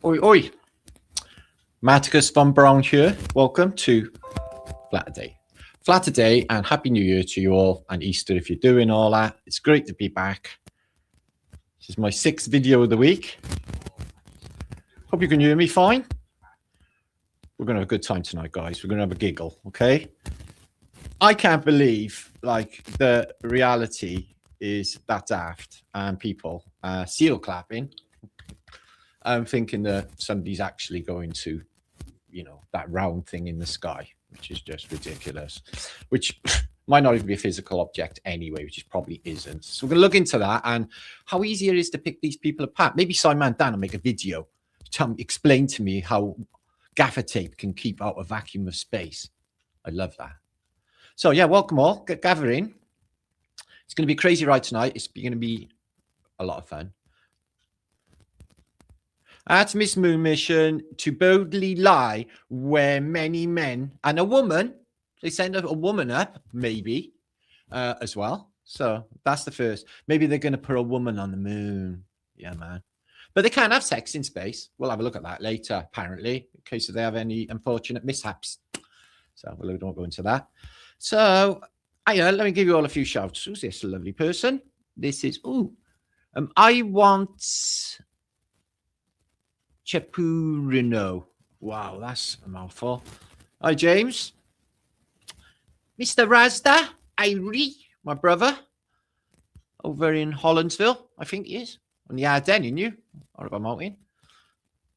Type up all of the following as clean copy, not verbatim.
Oi, oi. Marticus Von Braun here. Welcome to Flaterday. Flaterday and Happy New Year to you all, and Easter if you're doing all that. It's great to be back. This is my 6th video of the week. Hope you can hear me fine. We're going to have a good time tonight, guys. We're going to have a giggle, okay? I can't believe, like, the reality is that daft and people seal clapping. I'm thinking that somebody's actually going to, you know, that round thing in the sky, which is just ridiculous, which might not even be a physical object anyway, which it probably isn't. So we're going to look into that and how easy it is to pick these people apart. Maybe Simon Dan will make a video, explain to me how gaffer tape can keep out a vacuum of space. I love that. So yeah, welcome all. Gather in. It's going to be a crazy ride tonight. It's going to be a lot of fun. Artemis moon mission to boldly lie where many men and a woman, they send a woman up, maybe, as well. So that's the first. Maybe they're going to put a woman on the moon. Yeah, man. But they can't have sex in space. We'll have a look at that later, apparently, in case they have any unfortunate mishaps. So we don't go into that. So, let me give you all a few shouts. Who's this lovely person? This is, I want... Chepurino. Wow, that's a mouthful. Hi, James. Mr. Razda, Irie, my brother, over in Hollandsville, I think he is. On the Ardennes, you? Or Mountain.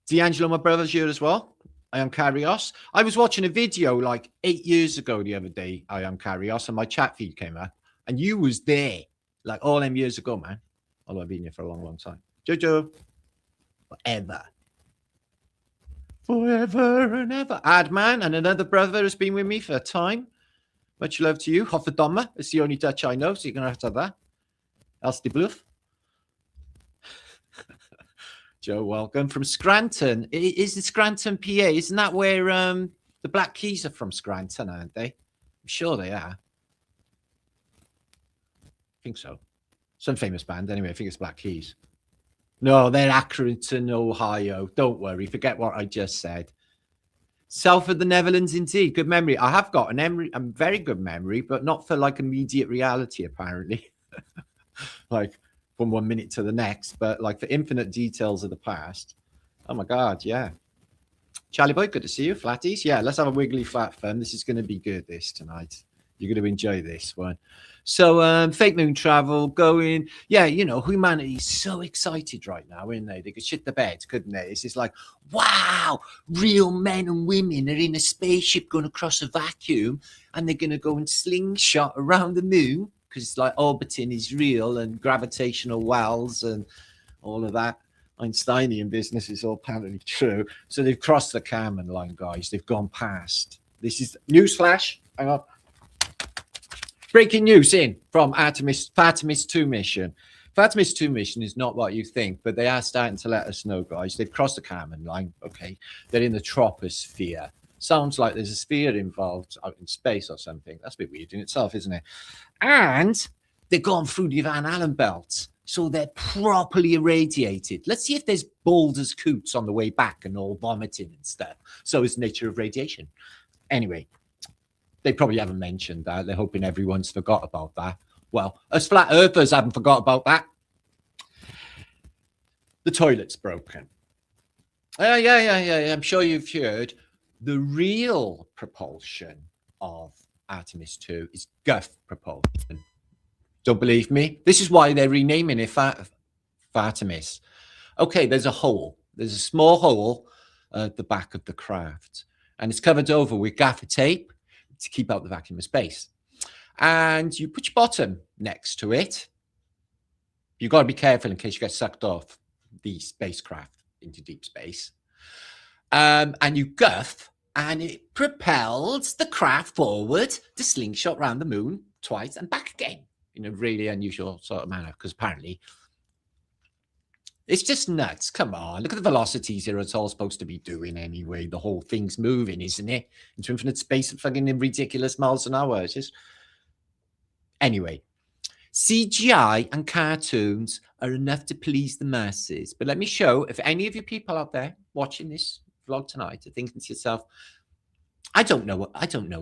D'Angelo, my brother's here as well. I am Carrios. I was watching a video like 8 years ago the other day, I am Carrios, and my chat feed came up, and you was there, like all them years ago, man. Although I've been here for a long, long time. Jojo. Forever and ever. Adman and another brother has been with me for a time. Much love to you. Hofferdommer. It's the only Dutch I know, so you're going to have that. Else de Bluff. Joe, welcome. From Scranton. Is it Scranton, PA? Isn't that where the Black Keys are from? Scranton, aren't they? I'm sure they are. I think so. Some famous band. Anyway, I think it's Black Keys. No, they're Accrington, Ohio. Don't worry. Forget what I just said. South of the Netherlands, indeed. Good memory. I have got a very good memory, but not for like immediate reality, apparently. Like from 1 minute to the next, but like for infinite details of the past. Oh my God, yeah. Charlie boy, good to see you. Flatties. Yeah, let's have a wiggly flat fun. This is going to be good this tonight. You're going to enjoy this one. So fake moon travel going. Yeah, you know, humanity's so excited right now, isn't they? They could shit the bed, couldn't they? It's just like, wow, real men and women are in a spaceship going across a vacuum and they're going to go and slingshot around the moon because it's like orbiting is real and gravitational wells and all of that Einsteinian business is all apparently true. So they've crossed the Kármán line, guys. They've gone past. This is newsflash. Hang on. Breaking news in from Fartemis 2 mission. Fartemis 2 mission is not what you think, but they are starting to let us know, guys. They've crossed the Kármán line. Okay. They're in the troposphere. Sounds like there's a sphere involved out in space or something. That's a bit weird in itself, isn't it? And they've gone through the Van Allen belt. So they're properly irradiated. Let's see if there's boulders coots on the way back and all vomiting and stuff. So is the nature of radiation. Anyway. They probably haven't mentioned that. They're hoping everyone's forgot about that. Well, us flat earthers haven't forgot about that. The toilet's broken. Yeah. I'm sure you've heard the real propulsion of Artemis 2 is Guff propulsion. Don't believe me? This is why they're renaming it Fartemis. Okay, there's a hole. There's a small hole at the back of the craft. And it's covered over with gaffer tape to keep out the vacuum of space. And you put your bottom next to it. You've got to be careful in case you get sucked off the spacecraft into deep space. And you guff, and it propels the craft forward to slingshot around the moon twice and back again in a really unusual sort of manner, because apparently it's just nuts. Come on, look at the velocities here. It's all supposed to be doing anyway. The whole thing's moving, isn't it? Into infinite space at fucking ridiculous miles an hour. It's just... Anyway, CGI and cartoons are enough to please the masses. But let me show, if any of you people out there watching this vlog tonight are thinking to yourself, I don't know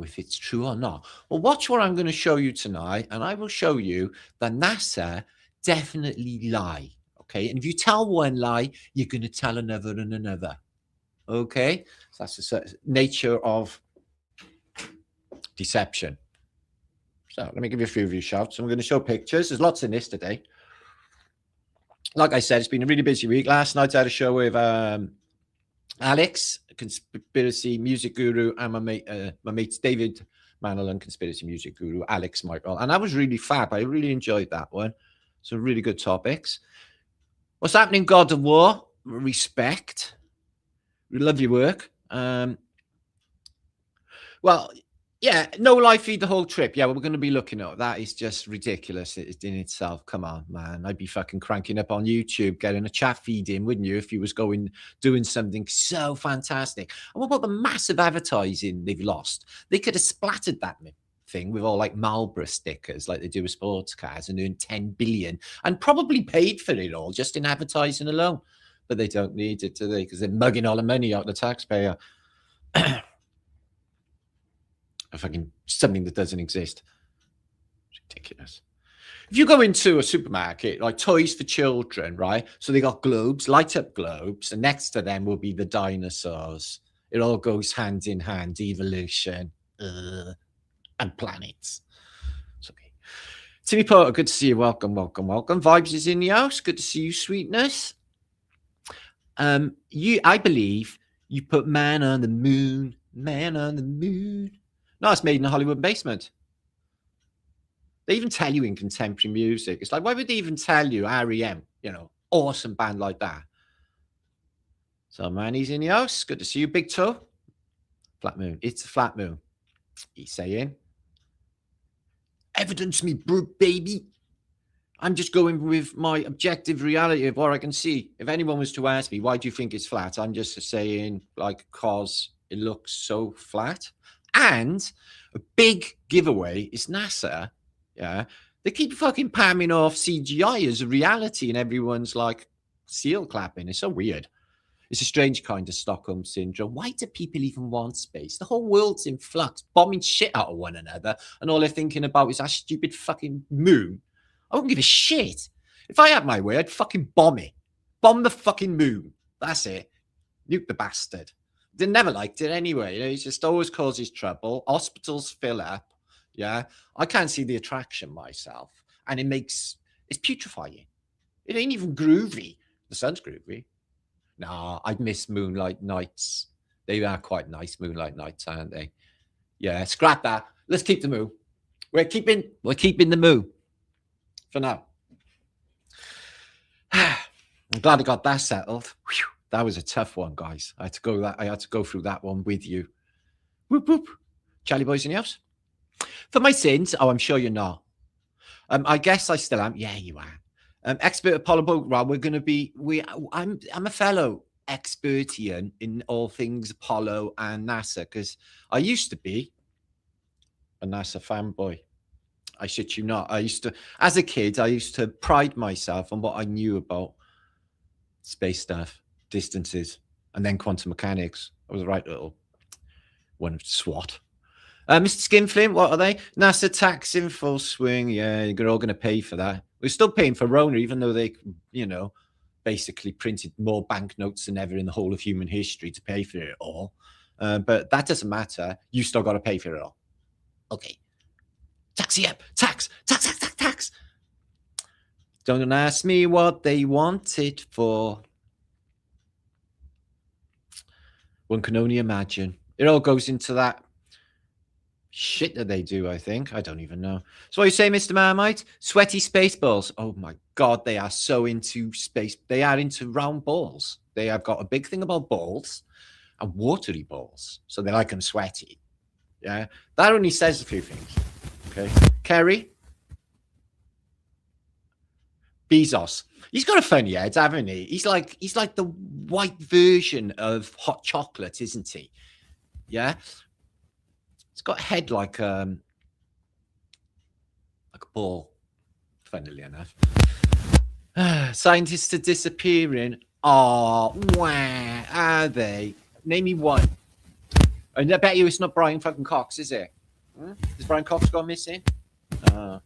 if it's true or not. Well, watch what I'm going to show you tonight, and I will show you that NASA definitely lie. Okay, and if you tell one lie, you're going to tell another and another. Okay, so that's the nature of deception. So let me give you a few of you shouts. I'm going to show pictures. There's lots in this today. Like I said, it's been a really busy week. Last night I had a show with Alex, conspiracy music guru, and my mates David Manilon, conspiracy music guru, Alex Michael, and that was really fab. I really enjoyed that one. Some really good topics. What's happening, God of War? Respect. We love your work. Well, yeah, no live feed the whole trip. Yeah, we're going to be looking at that. Is just ridiculous in itself. Come on, man. I'd be fucking cranking up on YouTube, getting a chat feed in, wouldn't you, if you was doing something so fantastic. And what about the massive advertising they've lost? They could have splattered that thing with all like Marlboro stickers like they do with sports cars and earned 10 billion and probably paid for it all just in advertising alone. But they don't need it, do they? Because they're mugging all the money out of the taxpayer. Fucking something that doesn't exist. It's ridiculous. If you go into a supermarket, like toys for children, right? So they got globes, light up globes, and next to them will be the dinosaurs. It all goes hand in hand, evolution and planets. It's okay. Timmy Porter, good to see you. Welcome, welcome, welcome. Vibes is in the house. Good to see you, sweetness. I believe you put man on the moon. No, it's made in a Hollywood basement. They even tell you in contemporary music. It's like, why would they even tell you R.E.M., awesome band like that? So, Manny's in the house. Good to see you, Big Toe. Flat moon. It's a flat moon. He's saying, evidence me, baby. I'm just going with my objective reality of what I can see. If anyone was to ask me, why do you think it's flat? I'm just saying, like, cause it looks so flat. And a big giveaway is NASA. Yeah. They keep fucking palming off CGI as a reality and everyone's like seal clapping. It's so weird. It's a strange kind of Stockholm syndrome. Why do people even want space? The whole world's in flux, bombing shit out of one another. And all they're thinking about is that stupid fucking moon. I wouldn't give a shit. If I had my way, I'd fucking bomb it. Bomb the fucking moon. That's it. Nuke the bastard. They never liked it anyway. It just always causes trouble. Hospitals fill up. Yeah. I can't see the attraction myself. And it's putrefying. It ain't even groovy. The sun's groovy. Nah, I'd miss moonlight nights. They are quite nice moonlight nights, aren't they? Yeah, scrap that. Let's keep the moon. We're keeping the moon for now. I'm glad I got that settled. Whew. That was a tough one, guys. I had to go through that one with you. Whoop, whoop. Charlie boys in the house. For my sins, I'm sure you're not. I guess I still am. Yeah, you are. Expert Apollo boat. Well, I'm a fellow expertian in all things Apollo and NASA because I used to be a NASA fanboy. I shit you not. As a kid, I used to pride myself on what I knew about space stuff, distances, and then quantum mechanics. I was a right little one of SWAT. Mr. Skinflint, what are they? NASA tax in full swing. Yeah, you're all going to pay for that. We're still paying for Rona, even though they, basically printed more banknotes than ever in the whole of human history to pay for it all. But that doesn't matter. You still got to pay for it all. Okay. Taxi up. Tax. Don't ask me what they want it for. One can only imagine. It all goes into that shit that they do, I think. I don't even know. So what you say, Mr. Marmite? Sweaty space balls. Oh my God, they are so into space. They are into round balls. They have got a big thing about balls and watery balls. So they like them sweaty. Yeah. That only says a few things. Okay. Kerry. Bezos. He's got a funny head, haven't he? He's like the white version of hot chocolate, isn't he? Yeah. It's got a head like a ball. funnily enough. Scientists are disappearing. Oh, where are they? Name me one. I bet you it's not Brian fucking Cox, is it? Has Brian Cox gone missing?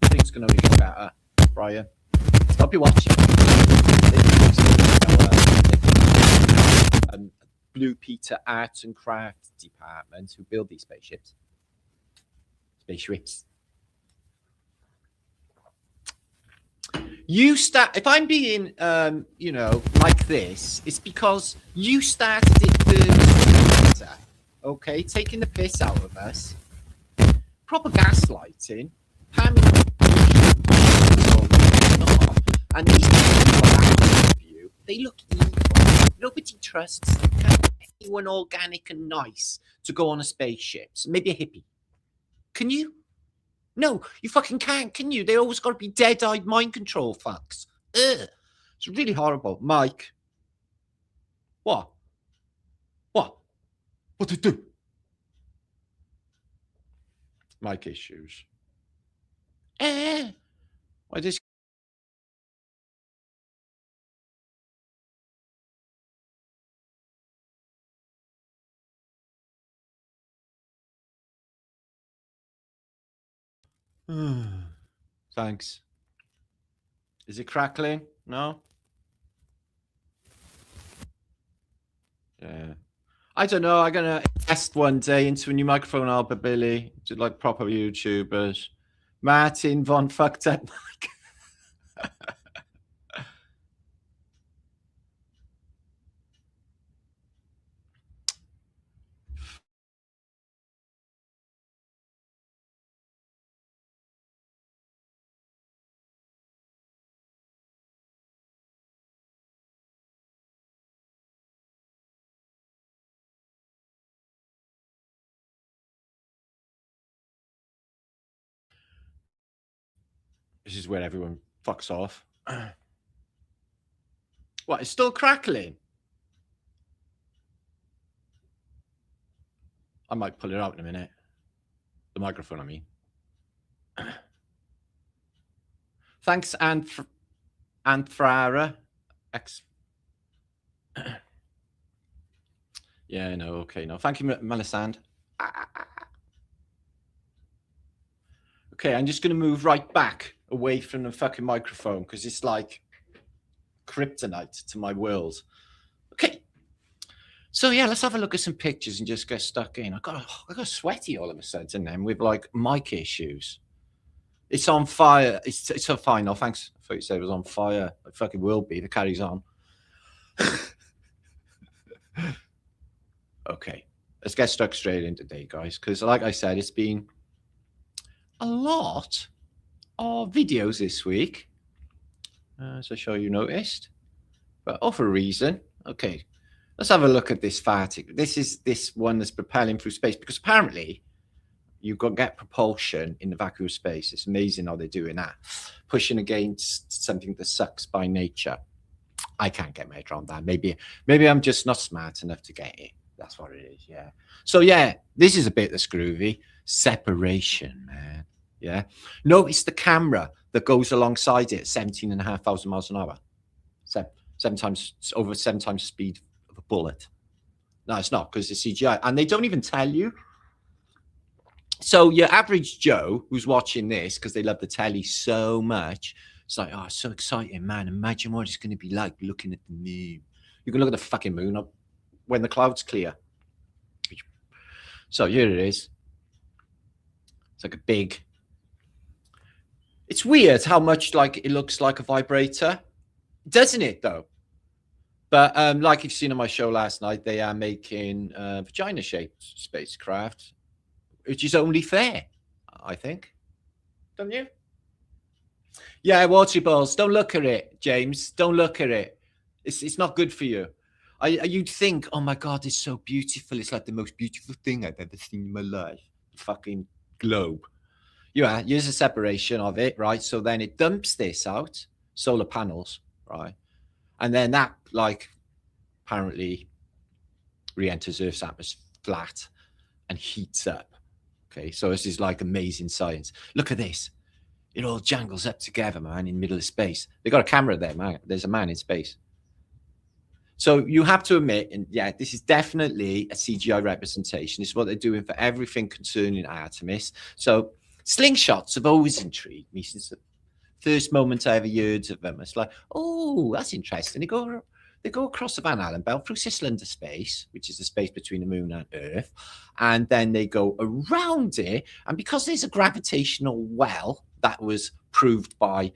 Things can only get better, Brian. Hope you're watching. Blue Peter Arts and Crafts Department who build these spaceships. If I'm being, like this, it's because you started it first, okay? Taking the piss out of us. Proper gaslighting. And these people, they look evil. Nobody trusts anyone organic and nice to go on a spaceship. So maybe a hippie. Can you? No, you fucking can't, can you? They always got to be dead-eyed mind control fucks. Ugh. It's really horrible. Mike. What? What did it do? Mike issues. Why this? Thanks. Is it crackling? No? Yeah. I don't know. I'm going to invest one day into a new microphone, Albert Billy, to like proper YouTubers. Martin Von Fucked Up Mike. This is where everyone fucks off. What? It's still crackling? I might pull it out in a minute. The microphone, I mean. Thanks, Anthrara. Yeah, no, okay, no. Thank you, Melisande. Okay, I'm just going to move right back away from the fucking microphone because it's like kryptonite to my world. Okay. So, yeah, let's have a look at some pictures and just get stuck in. I got sweaty all of a sudden then with like mic issues. It's on fire. It's on fire. No, thanks. I thought you said it was on fire. It fucking will be. It carries on. Okay. Let's get stuck straight in today, guys. Because like I said, it's been a lot of videos this week. As I'm sure you noticed. But for a reason. Okay. Let's have a look at this Fartic. This is this one that's propelling through space. Because apparently you've got to get propulsion in the vacuum of space. It's amazing how they're doing that. Pushing against something that sucks by nature. I can't get my head around that. Maybe I'm just not smart enough to get it. That's what it is, yeah. So, yeah, this is a bit that's groovy. Separation, man. Yeah. Notice the camera that goes alongside it, 17,500 miles an hour. Over 7 times the speed of a bullet. No, it's not because it's CGI. And they don't even tell you. So your average Joe who's watching this because they love the telly so much, it's like, oh, it's so exciting, man. Imagine what it's going to be like looking at the moon. You can look at the fucking moon when the clouds clear. So here it is. It's like a big... It's weird how much like it looks like a vibrator. Doesn't it, though? But like you've seen on my show last night, they are making vagina-shaped spacecraft, which is only fair, I think. Don't you? Yeah, water balls. Don't look at it, James. Don't look at it. It's not good for you. You'd think, oh my God, it's so beautiful. It's like the most beautiful thing I've ever seen in my life. The fucking globe. Yeah, here's a separation of it, right? So then it dumps this out, solar panels, right? And then that, like, apparently re-enters Earth's atmosphere flat and heats up. Okay, so this is like amazing science. Look at this. It all jangles up together, man, in the middle of space. They got a camera there, man. There's a man in space. So you have to admit, and yeah, this is definitely a CGI representation. It's what they're doing for everything concerning Artemis. So slingshots have always intrigued me since the first moment I ever heard of them. It's like, oh, that's interesting. They go across the Van Allen belt through cylinder space, which is the space between the moon and Earth, and then they go around it. And because there's a gravitational well that was proved by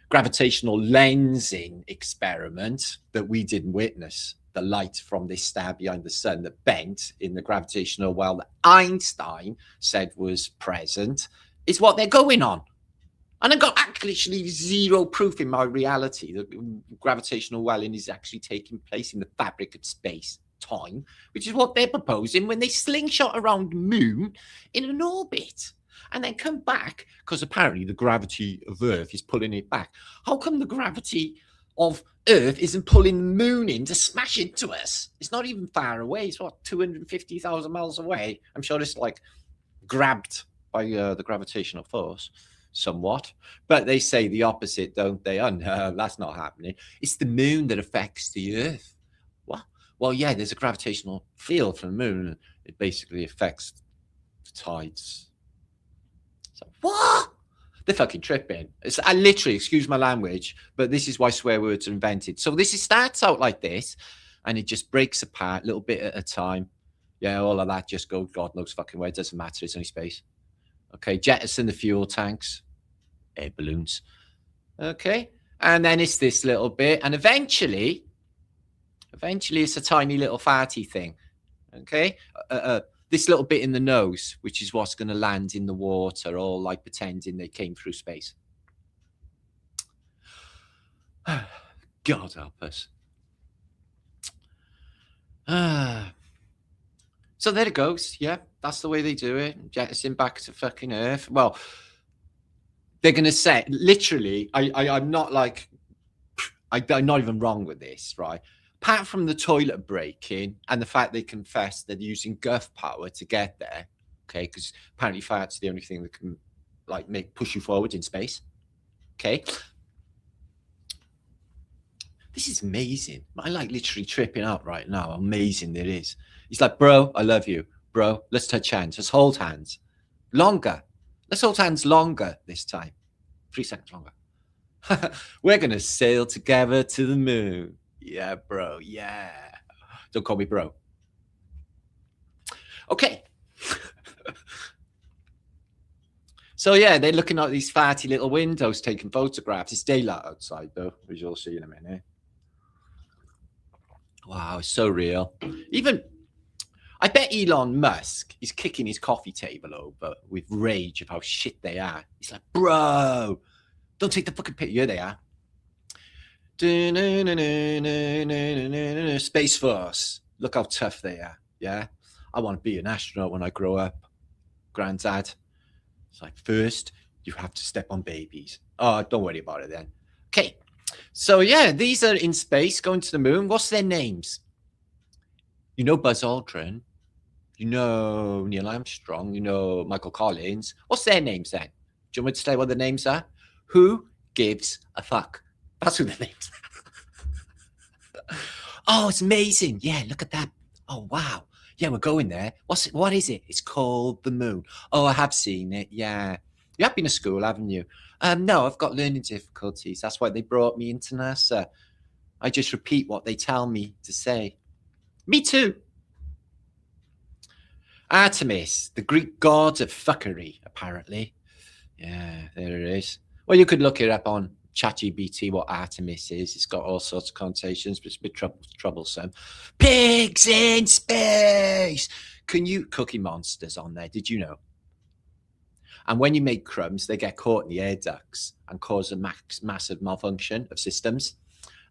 gravitational lensing experiment that we didn't witness, the light from this star behind the sun that bent in the gravitational well that Einstein said was present, is what they're going on. And I've got actually zero proof in my reality that gravitational welling is actually taking place in the fabric of space time, which is what they're proposing when they slingshot around the moon in an orbit and then come back, because apparently the gravity of Earth is pulling it back. How come the gravity of Earth isn't pulling the moon in to smash into us? It's not even far away. It's what, 250,000 miles away? I'm sure it's like grabbed by the gravitational force somewhat, but they say the opposite, don't they? Oh no, that's not happening. It's the moon that affects the Earth. What? Well, yeah, there's a gravitational field from the moon, and it basically affects the tides. So what? They're fucking tripping. I literally, excuse my language, but this is why swear words are invented. So this starts out like this, and it just breaks apart a little bit at a time. Yeah, all of that just goes God knows fucking where. It doesn't matter. It's only space. Okay, jettison the fuel tanks. Air balloons. Okay, and then it's this little bit, and eventually it's a tiny little farty thing. Okay, this little bit in the nose, which is what's going to land in the water, all like pretending they came through space. God help us. So there it goes. Yeah, that's the way they do it. Jettison back to fucking Earth. Well, they're going to say, literally, I'm not like, I'm not even wrong with this, right? Apart from the toilet breaking and the fact they confess they're using guff power to get there, okay? Because apparently fart's the only thing that can, like, push you forward in space, okay? This is amazing. I like literally tripping out right now. How amazing it is. He's like, bro, I love you. Bro, let's touch hands. Let's hold hands. Longer. Let's hold hands longer this time. 3 seconds longer. We're going to sail together to the moon. Yeah, bro. Yeah. Don't call me bro. Okay. So, yeah, they're looking at these fatty little windows taking photographs. It's daylight outside, though, as you'll see in a minute. Wow, it's so real. Even, I bet Elon Musk is kicking his coffee table over with rage of how shit they are. He's like, bro, don't take the fucking picture. Here they are. Space Force. Look how tough they are. Yeah. I want to be an astronaut when I grow up. Granddad. It's like, first, you have to step on babies. Oh, don't worry about it then. Okay. So, yeah, these are in space going to the moon. What's their names? You know Buzz Aldrin. You know Neil Armstrong. You know Michael Collins. What's their names then? Do you want me to tell you what the names are? Who gives a fuck? That's who their names are. Oh, it's amazing. Yeah, look at that. Oh, wow. Yeah, we're going there. What is it? It's called the moon. Oh, I have seen it. Yeah. You have been to school, haven't you? No, I've got learning difficulties. That's why they brought me into NASA. I just repeat what they tell me to say. Me too. Artemis, the Greek god of fuckery, apparently. Yeah, there it is. Well, you could look it up on ChatGPT what Artemis is. It's got all sorts of connotations, but it's a bit troublesome. Pigs in space! Cookie monsters on there, did you know? And when you make crumbs, they get caught in the air ducts and cause a massive malfunction of systems.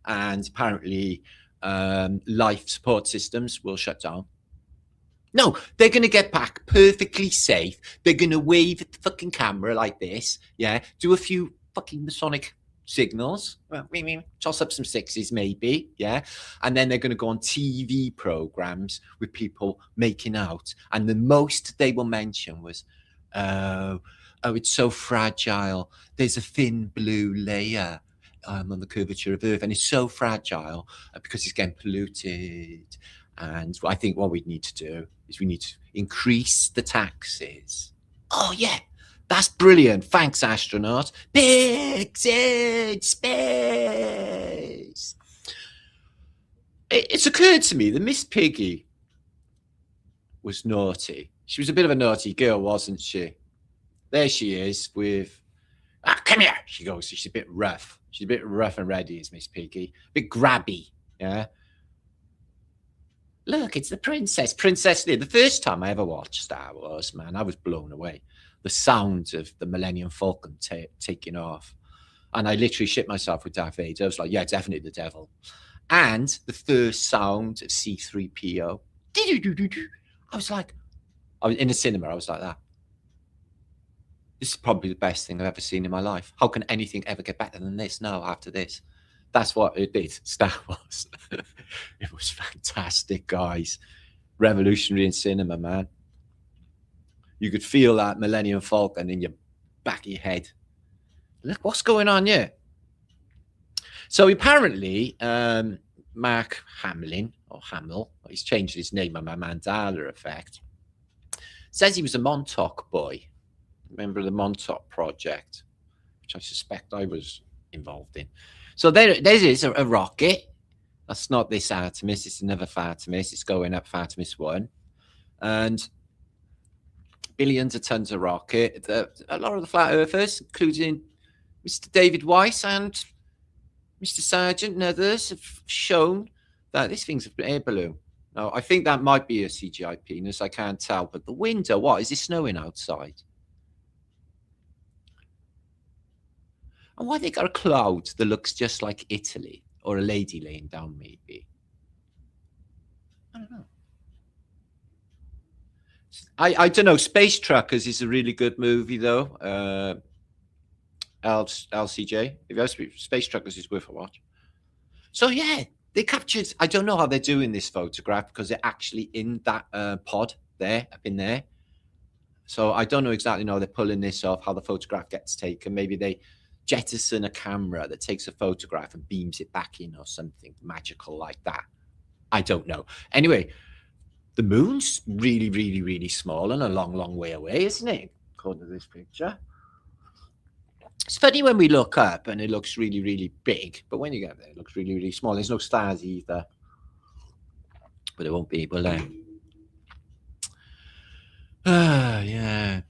And apparently life support systems will shut down. No, they're going to get back perfectly safe. They're going to wave at the fucking camera like this. Yeah. Do a few fucking Masonic signals. Well, toss up some sixes maybe. Yeah. And then they're going to go on TV programs with people making out. And the most they will mention was, oh, it's so fragile. There's a thin blue layer on the curvature of Earth, and it's so fragile because it's getting polluted. And I think what we need to do is we need to increase the taxes. Oh, yeah. That's brilliant. Thanks, astronaut. Pigs in space. It's occurred to me that Miss Piggy was naughty. She was a bit of a naughty girl, wasn't she? There she is with, come here. She goes, she's a bit rough. She's a bit rough and ready, is Miss Piggy. A bit grabby, yeah? Look, it's the princess. Princess Leia. The first time I ever watched Star Wars, man, I was blown away. The sound of the Millennium Falcon taking off. And I literally shit myself with Darth Vader. I was like, yeah, definitely the devil. And the first sound of C-3PO. I was like, I was in a cinema. I was like that. This is probably the best thing I've ever seen in my life. How can anything ever get better than this now after this? That's what it did, Star Wars. It was fantastic, guys. Revolutionary in cinema, man. You could feel that Millennium Falcon in your back of your head. Look, what's going on here? So apparently, Mark Hamill, he's changed his name on my Mandela effect, says he was a Montauk boy. Remember the Montauk Project, which I suspect I was involved in. So there is a rocket. That's not this Artemis. It's another Fartemis. It's going up Fartemis 1. And billions of tons of rocket. A lot of the flat earthers, including Mr. David Weiss and Mr. Sargent and others, have shown that this thing's an air balloon. Now, I think that might be a CGI penis. I can't tell. But the window, what? Is it snowing outside? And why they got a cloud that looks just like Italy or a lady laying down, maybe? I don't know. I don't know. Space Truckers is a really good movie, though. LCJ. If you have Space Truckers, is worth a watch. So, yeah, they captured. I don't know how they're doing this photograph because they're actually in that pod there, up in there. So I don't know exactly how they're pulling this off, how the photograph gets taken. Maybe they jettison a camera that takes a photograph and beams it back in or something magical like that. I don't know. Anyway, the moon's really, really, really small and a long, long way away, isn't it? According to this picture. It's funny when we look up and it looks really, really big, but when you get there, it looks really, really small. There's no stars either, but it won't be able to. Yeah.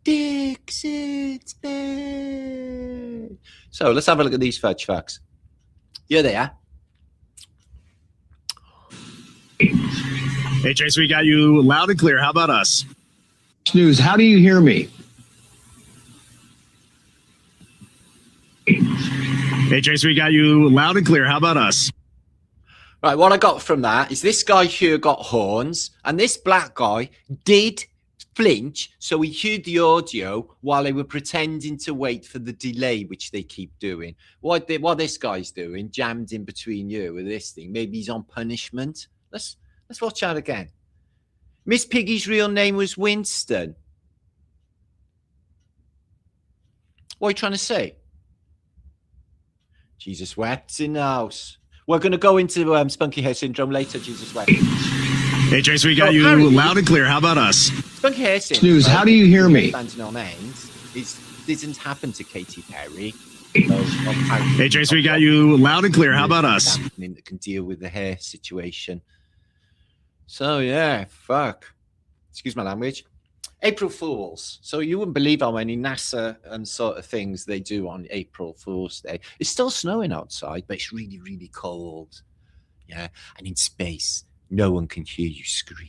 Dixon's bed. So let's have a look at these fudge facts. Here they are. Hey, Chase, we got you loud and clear. How about us? News, how do you hear me? Hey, Chase, we got you loud and clear. How about us? Right, what I got from that is this guy here got horns, and this black guy did flinch, so he heard the audio while they were pretending to wait for the delay, which they keep doing. What this guy's doing, jammed in between you with this thing. Maybe he's on punishment. Let's watch that again. Miss Piggy's real name was Winston. What are you trying to say? Jesus wept in the house. We're going to go into spunky hair syndrome later. Jesus wept. Hey, Chase, we got you loud and clear. How about us? Spunky hair syndrome. News, how do you hear me? Standing on end. Didn't happen to Katy Perry. Hey, Chase, we got you loud and clear. How about us? That can deal with the hair situation. So, yeah, fuck. Excuse my language. April Fools. So you wouldn't believe how many NASA and sort of things they do on April Fool's Day. It's still snowing outside, but it's really, really cold. Yeah. And in space, no one can hear you scream.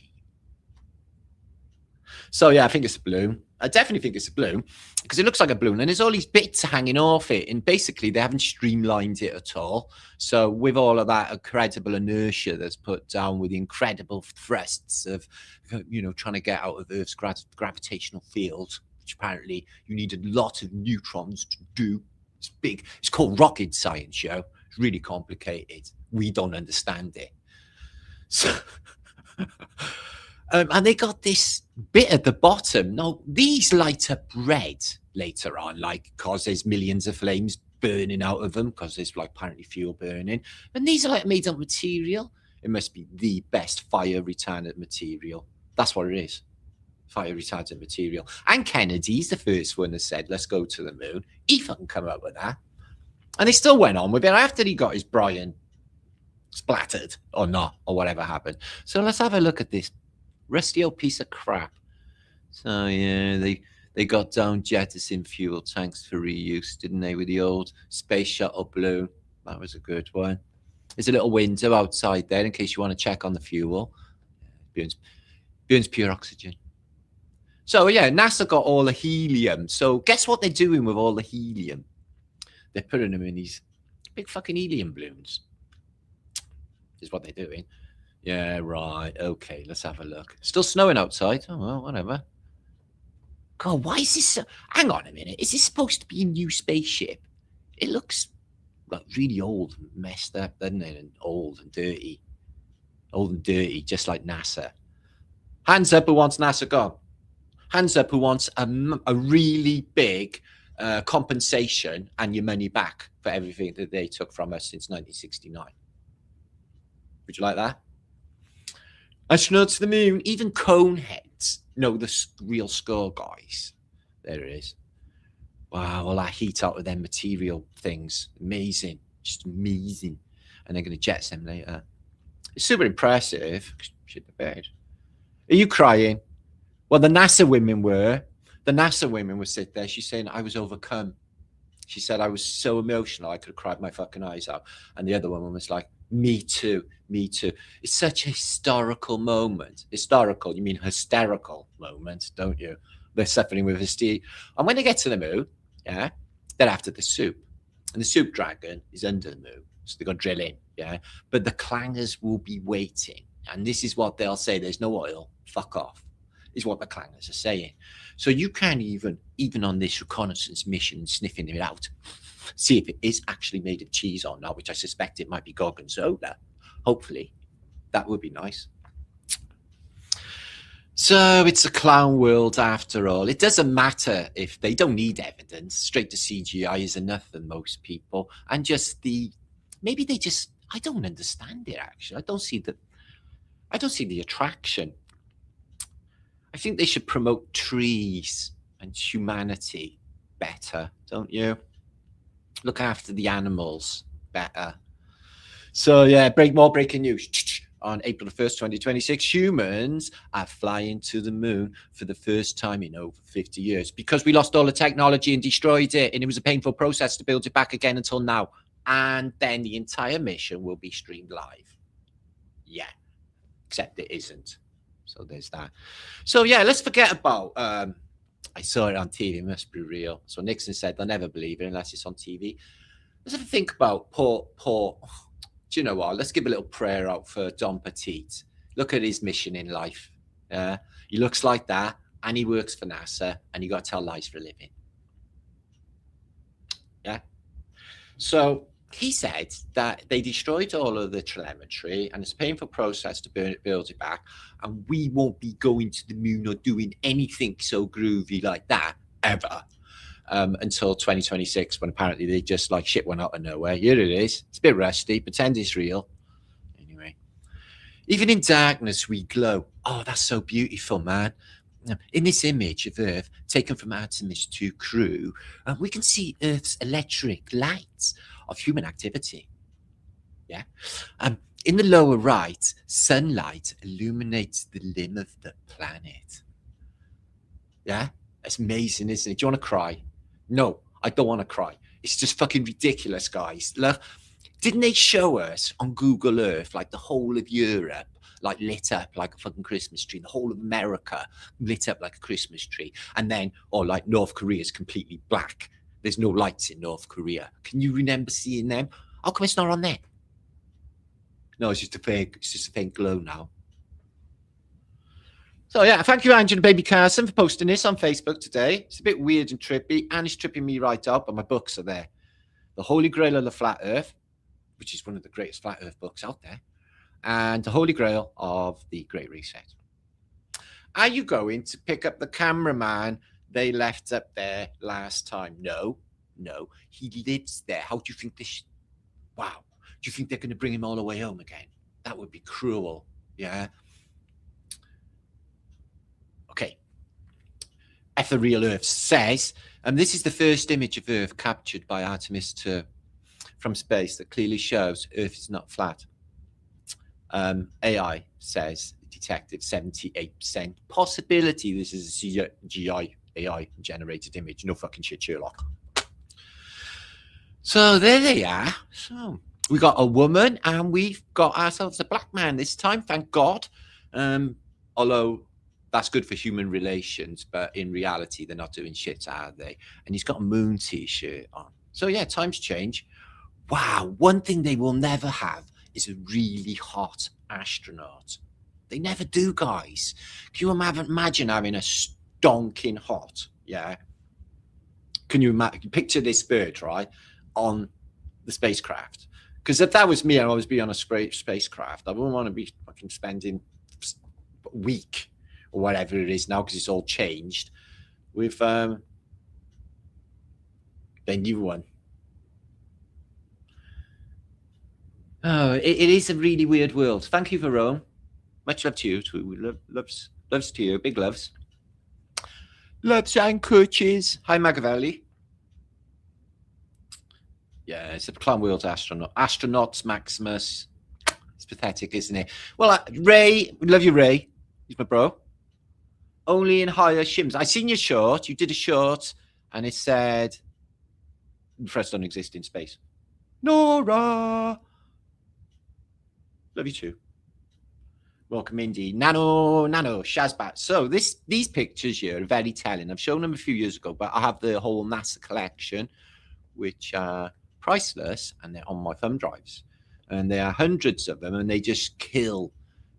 So, yeah, I think it's a balloon. I definitely think it's a balloon because it looks like a balloon and there's all these bits hanging off it. And basically, they haven't streamlined it at all. So with all of that incredible inertia that's put down with the incredible thrusts of, trying to get out of Earth's gravitational field, which apparently you need a lot of neutrons to do. It's big. It's called rocket science, yo. It's really complicated. We don't understand it. So... And they got this bit at the bottom. Now, these light up red later on, like, because there's millions of flames burning out of them, because there's, like, apparently fuel burning. And these are, like, made of material. It must be the best fire retardant material. That's what it is. Fire retardant material. And Kennedy's the first one that said, let's go to the moon. He fucking come up with that. And they still went on with it after he got his Brian splattered or not, or whatever happened. So let's have a look at this rusty old piece of crap. So yeah, they got down jettison fuel tanks for reuse, didn't they, with the old space shuttle balloon? That was a good one. There's a little window outside there in case you want to check on the fuel. Burns pure oxygen. So yeah, NASA got all the helium. So guess what they're doing with all the helium? They're putting them in these big fucking helium balloons. Is what they're doing. Yeah, right. Okay, let's have a look. Still snowing outside. Oh, well, whatever. God, why is this so... Hang on a minute. Is this supposed to be a new spaceship? It looks like really old and messed up, doesn't it? And old and dirty. Old and dirty, just like NASA. Hands up who wants NASA gone. Hands up who wants a really big compensation and your money back for everything that they took from us since 1969. Would you like that? Astronauts to the moon, even coneheads know the real score, guys. There it is. Wow, all that heat out of them material things. Amazing. Just amazing. And they're going to jet them later. It's super impressive. Shit the bed. Are you crying? Well, the NASA women were. The NASA women were sitting there. She's saying, I was overcome. She said, I was so emotional, I could have cried my fucking eyes out. And the other woman was like, me too, me too. It's such a historical moment. Historical, you mean hysterical moment, don't you? They're suffering with hysteria. And when they get to the moon, yeah, they're after the soup. And the soup dragon is under the moon. So they're going to drill in, yeah. But the clangers will be waiting. And this is what they'll say. There's no oil. Fuck off. Is what the clangers are saying. So you can even on this reconnaissance mission, sniffing it out, see if it is actually made of cheese or not, which I suspect it might be gorgonzola. Hopefully. That would be nice. So it's a clown world after all. It doesn't matter if they don't need evidence. Straight to CGI is enough for most people. And just maybe they just, I don't understand it actually. I don't see the attraction. I think they should promote trees and humanity better, don't you? Look after the animals better. So yeah, more breaking news. On April 1st, 2026, humans are flying to the moon for the first time in over 50 years because we lost all the technology and destroyed it, and it was a painful process to build it back again until now. And then the entire mission will be streamed live. Yeah, except it isn't. So there's that. So yeah, let's forget about, I saw it on TV, it must be real. So Nixon said they'll never believe it unless it's on TV. Let's have a think about poor, do you know what? Let's give a little prayer out for Don Petit. Look at his mission in life. He looks like that, and he works for NASA, and he got to tell lies for a living. Yeah. So he said that they destroyed all of the telemetry, and it's a painful process to build it back, and we won't be going to the moon or doing anything so groovy like that ever until 2026, when apparently they just like shit went out of nowhere. Here it is. It's a bit rusty. Pretend it's real. Anyway, even in darkness we glow. Oh, that's so beautiful, man. In this image of Earth taken from Artemis 2 crew, we can see Earth's electric lights of human activity. Yeah. In the lower right, sunlight illuminates the limb of the planet. Yeah. That's amazing, isn't it? Do you want to cry? No, I don't want to cry. It's just fucking ridiculous, guys. Look, didn't they show us on Google Earth like the whole of Europe like lit up like a fucking Christmas tree, the whole of America lit up like a Christmas tree, and then like North Korea is completely black. There's no lights in North Korea. Can you remember seeing them? How come it's not on there? No, it's just a fake glow now. So yeah, thank you, Angela Baby Carson, for posting this on Facebook today. It's a bit weird and trippy, and it's tripping me right out, but my books are there. The Holy Grail of the Flat Earth, which is one of the greatest Flat Earth books out there, and the Holy Grail of the Great Reset. Are you going to pick up the cameraman they left up there last time? No, no. He lives there. How do you think this? Wow. Do you think they're going to bring him all the way home again? That would be cruel. Yeah. Okay. Ethereal Earth says, and this is the first image of Earth captured by Artemis from space that clearly shows Earth is not flat. AI says detected 78% possibility this is a CGI AI generated image. No fucking shit, Sherlock. So there they are. So we got a woman and we've got ourselves a black man this time, thank God. Although that's good for human relations, but in reality, they're not doing shit, are they? And he's got a moon t-shirt on. So yeah, times change. Wow, one thing they will never have is a really hot astronaut. They never do, guys. Can you imagine having a stonking hot, yeah? Can you imagine? Picture this bird, right, on the spacecraft? Because if that was me, I'd always be on a spacecraft. I wouldn't want to be fucking spending a week or whatever it is now, because it's all changed, with the new one. Oh, it is a really weird world. Thank you, Verone. Much love to you. Loves to you. Big loves. Loves and coaches. Hi, Magavelli. Yeah, it's a Clown World astronaut. Astronauts Maximus. It's pathetic, isn't it? Well, Ray, we love you, Ray. He's my bro. Only in higher shims. I seen your short. You did a short, and it said, "Fresh don't exist in space." Nora. Love you too. Welcome, Indy. Nano, Shazbat. So these pictures here are very telling. I've shown them a few years ago, but I have the whole NASA collection, which are priceless, and they're on my thumb drives. And there are hundreds of them, and they just kill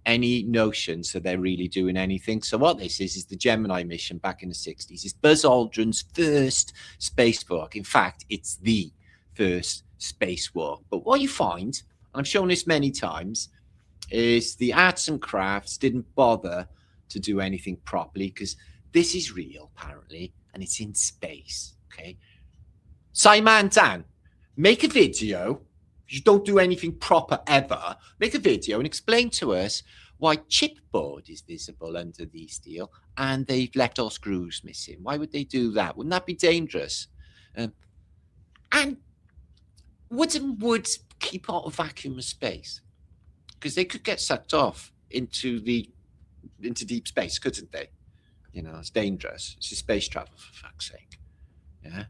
any notions that they're really doing anything. So what this is the Gemini mission back in the 60s. It's Buzz Aldrin's first spacewalk. In fact, it's the first spacewalk. But what you find, and I've shown this many times, is the arts and crafts didn't bother to do anything properly, because this is real, apparently, and it's in space, okay? Simon Dan, make a video. You don't do anything proper ever. Make a video and explain to us why chipboard is visible under the steel and they've left all screws missing. Why would they do that? Wouldn't that be dangerous? And wouldn't wood keep out of vacuum of space? Because they could get sucked off into deep space, couldn't they? You know, it's dangerous. It's a space travel, for fuck's sake. Yeah.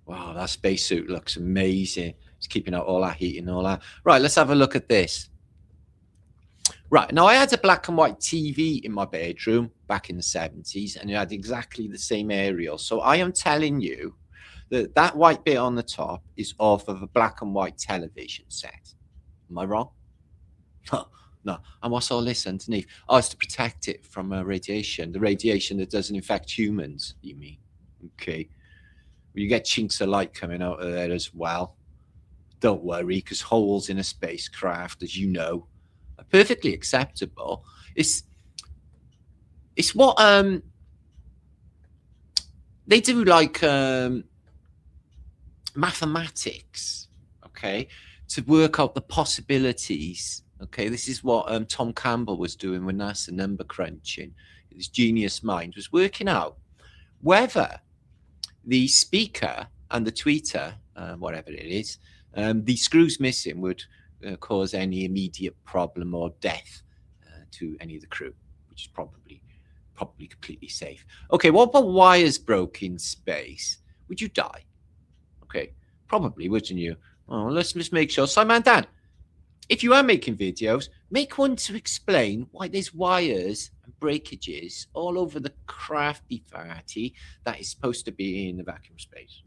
Wow, that spacesuit looks amazing. It's keeping out all that heat and all that. Right, let's have a look at this. Right, now I had a black and white TV in my bedroom back in the 70s, and it had exactly the same aerial. So I am telling you that that white bit on the top is off of a black and white television set. Am I wrong? No. And what's all this underneath? Oh, it's to protect it from radiation. The radiation that doesn't infect humans, you mean? Okay. Well, you get chinks of light coming out of there as well. Don't worry, because holes in a spacecraft, as you know, are perfectly acceptable. It's what they do, like mathematics, okay, to work out the possibilities. Okay, this is what Tom Campbell was doing with NASA number crunching. His genius mind was working out whether the speaker and the tweeter, whatever it is, the screws missing would cause any immediate problem or death to any of the crew, which is probably completely safe. Okay, what about wires broke in space? Would you die? Okay, probably, wouldn't you? Oh, let's make sure. Simon Dan, if you are making videos, make one to explain why there's wires and breakages all over the crafty farty that is supposed to be in the vacuum space.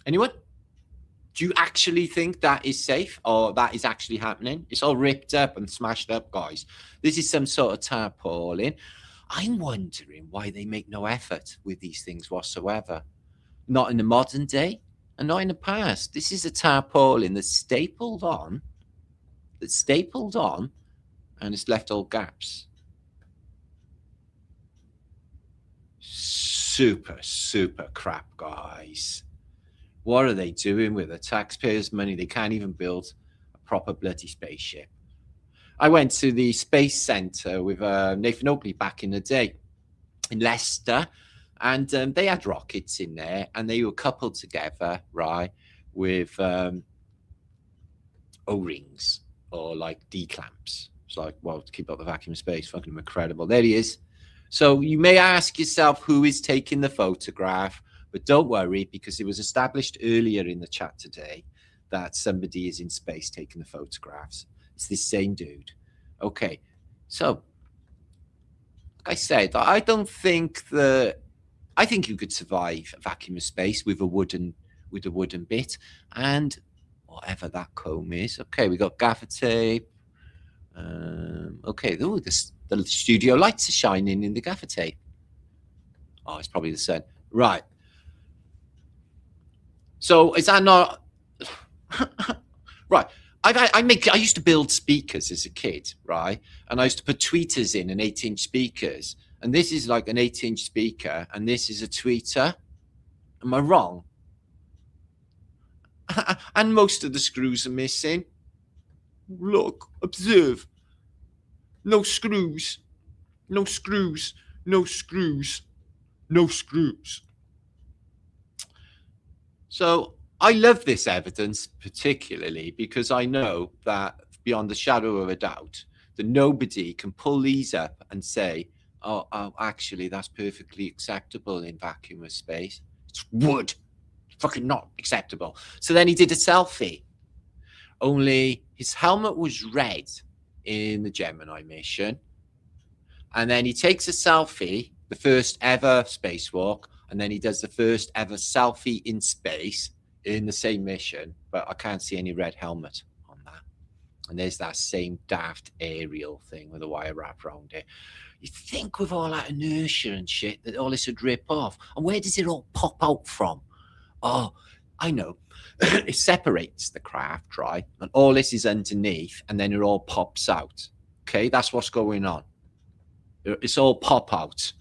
Anyone? Do you actually think that is safe, or that is actually happening? It's all ripped up and smashed up, guys. This is some sort of tarpaulin. I'm wondering why they make no effort with these things whatsoever. Not in the modern day and not in the past. This is a tarpaulin that's stapled on, and it's left all gaps. Super, super crap, guys. What are they doing with the taxpayers' money? They can't even build a proper bloody spaceship. I went to the Space Centre with Nathan Oakley back in the day in Leicester, and they had rockets in there, and they were coupled together, right, with O-rings or like D-clamps. It's like, well, to keep up the vacuum of space, fucking incredible. There he is. So you may ask yourself who is taking the photograph, but don't worry, because it was established earlier in the chat today that somebody is in space taking the photographs. It's this same dude. Okay, so like I said, I don't think that, I think you could survive a vacuum of space with a wooden bit and whatever that comb is. Okay, we got gaffer tape. Okay, ooh, the studio lights are shining in the gaffer tape. Oh, it's probably the sun. Right. So is that not right? I used to build speakers as a kid, right? And I used to put tweeters in, an 8-inch speakers. And this is like an 8-inch speaker, and this is a tweeter. Am I wrong? And most of the screws are missing. Look, observe. No screws. No screws. No screws. No screws. So I love this evidence particularly because I know that beyond the shadow of a doubt that nobody can pull these up and say, oh, actually, that's perfectly acceptable in vacuum of space. It's wood. Fucking not acceptable. So then he did a selfie. Only his helmet was red in the Gemini mission. And then he takes a selfie, the first ever spacewalk, and then he does the first ever selfie in space in the same mission, but I can't see any red helmet on that. And there's that same daft aerial thing with a wire wrap around it. You think with all that inertia and shit that all this would rip off. And where does it all pop out from? Oh, I know. It separates the craft, right? And all this is underneath, and then it all pops out. Okay, that's what's going on. It's all pop out.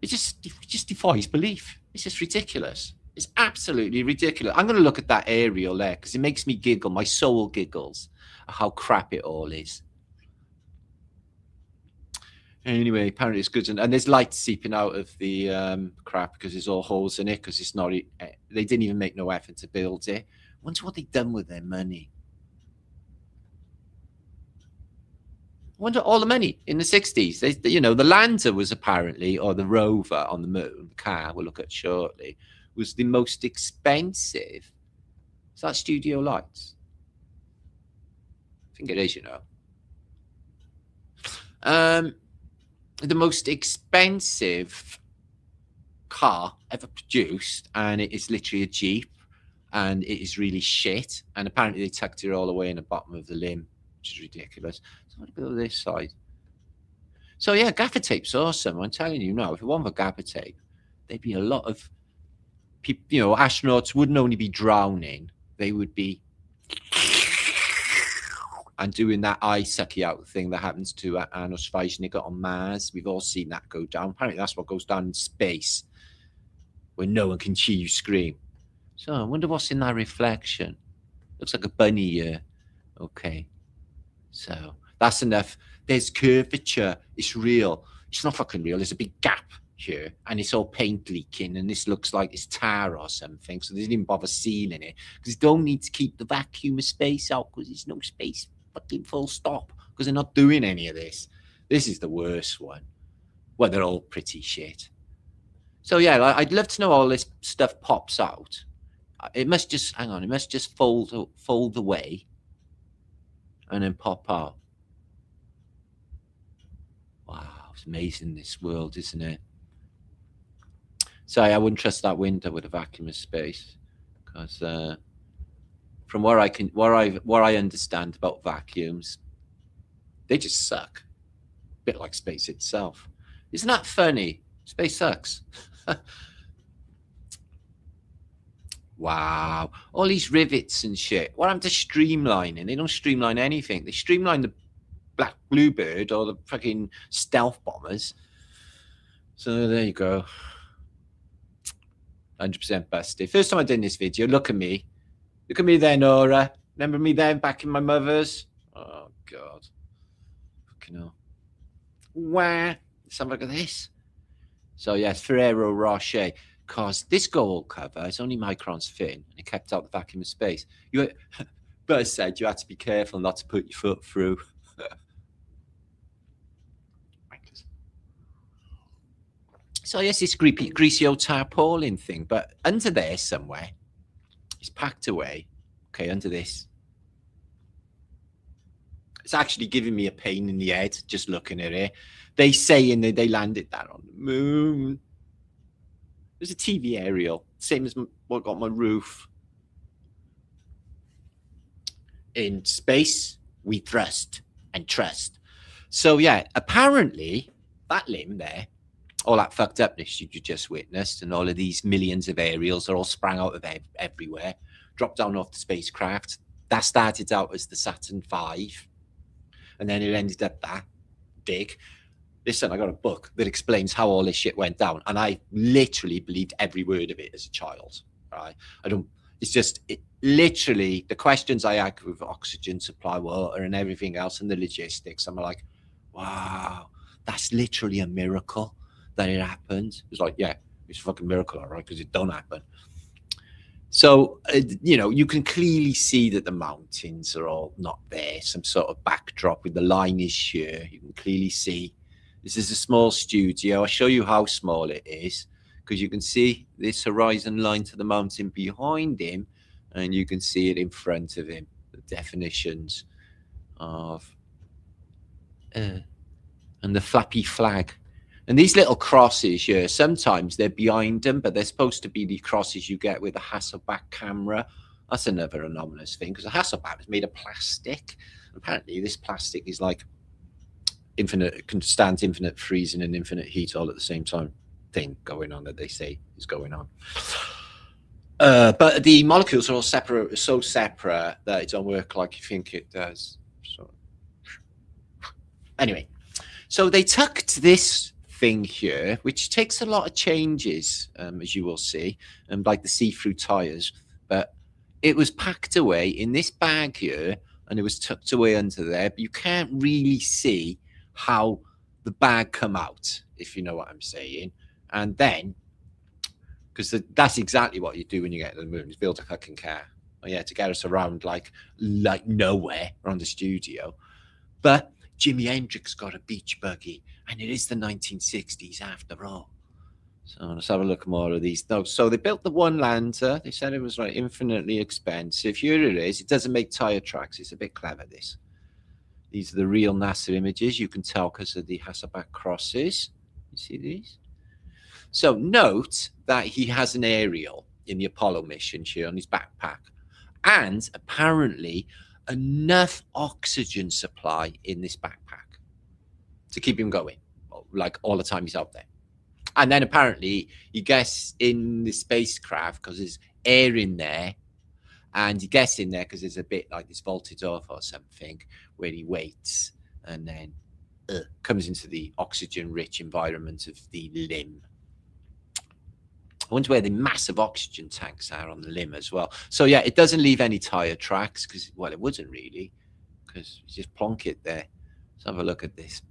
It just defies belief. It's just ridiculous. It's absolutely ridiculous. I'm going to look at that aerial there because it makes me giggle. My soul giggles at how crap it all is. Anyway, apparently it's good. And there's light seeping out of the crap because there's all holes in it because it's not, they didn't even make no effort to build it. Wonder what they've done with their money. Wonder all the money in the 60s. They, you know, the lander was apparently, or the rover on the moon, the car we'll look at shortly, was the most expensive. Is that studio lights? I think it is, you know. The most expensive car ever produced, and it is literally a Jeep, and it is really shit. And apparently they tucked it all away in the bottom of the limb, which is ridiculous. So I'm going to go this side. So yeah, gaffer tape's awesome. I'm telling you now, if it wasn't for gaffer tape, there'd be a lot of people, you know, astronauts wouldn't only be drowning, they would be and doing that eye sucky out thing that happens to Arnold Schwarzenegger on Mars. We've all seen that go down. Apparently that's what goes down in space when no one can hear you scream. So I wonder what's in that reflection. Looks like a bunny ear. Okay. So that's enough. There's curvature. It's real. It's not fucking real. There's a big gap here and it's all paint leaking and this looks like it's tar or something. So they didn't even bother sealing it because they don't need to keep the vacuum of space out because there's no space fucking full stop because they're not doing any of this. This is the worst one. Well, they're all pretty shit. So yeah, I'd love to know all this stuff pops out. It must just, hang on, it must just fold away and then pop out. Wow, it's amazing this world, isn't it? Sorry, I wouldn't trust that window with a vacuum of space because from where I understand about vacuums, they just suck. A bit like space itself. Isn't that funny? Space sucks. Wow. All these rivets and shit. What happened to streamlining? They don't streamline anything. They streamline the Black Bluebird or the fucking stealth bombers. So there you go. 100% busted. First time I did this video. Look at me. Look at me there, Nora. Remember me then back in my mother's? Oh, God. Fucking hell. Wow. Let's have a look at this. So, yes, Ferrero Rocher. Because this gold cover is only microns thin and it kept out the vacuum of space. But I said you had to be careful not to put your foot through. So, yes, this greasy old tarpaulin thing, but under there somewhere, it's packed away. Okay, under this. It's actually giving me a pain in the head just looking at it. They say they landed that on the moon. There's a TV aerial, same as what got my roof. In space, we thrust and trust. So, yeah, apparently that limb there, all that fucked upness you just witnessed, and all of these millions of aerials are all sprang out of everywhere, dropped down off the spacecraft. That started out as the Saturn V, and then it ended up that big. Listen, I got a book that explains how all this shit went down, and I literally believed every word of it as a child. Right? It's just literally the questions I had with oxygen supply, water, and everything else, and the logistics. I'm like, wow, that's literally a miracle that it happened. It's like, yeah, it's a fucking miracle, all right, because it don't happen. So, you can clearly see that the mountains are all not there. Some sort of backdrop with the line is here. You can clearly see. This is a small studio. I'll show you how small it is because you can see this horizon line to the mountain behind him, and you can see it in front of him. The definitions of and the flappy flag. And these little crosses here, sometimes they're behind them, but they're supposed to be the crosses you get with a Hasselblad camera. That's another anomalous thing because a Hasselblad is made of plastic. Apparently, this plastic is like infinite, can stand infinite freezing and infinite heat all at the same time. Thing going on that they say is going on. But the molecules are all separate, so separate that it don't work like you think it does. So, anyway, so they tucked this thing here, which takes a lot of changes, as you will see, like the see-through tires, but it was packed away in this bag here, and it was tucked away under there, but you can't really see how the bag come out, if you know what I'm saying. And then, because that's exactly what you do when you get to the moon, is build a fucking car. Oh, yeah, to get us around like nowhere around the studio. But Jimi Hendrix got a beach buggy, and it is the 1960s after all. So let's have a look at more of these. No, so they built the one lander. They said it was like infinitely expensive. Here it is. It doesn't make tire tracks. It's a bit clever, this. These are the real NASA images. You can tell because of the Hasselblad crosses. You see these? So note that he has an aerial in the Apollo mission here on his backpack. And apparently enough oxygen supply in this backpack to keep him going, like all the time he's out there. And then apparently he gets in the spacecraft because there's air in there. And he gets in there because there's a bit like this vaulted off or something where he waits and then comes into the oxygen-rich environment of the limb. I wonder where the massive oxygen tanks are on the limb as well. So, yeah, it doesn't leave any tire tracks because, well, it wouldn't really because you just plonk it there. Let's have a look at this.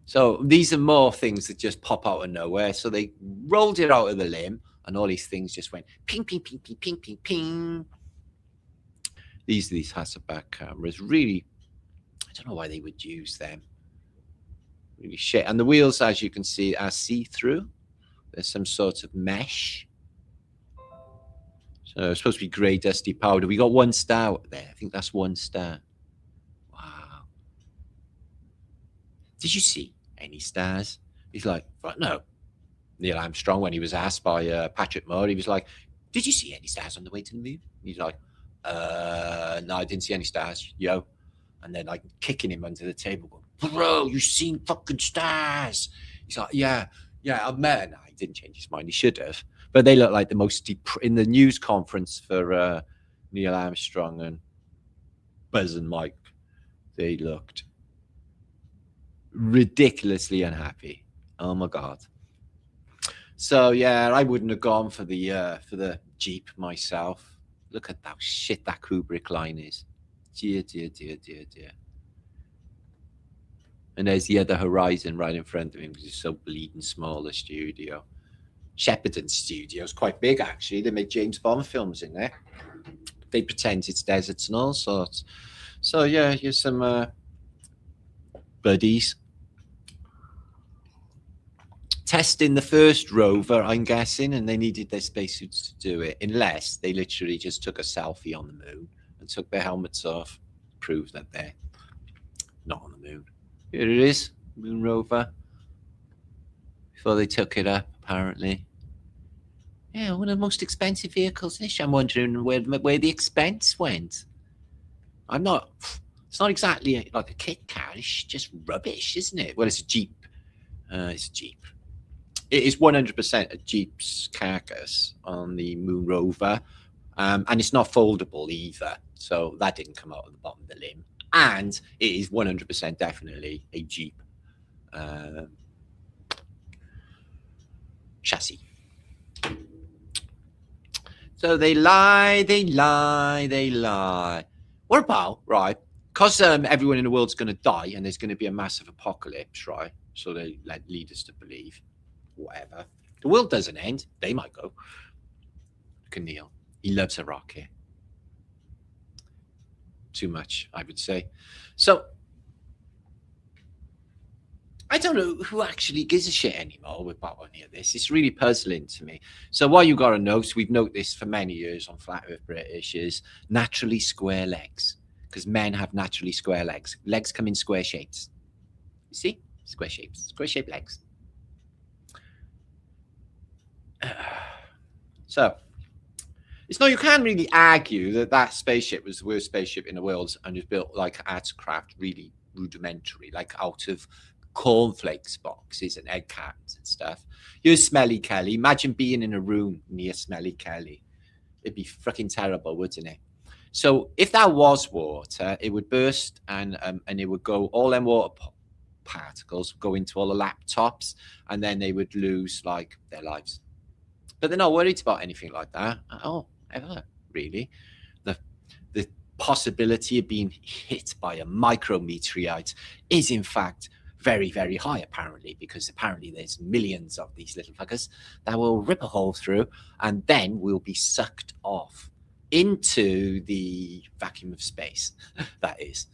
So these are more things that just pop out of nowhere. So they rolled it out of the limb and all these things just went ping, ping, ping, ping, ping, ping, ping. These Hasselblad cameras, really, I don't know why they would use them. Really shit. And the wheels, as you can see, are see-through. There's some sort of mesh. So it's supposed to be grey, dusty powder. We got 1 star there. I think that's 1 star. Wow. Did you see any stars? He's like, no. Neil Armstrong, when he was asked by Patrick Moore, he was like, did you see any stars on the way to the moon? He's like, no, I didn't see any stars, yo. And then like kicking him under the table, going, bro, you seen fucking stars? He's like, yeah, I met. No, he didn't change his mind. He should have. But they look like the most in the news conference for Neil Armstrong and Buzz and Mike. They looked ridiculously unhappy. Oh my God. So yeah, I wouldn't have gone for the Jeep myself. Look at that shit that Kubrick line is. Dear, dear, dear, dear, dear. And there's the other horizon right in front of him because it's so bleeding small, the studio. Shepperton Studio is quite big, actually. They made James Bond films in there. They pretend it's deserts and all sorts. So, yeah, here's some buddies. Testing the first rover, I'm guessing, and they needed their spacesuits to do it, unless they literally just took a selfie on the moon and took their helmets off, prove that they're not on the moon. Here it is, moon rover. Before they took it up, apparently. Yeah, one of the most expensive vehicles. I'm wondering where the expense went. It's not exactly like a kit car. It's just rubbish, isn't it? Well, it's a Jeep. It's a Jeep. It is 100% a Jeep's carcass on the moon rover. And it's not foldable either. So that didn't come out of the bottom of the limb. And it is 100% definitely a Jeep chassis. So they lie. What about, right? Because everyone in the world's going to die and there's going to be a massive apocalypse, right? So they lead us to believe, whatever. The world doesn't end. They might go. Look at Neil. He loves a rocket. Too much, I would say. So I don't know who actually gives a shit anymore about any of this. It's really puzzling to me. So what you got to know, so we've noted this for many years on Flat Earth British, is naturally square legs. Because men have naturally square legs. Legs come in square shapes. You see? Square shapes. Square-shaped legs. So it's no, you can't really argue that spaceship was the worst spaceship in the world and was built like artcraft, really rudimentary, like out of cornflakes boxes and egg cartons and stuff. You're Smelly Kelly. Imagine being in a room near Smelly Kelly. It'd be freaking terrible, wouldn't it? So if that was water, it would burst and it would go, all them water particles would go into all the laptops and then they would lose like their lives. But they're not worried about anything like that at all, ever, really. The possibility of being hit by a micrometeorite is, in fact, very, very high, apparently, because apparently there's millions of these little fuckers that will rip a hole through and then will be sucked off into the vacuum of space, that is.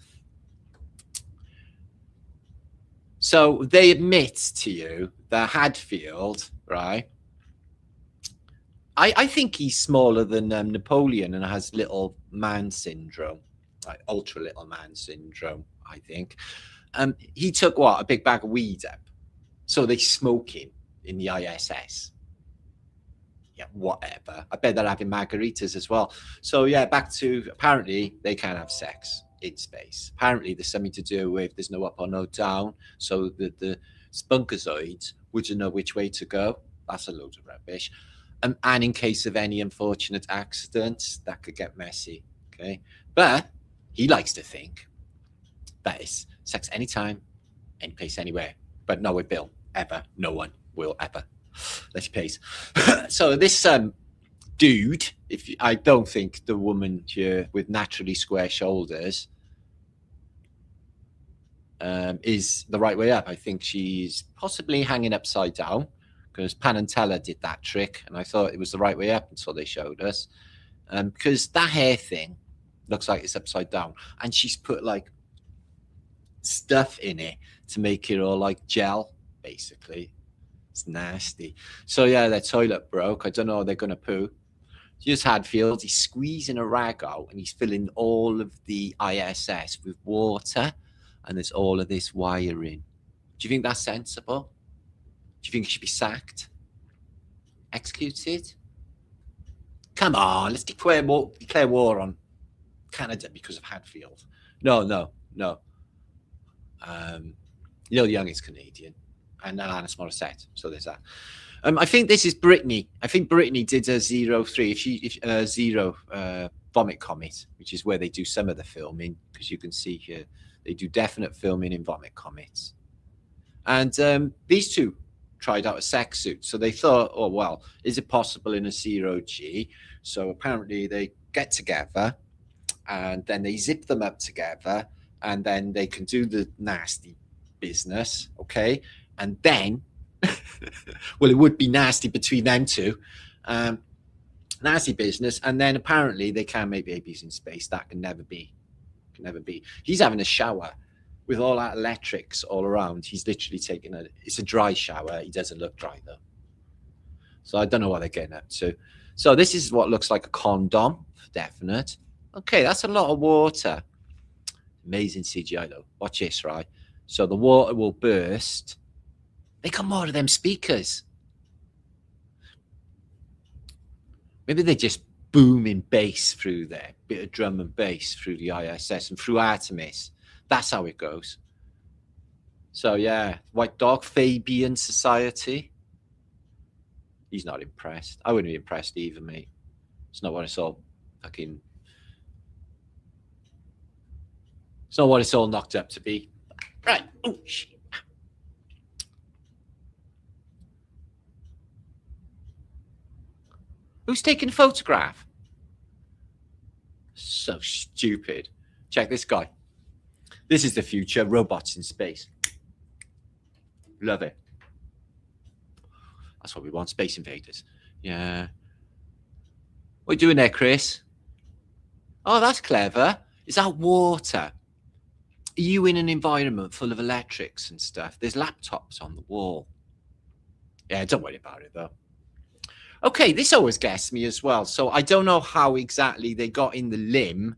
So they admit to you that Hadfield, right, I think he's smaller than Napoleon and has little man syndrome, like ultra little man syndrome, I think. He took what? A big bag of weed up. So they smoke him in the ISS. Yeah, whatever. I bet they're having margaritas as well. So yeah, back to apparently they can't have sex in space. Apparently there's something to do with there's no up or no down. So the spunkazoids wouldn't know which way to go. That's a load of rubbish. And in case of any unfortunate accidents, that could get messy. Okay. But he likes to think that is sex anytime, any place, anywhere. But no, with Bill, ever. No one will ever. Let's please. So this dude, I don't think the woman here with naturally square shoulders is the right way up. I think she's possibly hanging upside down because Penn and Teller did that trick, and I thought it was the right way up until they showed us. Because that hair thing looks like it's upside down, and she's put like stuff in it to make it all like gel, basically. It's nasty. So yeah, their toilet broke. I don't know, they're gonna poo. Just Hadfield, he's squeezing a rag out and he's filling all of the ISS with water, and there's all of this wiring. Do you think that's sensible? Do you think he should be sacked? Executed? Come on, let's declare war on Canada because of Hadfield. No. Neil Young is Canadian, and Alanis Morissette, so there's that. I think this is Brittany. I think Brittany did a 03. If Zero Vomit Comet, which is where they do some of the filming, because you can see here they do definite filming in Vomit Comets. And these two tried out a sex suit, so they thought, oh well, is it possible in a 0G? So apparently they get together, and then they zip them up together, and then they can do the nasty business, okay? And then, well, it would be nasty between them two, nasty business, and then apparently they can make babies in space. That can never be, He's having a shower with all that electrics all around. He's literally taking it's a dry shower. He doesn't look dry though. So I don't know what they're getting up to. So this is what looks like a condom, for definite. Okay, that's a lot of water. Amazing CGI though. Watch this, right? So the water will burst. They got more of them speakers. Maybe they're just booming bass through there. Bit of drum and bass through the ISS and through Artemis. That's how it goes. So yeah, White Dog, Fabian Society. He's not impressed. I wouldn't be impressed either, mate. It's not what it's all fucking... It's not what it's all knocked up to be. Right. Oh, shit. Who's taking a photograph? So stupid. Check this guy. This is the future. Robots in space. Love it. That's what we want. Space invaders. Yeah. What are you doing there, Chris? Oh, that's clever. Is that water? Are you in an environment full of electrics and stuff? There's laptops on the wall. Yeah, don't worry about it, though. Okay, this always gets me as well. So I don't know how exactly they got in the limb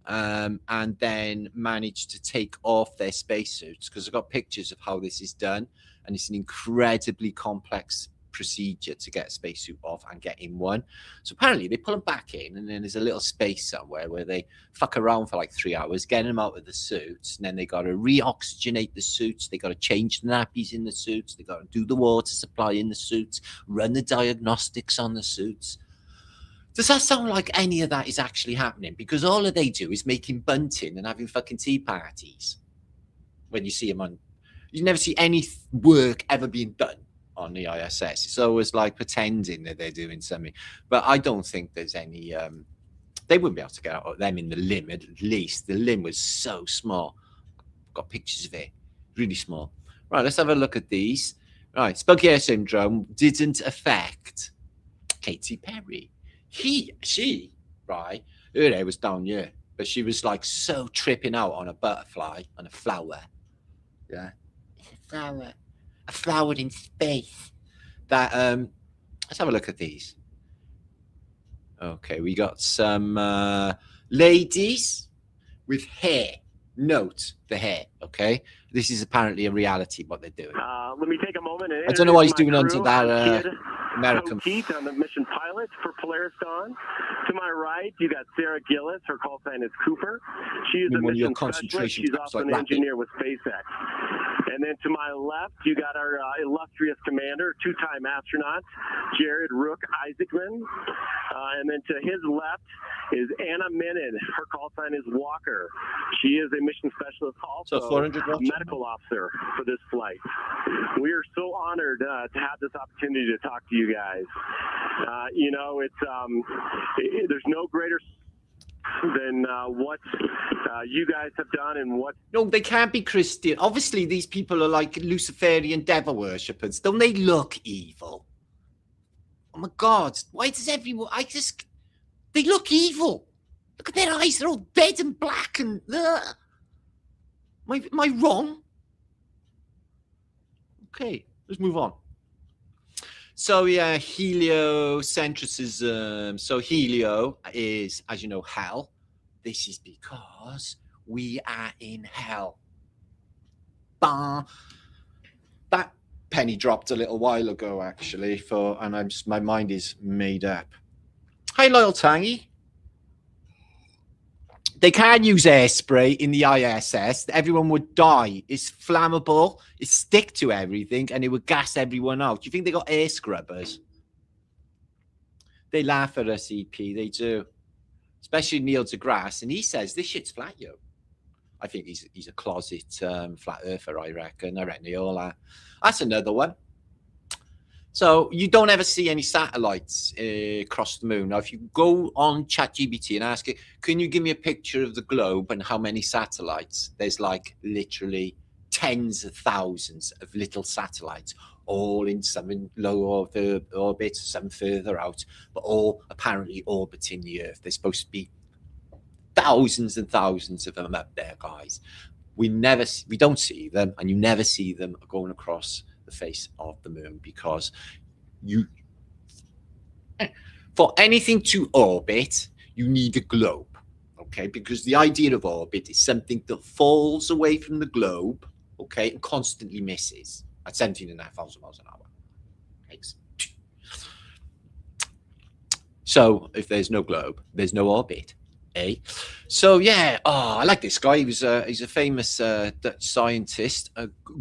and then managed to take off their spacesuits, because I've got pictures of how this is done, and it's an incredibly complex procedure to get a spacesuit off and get in one. So apparently they pull them back in, and then there's a little space somewhere where they fuck around for like 3 hours, getting them out of the suits, and then they got to re-oxygenate the suits, they got to change the nappies in the suits, they got to do the water supply in the suits, run the diagnostics on the suits. Does that sound like any of that is actually happening? Because all that they do is making bunting and having fucking tea parties. When you see them on, you never see any work ever being done on the ISS. It's always like pretending that they're doing something. But I don't think there's any, they wouldn't be able to get out of them in the limb, at least. The limb was so small. Got pictures of it. Really small. Right, let's have a look at these. Right, spunky hair syndrome didn't affect Katy Perry. She, right, her hair was down here, but she was like so tripping out on a butterfly, on a flower. Yeah. A flower in space. That let's have a look at these. Okay, we got some ladies with hair. Note the hair, okay? This is apparently a reality, what they're doing. Let me take a moment. I don't know what he's doing under that American. Keith, I'm the mission pilot for Polaris Dawn. To my right, you got Sarah Gillis. Her call sign is Cooper. She is a mission specialist. She's also an engineer with SpaceX. And then to my left, you got our illustrious commander, two-time astronaut, Jared Rook Isaacman. And then to his left is Anna Menon. Her call sign is Walker. She is a mission specialist, also a medical officer for this flight. We are so honored to have this opportunity to talk to you guys. You know, there's no greater than what you guys have done and what... No, they can't be Christian. Obviously, these people are like Luciferian devil worshippers. Don't they look evil? Oh my God. Why does everyone... They look evil. Look at their eyes. They're all red and black and... Am I wrong? Okay, let's move on. So yeah, heliocentrism. So helio is, as you know, hell. This is because we are in hell. Bah. That penny dropped a little while ago, actually, and my mind is made up. Hi, Loyal Tangy. They can't use airspray in the ISS. Everyone would die. It's flammable. It stick to everything, and it would gas everyone out. Do you think they got air scrubbers? They laugh at us, EP. They do. Especially Neil deGrasse, and he says this shit's flat, yo. I think he's a closet flat earther, I reckon. I reckon they all are. That's another one. So you don't ever see any satellites across the moon. Now, if you go on ChatGPT and ask it, can you give me a picture of the globe and how many satellites? There's like literally tens of thousands of little satellites, all in some in low orbit, some further out, but all apparently orbiting the Earth. There's supposed to be thousands and thousands of them up there, guys. We don't see them, and you never see them going across the face of the moon, because for anything to orbit, you need a globe, okay? Because the idea of orbit is something that falls away from the globe, okay, and constantly misses at 17,500 miles an hour. So if there's no globe, there's no orbit. So yeah, I like this guy. He's a famous Dutch scientist,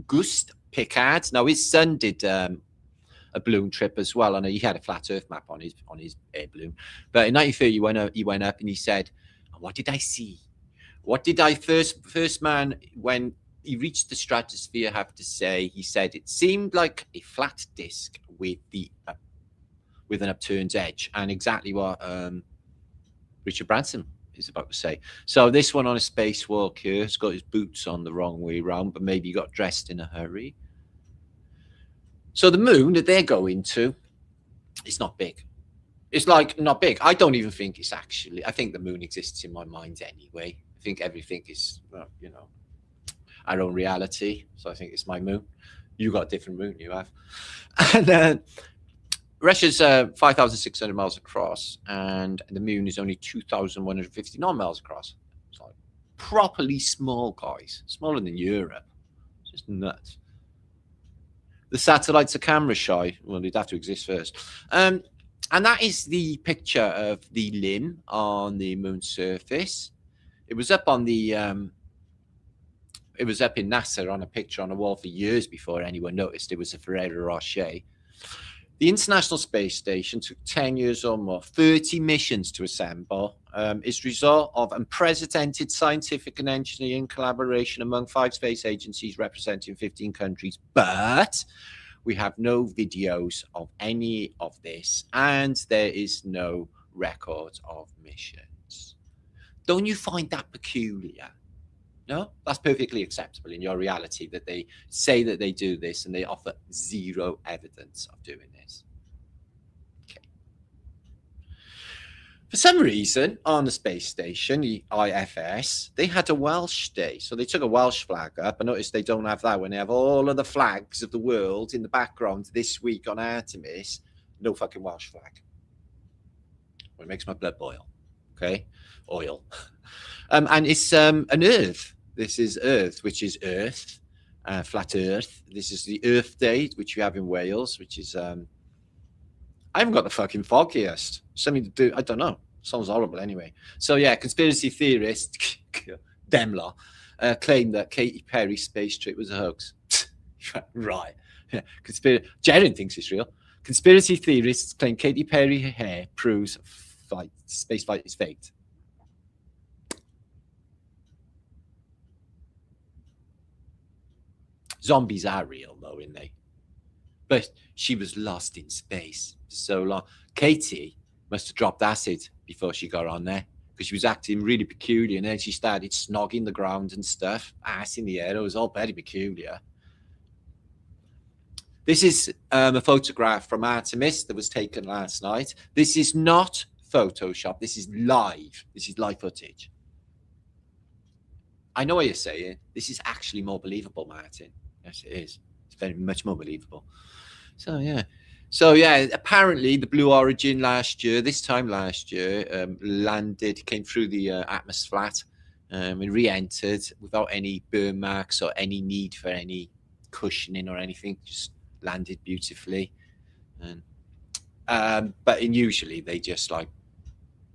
Gust Pickard. Now his son did a balloon trip as well, and he had a flat Earth map on his air balloon. But in 1930, he went up and he said, "What did I see? What did I first man when he reached the stratosphere have to say?" He said it seemed like a flat disc with an upturned edge, and exactly what Richard Branson is about to say. So this one on a spacewalk here has got his boots on the wrong way round, but maybe he got dressed in a hurry. So the moon that they're going to, it's not big. It's like not big. I don't even think it's actually, I think the moon exists in my mind anyway. I think everything is, well, you know, our own reality. So I think it's my moon. You got a different moon, you have. And then Russia's 5,600 miles across, and the moon is only 2,159 miles across. It's like properly small, guys. Smaller than Europe. It's just nuts. The satellites are camera shy. Well, they'd have to exist first. And that is the picture of the limb on the moon's surface. It was up on the it was up in NASA on a picture on a wall for years before anyone noticed it was a Ferrero Rocher. The International Space Station took 10 years or more, 30 missions to assemble. It's a result of unprecedented scientific and engineering collaboration among 5 space agencies representing 15 countries. But we have no videos of any of this, and there is no record of missions. Don't you find that peculiar? No, that's perfectly acceptable in your reality that they say that they do this and they offer zero evidence of doing this. Okay. For some reason, on the space station, the IFS, they had a Welsh day. So they took a Welsh flag up. I noticed they don't have that when they have all of the flags of the world in the background this week on Artemis. No fucking Welsh flag. Well, it makes my blood boil. Okay? Oil. And it's an Earth. This is Earth, which is Earth, flat Earth. This is the Earth Day, which we have in Wales, which is, I haven't got the fucking foggiest. Something to do, I don't know. Sounds horrible anyway. So yeah, conspiracy theorists, Demla, claim that Katy Perry's space trip was a hoax. Right. Yeah. Jaren thinks it's real. Conspiracy theorists claim Katy Perry hair proves space flight is faked. Zombies are real, though, aren't they? But she was lost in space for so long. Katie must have dropped acid before she got on there, because she was acting really peculiar, and then she started snogging the ground and stuff, ass in the air. It was all very peculiar. This is a photograph from Artemis that was taken last night. This is not Photoshop. This is live. This is live footage. I know what you're saying. This is actually more believable, Martin. Yes, it is. It's very much more believable. So, yeah. So, yeah, apparently the Blue Origin this time last year, landed, came through the atmosphere flat and re-entered without any burn marks or any need for any cushioning or anything. Just landed beautifully. And, but usually they just, like,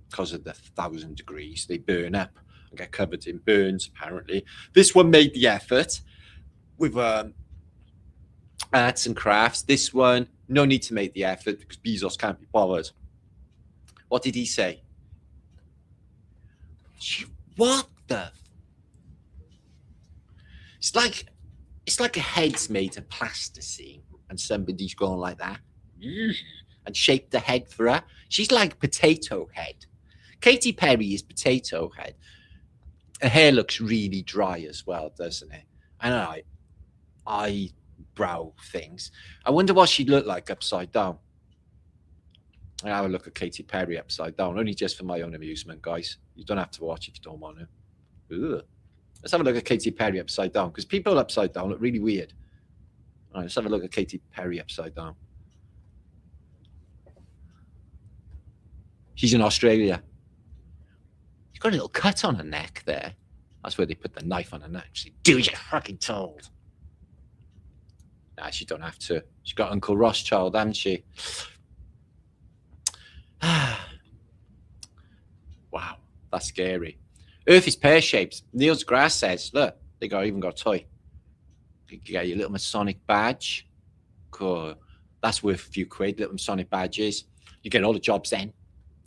because of the 1,000 degrees, they burn up and get covered in burns, apparently. This one made the effort with arts and crafts. This one, no need to make the effort because Bezos can't be bothered. What did he say? What the? It's like a head's made of plasticine and somebody's gone like that and shaped the head for her. She's like potato head. Katy Perry is potato head. Her hair looks really dry as well, doesn't it? And eyebrow things. I wonder what she'd look like upside down. I have a look at Katy Perry upside down, only just for my own amusement, guys. You don't have to watch if you don't want to. Ugh. Let's have a look at Katy Perry upside down, because people upside down look really weird. All right, let's have a look at Katy Perry upside down. She's in Australia. She's got a little cut on her neck there. That's where they put the knife on her neck. She do as you're fucking told. Nah, she don't have to. She's got Uncle Rothschild, hasn't she? Wow, that's scary. Earth is pear-shaped. Neil deGrasse says, look, they even got a toy. You get your little Masonic badge. Cool. That's worth a few quid, little Masonic badges. You get all the jobs then.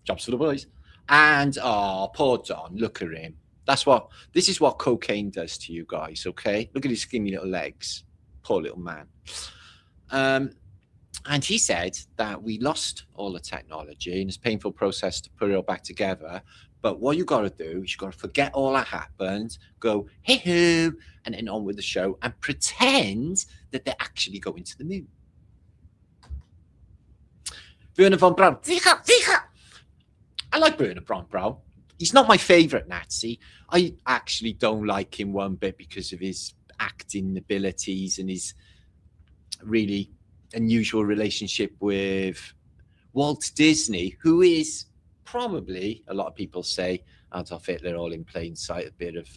Jobs for the boys. And, oh, poor Don, look at him. This is what cocaine does to you guys, okay? Look at his skinny little legs. Poor little man. And he said that we lost all the technology and it's a painful process to put it all back together. But what you got to do is you got to forget all that happened, go, hey-ho, and then on with the show and pretend that they're actually going to the moon. Werner von Braun. I like Werner von Braun. He's not my favorite Nazi. I actually don't like him one bit because of his acting abilities and his really unusual relationship with Walt Disney, who is probably, a lot of people say, Adolf Hitler all in plain sight, a bit of,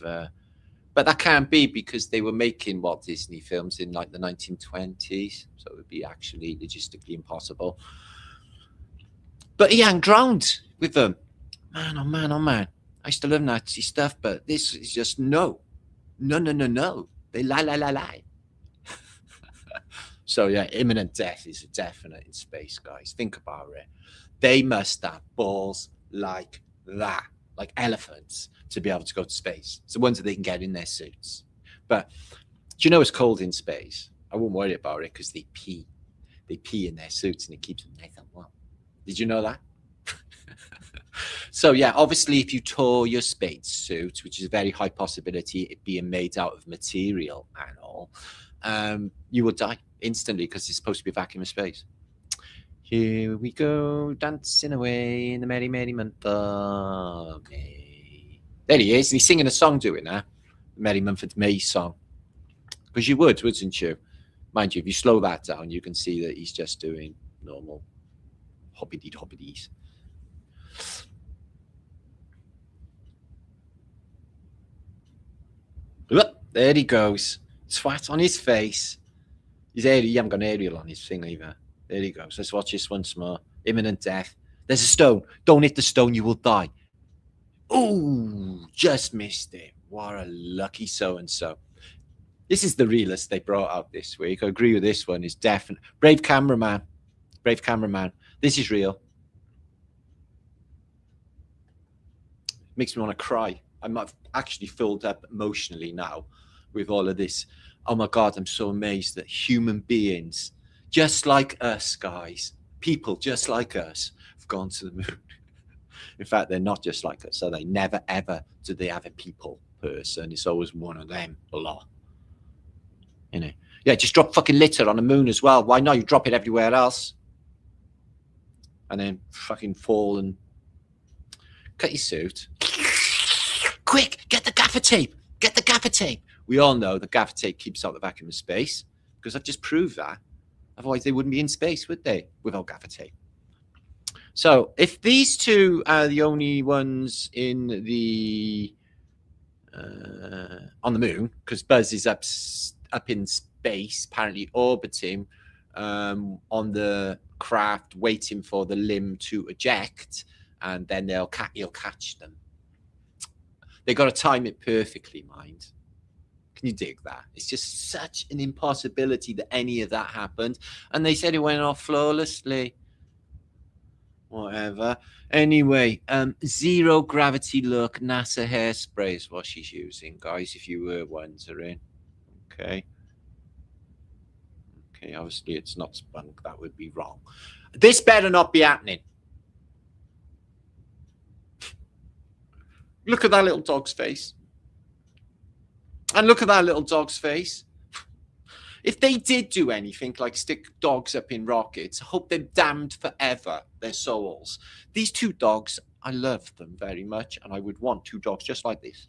but that can't be because they were making Walt Disney films in like the 1920s, so it would be actually logistically impossible. But he hung around with them. Man, oh man, oh man. I used to love Nazi stuff, but this is just no. They lie. So yeah, imminent death is a definite in space, guys. Think about it. They must have balls like that, like elephants, to be able to go to space. It's the ones that they can get in their suits. But do you know it's cold in space? I wouldn't worry about it because they pee. They pee in their suits and it keeps them nice and warm. Did you know that? So yeah, obviously if you tore your space suit, which is a very high possibility it being made out of material and all, you will die instantly because it's supposed to be a vacuum of space. Here we go, dancing away in the merry, merry month of May. There he is, and he's singing a song doing that, Merry Month of May song. Because you would, wouldn't you? Mind you, if you slow that down, you can see that he's just doing normal hobbity-hobbities. Look, there he goes. Swat on his face. He haven't got an aerial on his thing either. There he goes. Let's watch this once more. Imminent death. There's a stone. Don't hit the stone, you will die. Ooh, just missed it. What a lucky so-and-so. This is the realest they brought out this week. I agree with this one. It's definite. Brave cameraman. Brave cameraman. This is real. Makes me want to cry. I'm actually filled up emotionally now with all of this. Oh my God, I'm so amazed that human beings, just like us, guys, people just like us, have gone to the moon. In fact, they're not just like us, so they never, ever do they have a people person. It's always one of them a lot. You know? Yeah, just drop fucking litter on the moon as well. Why not? You drop it everywhere else. And then fucking fall and cut your suit. Quick, get the gaffer tape. Get the gaffer tape. We all know the gaffer tape keeps out the vacuum of space because I've just proved that. Otherwise, they wouldn't be in space, would they, without gaffer tape? So if these two are the only ones in the on the moon, because Buzz is up in space, apparently orbiting on the craft, waiting for the limb to eject, and then he'll catch them. They got to time it perfectly, mind. Can you dig that? It's just such an impossibility that any of that happened. And they said it went off flawlessly. Whatever. Anyway, zero gravity look NASA hairspray is what she's using, guys, if you were wondering. Okay. Okay, obviously it's not spunk. That would be wrong. This better not be happening. Look at that little dog's face. And look at that little dog's face. If they did do anything like stick dogs up in rockets, I hope they're damned forever, their souls. These two dogs, I love them very much, and I would want two dogs just like this.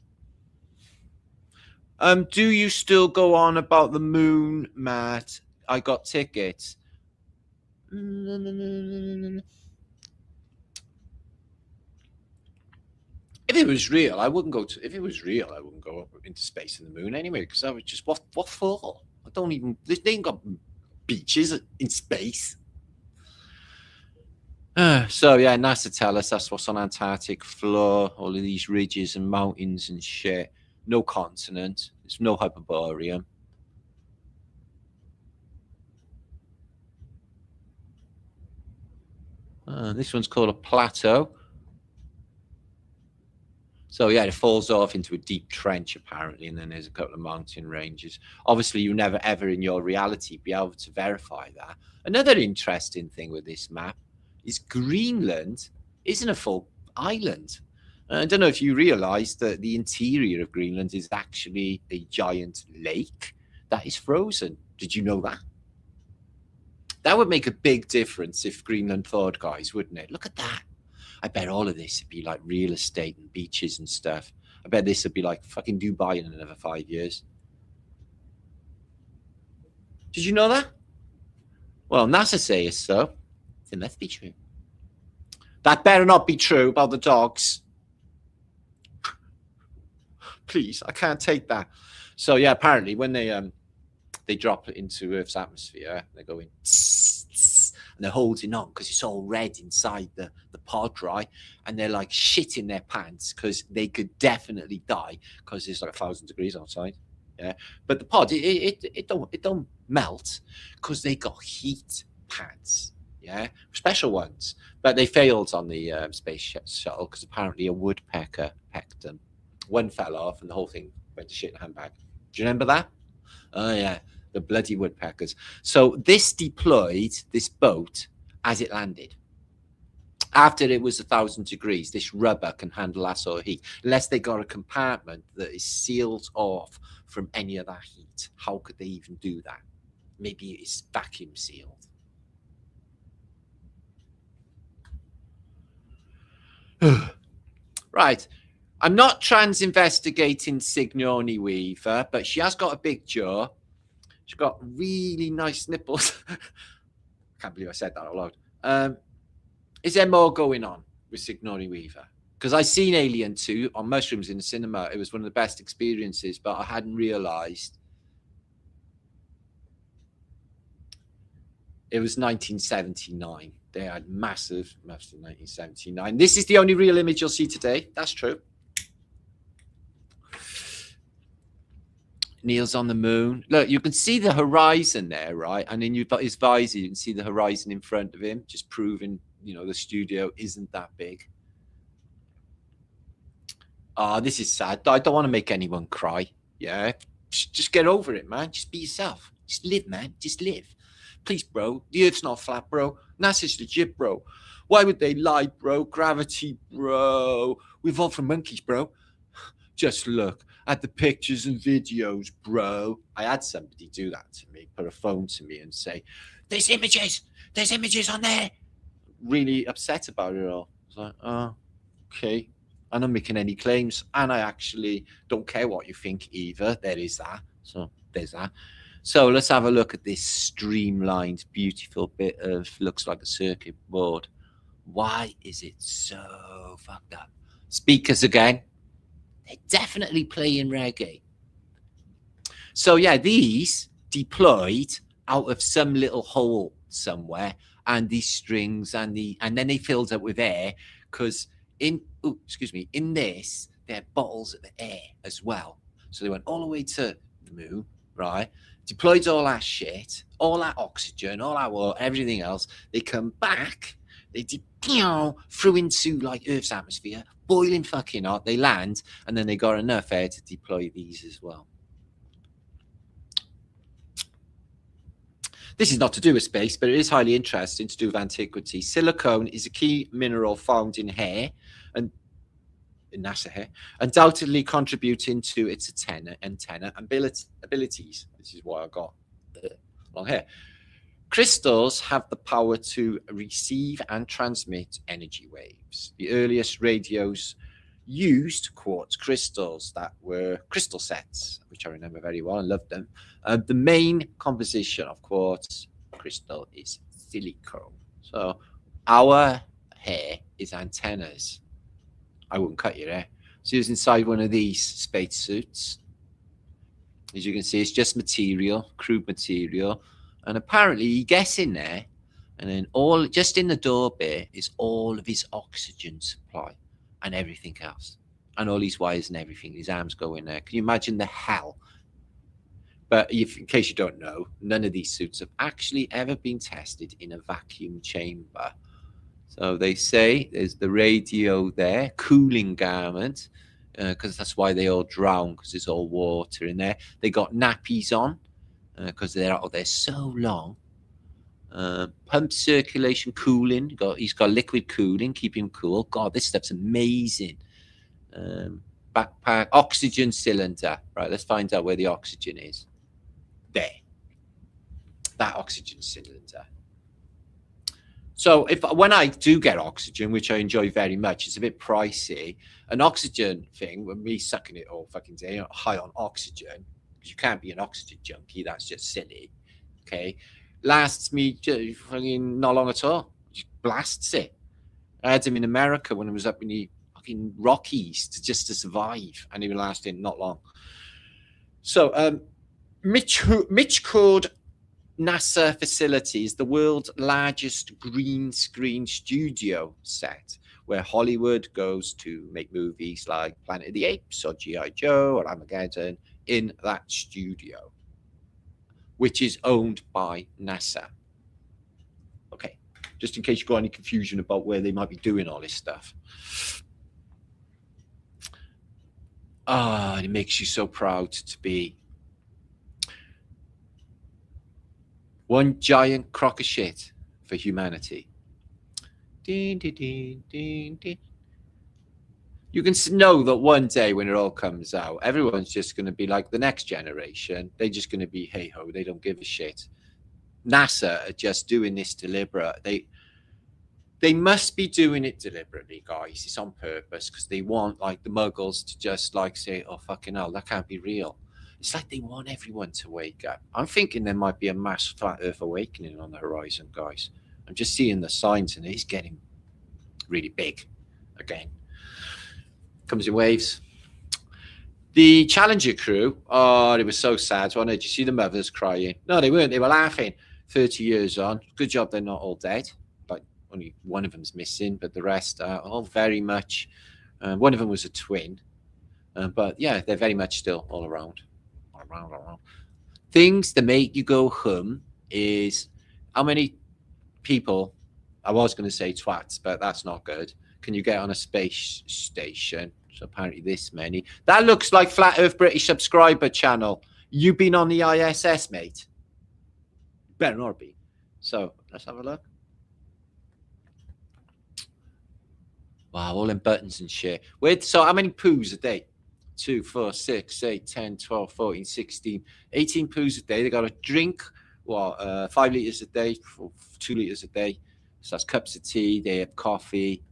Do you still go on about the moon, Matt? I got tickets. If it was real, I wouldn't go to. If it was real, I wouldn't go up into space and the moon anyway, because I would just what for? I don't even. They ain't got beaches in space. So yeah, NASA tell us that's what's on Antarctic floor. All of these ridges and mountains and shit. No continent. There's no Hyperborean. This one's called a plateau. So yeah, it falls off into a deep trench apparently, and then there's a couple of mountain ranges. Obviously, you never ever in your reality be able to verify that. Another interesting thing with this map is Greenland isn't a full island. I don't know if you realize that the interior of Greenland is actually a giant lake that is frozen. Did you know that? That would make a big difference if Greenland thawed, guys, wouldn't it? Look at that. I bet all of this would be like real estate and beaches and stuff. I bet this would be like fucking Dubai in another 5 years. Did you know that? Well, NASA says so. It must be true. That better not be true about the dogs. Please, I can't take that. So yeah, apparently when they drop it into Earth's atmosphere, they're going and they're holding on because it's all red inside the pod, right? And they're like shitting their pants because they could definitely die because it's like 1,000 degrees outside. Yeah, but the pod it don't melt because they got heat pads. Yeah, special ones. But they failed on the space shuttle because apparently a woodpecker pecked them. One fell off and the whole thing went to shit in a handbag. Do you remember that? Oh yeah, the bloody woodpeckers. So this deployed this boat as it landed. After it was 1,000 degrees, this rubber can handle that sort of heat. Unless they got a compartment that is sealed off from any of that heat. How could they even do that? Maybe it's vacuum sealed. Right. I'm not trans-investigating Sigourney Weaver, but she has got a big jaw. She's got really nice nipples. I can't believe I said that out loud. Is there more going on with Sigourney Weaver? Because I seen Alien 2 on mushrooms in the cinema. It was one of the best experiences, but I hadn't realised it was 1979. They had massive 1979. This is the only real image you'll see today. That's true. Neil's on the moon. Look, you can see the horizon there, right? And then you've got his visor. You can see the horizon in front of him, just proving, you know, the studio isn't that big. Ah, this is sad. I don't want to make anyone cry. Yeah, just get over it, man. Just be yourself. Just live, man. Just live. Please, bro. The Earth's not flat, bro. NASA's legit, bro. Why would they lie, bro? Gravity, bro. We evolved from monkeys, bro. Just look at the pictures and videos, bro. I had somebody do that to me, put a phone to me and say, there's images on there. Really upset about it all. I was like, oh, okay. I'm not making any claims. And I actually don't care what you think either. There is that. So there's that. So let's have a look at this streamlined, beautiful bit of, looks like a circuit board. Why is it so fucked up? Speakers again. They're definitely playing reggae. So yeah, these deployed out of some little hole somewhere, and these strings and then they filled up with air because in this they had bottles of air as well. So they went all the way to the moon, right? Deployed all that shit, all that oxygen, all that water, everything else. They come back, they through into like Earth's atmosphere, boiling fucking hot. They land, and then they got enough air to deploy these as well. This is not to do with space, but it is highly interesting to do with antiquity. Silicone is a key mineral found in hair and in NASA hair, undoubtedly contributing to its antenna abilities. This is why I got long hair. Crystals have the power to receive and transmit energy waves. The earliest radios used quartz crystals that were crystal sets, which I remember very well and loved them. The main composition of quartz crystal is silicone. So our hair is antennas. I wouldn't cut your hair. So it's inside one of these space suits. As you can see, it's just material, crude material. And apparently he gets in there, and then all just in the door bit is all of his oxygen supply and everything else. And all these wires and everything. His arms go in there. Can you imagine the hell? But if, in case you don't know, none of these suits have actually ever been tested in a vacuum chamber. So they say there's the radio there, cooling garment, because that's why they all drown, because there's all water in there. They got nappies on, because they're so long. Pump circulation, cooling. He's got liquid cooling, keep him cool. God, this stuff's amazing. Backpack, oxygen cylinder. Right, let's find out where the oxygen is. There. That oxygen cylinder. So when I do get oxygen, which I enjoy very much, it's a bit pricey. An oxygen thing, with me sucking it all fucking day, high on oxygen, because you can't be an oxygen junkie, that's just silly. Okay, lasts me fucking not long at all. Just blasts it. I had them in America when I was up in the fucking Rockies just to survive, and it lasted not long. So, Mitch Cord NASA facility is the world's largest green screen studio set, where Hollywood goes to make movies like Planet of the Apes or G.I. Joe or Armageddon in that studio, which is owned by NASA. Okay, just in case you got any confusion about where they might be doing all this stuff. It makes you so proud to be one giant crock of shit for humanity. Ding, ding, ding, ding, ding. You can know that one day when it all comes out, everyone's just going to be like the next generation. They're just going to be, hey ho, they don't give a shit. NASA are just doing this deliberate. They must be doing it deliberately, guys. It's on purpose, because they want like the muggles to just like say, oh fucking hell, that can't be real. It's like they want everyone to wake up. I'm thinking there might be a mass flat earth awakening on the horizon, guys. I'm just seeing the signs, and it's getting really big again. Comes in waves. The Challenger crew, they were so sad. Did you see the mothers crying? No, they weren't. They were laughing. 30 years on. Good job they're not all dead. Like only one of them's missing, but the rest are all very much. One of them was a twin. But yeah, they're very much still all around. Things that make you go hum is how many people, I was going to say twats, but that's not good, can you get on a space station? So apparently this many. That looks like Flat Earth British subscriber channel. You've been on the ISS, mate. Better not be. So let's have a look. Wow, all in buttons and shit. So how many poos a day? 2, 4, 6, 8, 10, 12, 14, 16, 18 poos a day. They got to drink, 5 litres a day, 2 litres a day. So that's cups of tea. They have coffee.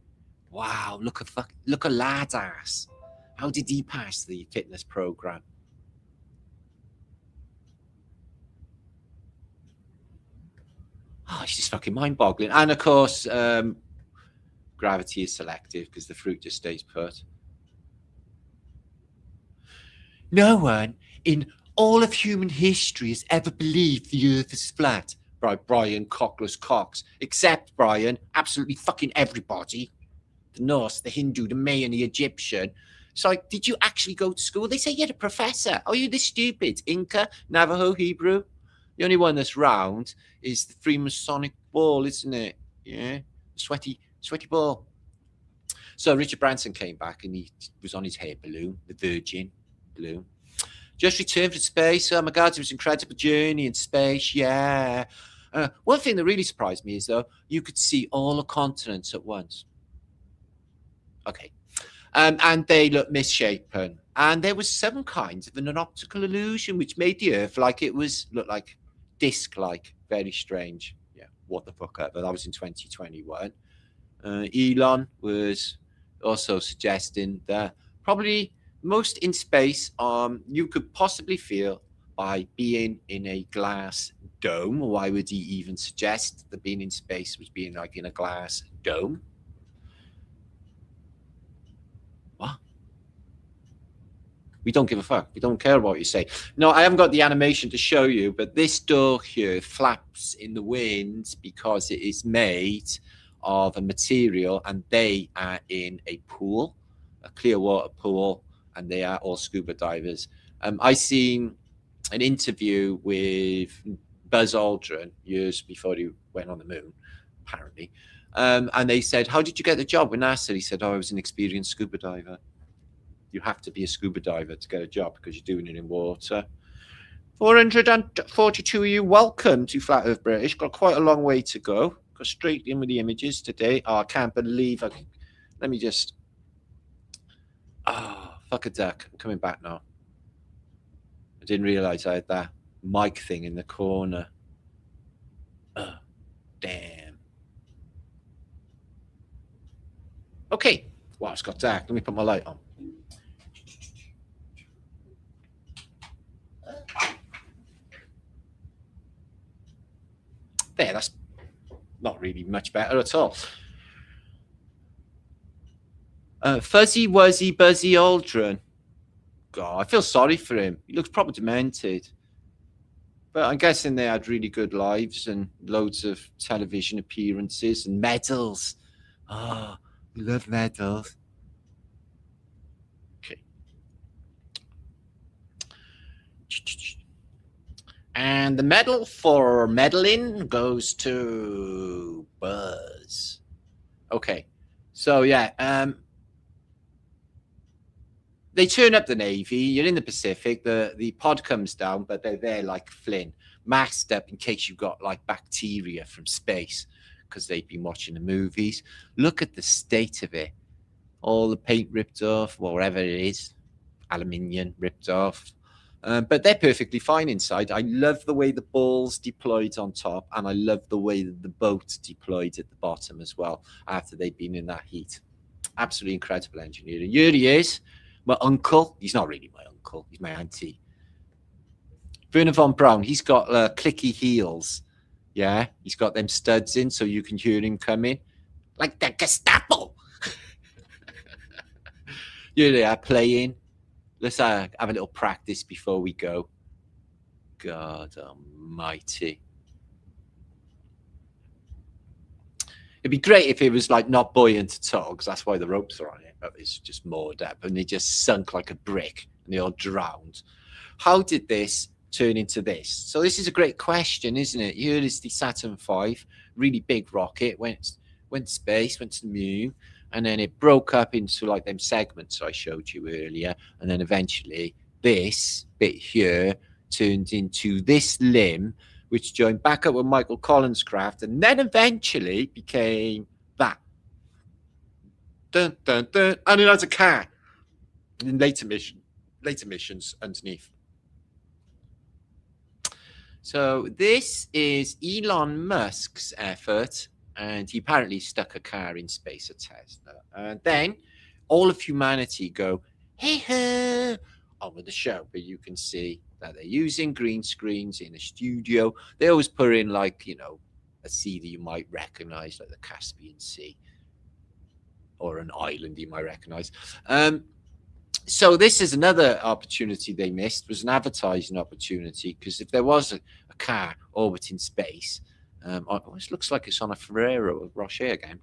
Wow, look at lad's ass. How did he pass the fitness program? It's just fucking mind-boggling. And of course, gravity is selective because the fruit just stays put. No one in all of human history has ever believed the earth is flat. Right, Brian Cockless Cox. Except, Brian, absolutely fucking everybody. The Norse, the Hindu, the Mayan, the Egyptian. It's like, did you actually go to school? They say you're a professor. Are you this stupid? Inca, Navajo, Hebrew? The only one that's round is the Freemasonic ball, isn't it? Yeah, sweaty ball. So Richard Branson came back and he was on his hair balloon, the Virgin balloon. Just returned from space. Oh my God, it was an incredible journey in space. Yeah. One thing that really surprised me is, though, you could see all the continents at once. Okay. And they looked misshapen. And there was some kind of an optical illusion which made the Earth like it was, looked like disc-like. Very strange. Yeah, what the fuck up. But that was in 2021. Elon was also suggesting that probably most in space you could possibly feel by being in a glass dome. Why would he even suggest that being in space was being like in a glass dome? What? We don't give a fuck. We don't care what you say. No, I haven't got the animation to show you, but this door here flaps in the wind because it is made of a material, and they are in a pool, a clear water pool, and they are all scuba divers. I seen an interview with Buzz Aldrin years before he went on the moon, apparently. And they said, how did you get the job with NASA? He said, oh, I was an experienced scuba diver. You have to be a scuba diver to get a job because you're doing it in water. 442 of you, welcome to Flat Earth British. Got quite a long way to go. Go straight in with the images today. Oh, I can't believe let me just... Oh, fuck a duck. I'm coming back now. I didn't realize I had that mic thing in the corner. Oh, damn. Okay. Wow, it's got dark. Let me put my light on. There, that's not really much better at all. Fuzzy Wuzzy Buzzy Aldrin. God, I feel sorry for him. He looks probably demented. But I'm guessing they had really good lives and loads of television appearances and medals. Oh, we love medals. Okay. And the medal for meddling goes to Buzz. Okay. So, yeah. They turn up the Navy. You're in the Pacific. The pod comes down, but they're there like Flynn, masked up in case you've got like bacteria from space because they've been watching the movies. Look at the state of it. All the paint ripped off, whatever it is, aluminium ripped off. But they're perfectly fine inside. I love the way the ball's deployed on top, and I love the way that the boat's deployed at the bottom as well after they've been in that heat. Absolutely incredible engineering. Here he is. My uncle, he's not really my uncle, he's my auntie. Werner Von Braun, he's got clicky heels. Yeah, he's got them studs in so you can hear him coming. Like the Gestapo. Here they are playing. Let's have a little practice before we go. God almighty. It'd be great if it was like not buoyant at all, because that's why the ropes are on it. But it's just moored up and they just sunk like a brick and they all drowned. How did this turn into this? So this is a great question, isn't it? Here is the Saturn V, really big rocket, went to space, went to the moon, and then it broke up into like them segments I showed you earlier. And then eventually this bit here turned into this limb, which joined back up with Michael Collins' craft, and then eventually became that. Dun, dun, dun, and it has a car in later missions underneath. So this is Elon Musk's effort, and he apparently stuck a car in space at Tesla. And then all of humanity go, hey-ho, on with the show. But you can see that they're using green screens in a studio. They always put in, like, you know, a sea that you might recognize, like the Caspian Sea, or an island you might recognize. So this is another opportunity they missed, was an advertising opportunity, because if there was a car orbiting space, it looks like it's on a Ferrero Rocher again,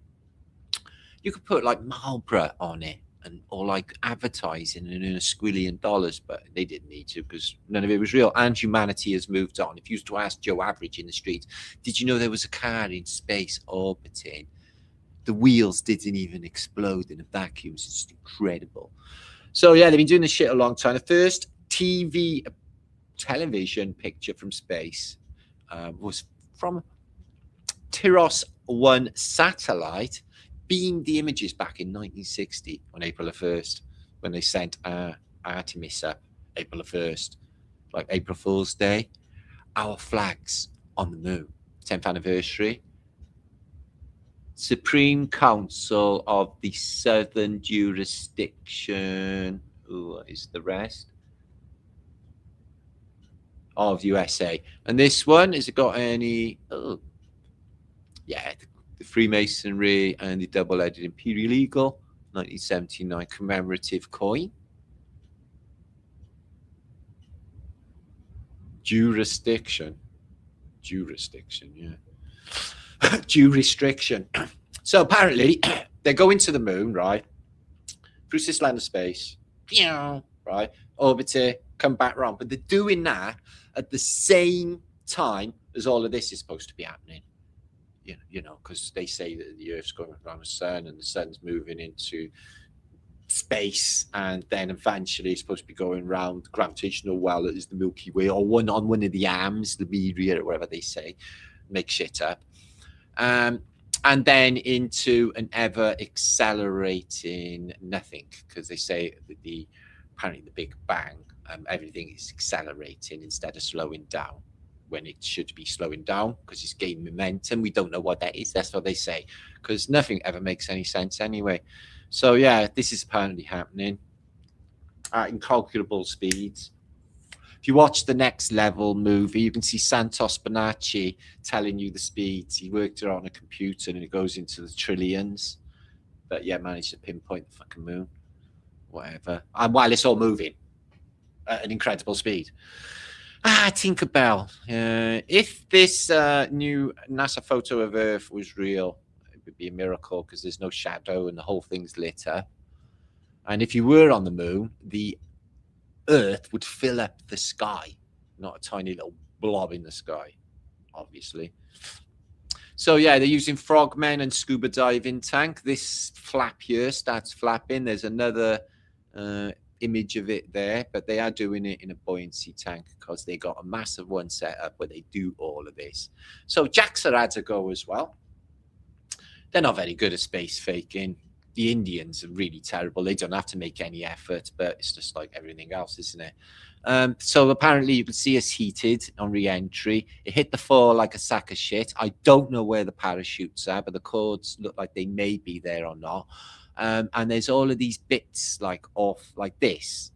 you could put like Marlboro on it, and or like advertising and earn $1 squillion, but they didn't need to because none of it was real. And humanity has moved on. If you used to ask Joe Average in the street, did you know there was a car in space orbiting? The wheels didn't even explode in a vacuum. It's just incredible. So yeah, they've been doing this shit a long time. The first television picture from space was from Tyros 1 satellite, beamed the images back in 1960 on April the 1st when they sent Artemis up April the 1st, like April Fool's Day. Our flags on the moon, 10th anniversary. Supreme Council of the Southern Jurisdiction. Ooh, what is the rest? Of USA. And this one, has it got any? Oh, yeah, the Freemasonry and the double-headed Imperial Eagle, 1979 commemorative coin. Jurisdiction, yeah. Jurisdiction. So apparently they're going to the moon, right? Through this land of space, right? Orbit it, come back round. But they're doing that at the same time as all of this is supposed to be happening. You know, because they say that the Earth's going around the sun and the sun's moving into space, and then eventually it's supposed to be going around gravitational well that is the Milky Way, or one of the arms, the media, or whatever they say, make shit up. And then into an ever accelerating nothing, because they say that apparently the Big Bang, everything is accelerating instead of slowing down when it should be slowing down because it's gaining momentum. We don't know what that is. That's what they say, because nothing ever makes any sense anyway. So yeah, this is apparently happening at incalculable speeds. If you watch the Next Level movie, you can see Santos Bonacci telling you the speeds. He worked it on a computer and it goes into the trillions. But yeah, managed to pinpoint the fucking moon. Whatever. And while it's all moving at an incredible speed. Tinkerbell. If this new NASA photo of Earth was real, it would be a miracle because there's no shadow and the whole thing's lit up. And if you were on the moon, the Earth would fill up the sky, not a tiny little blob in the sky, obviously. So yeah, they're using frogmen and scuba diving tank. This flap here starts flapping. There's another image of it there, but they are doing it in a buoyancy tank because they got a massive one set up where they do all of this. So JAXA had to go as well. They're not very good at space faking. The Indians are really terrible. They don't have to make any effort, but it's just like everything else, isn't it? So apparently you can see us heated on re-entry. It hit the floor like a sack of shit. I don't know where the parachutes are, but the cords look like they may be there or not. And there's all of these bits like off like this.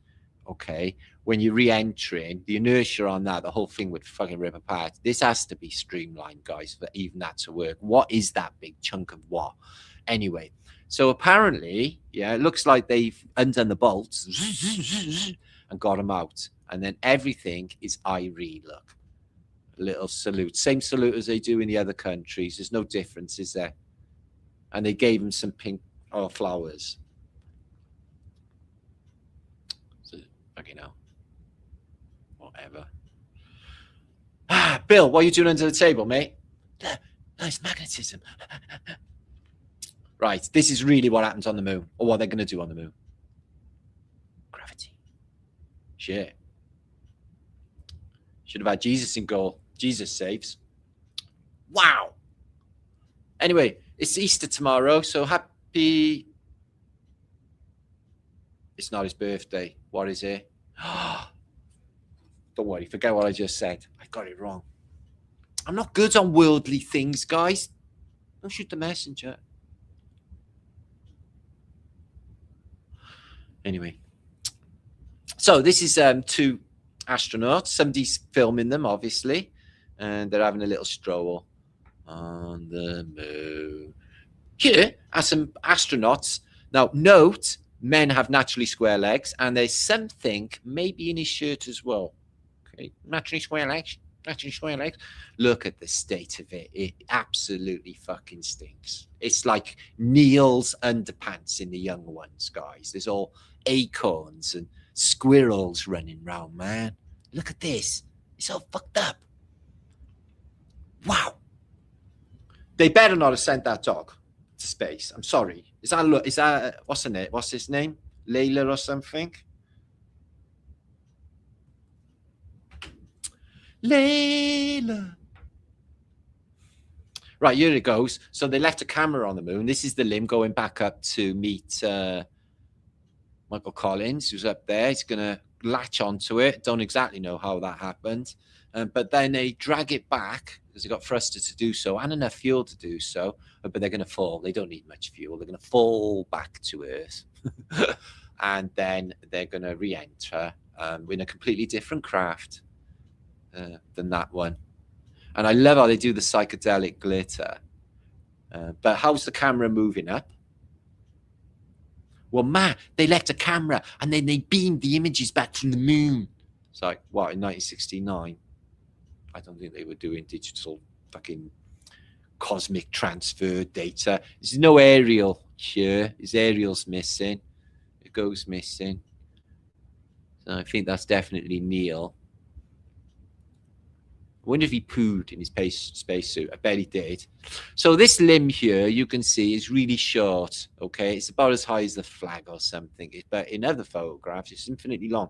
Okay. When you're re-entering, the inertia on that, the whole thing would fucking rip apart. This has to be streamlined, guys, for even that to work. What is that big chunk of what? Anyway, so apparently, yeah, it looks like they've undone the bolts and got them out. And then everything is IRE, look. A little salute. Same salute as they do in the other countries. There's no difference, is there? And they gave them some pink flowers. So, fucking hell. Whatever. Bill, what are you doing under the table, mate? Nice magnetism. Right, this is really what happens on the moon, or what they're going to do on the moon. Gravity. Shit. Should have had Jesus in goal. Jesus saves. Wow. Anyway, it's Easter tomorrow, so happy. It's not his birthday. What is it? Don't worry, forget what I just said. I got it wrong. I'm not good on worldly things, guys. Don't shoot the messenger. Anyway, so this is two astronauts. Somebody's filming them, obviously, and they're having a little stroll on the moon. Here are some astronauts. Now, note, men have naturally square legs, and there's something maybe in his shirt as well. Okay, naturally square legs. Actually, show your legs. Look at the state of it. It absolutely fucking stinks. It's like Neil's underpants in the young ones, guys. There's all acorns and squirrels running around, man. Look at this. It's all fucked up. Wow. They better not have sent that dog to space. I'm sorry. Is that what's her name? What's his name? Layla or something? Layla. Right, here it goes. So they left a camera on the moon. This is the limb going back up to meet Michael Collins, who's up there. He's going to latch onto it. Don't exactly know how that happened. But then they drag it back because they got thrusters to do so and enough fuel to do so. But they're going to fall. They don't need much fuel. They're going to fall back to Earth. And then they're going to re-enter in a completely different craft than that one. And I love how they do the psychedelic glitter. But how's the camera moving up? Well, man, they left a camera and then they beamed the images back from the moon. It's like, what, in 1969? I don't think they were doing digital fucking cosmic transfer data. There's no aerial here. His aerial's missing. It goes missing. So I think that's definitely Neil. I wonder if he pooed in his spacesuit. I bet he did. So this limb here, you can see, is really short. Okay, it's about as high as the flag or something. But in other photographs, it's infinitely long.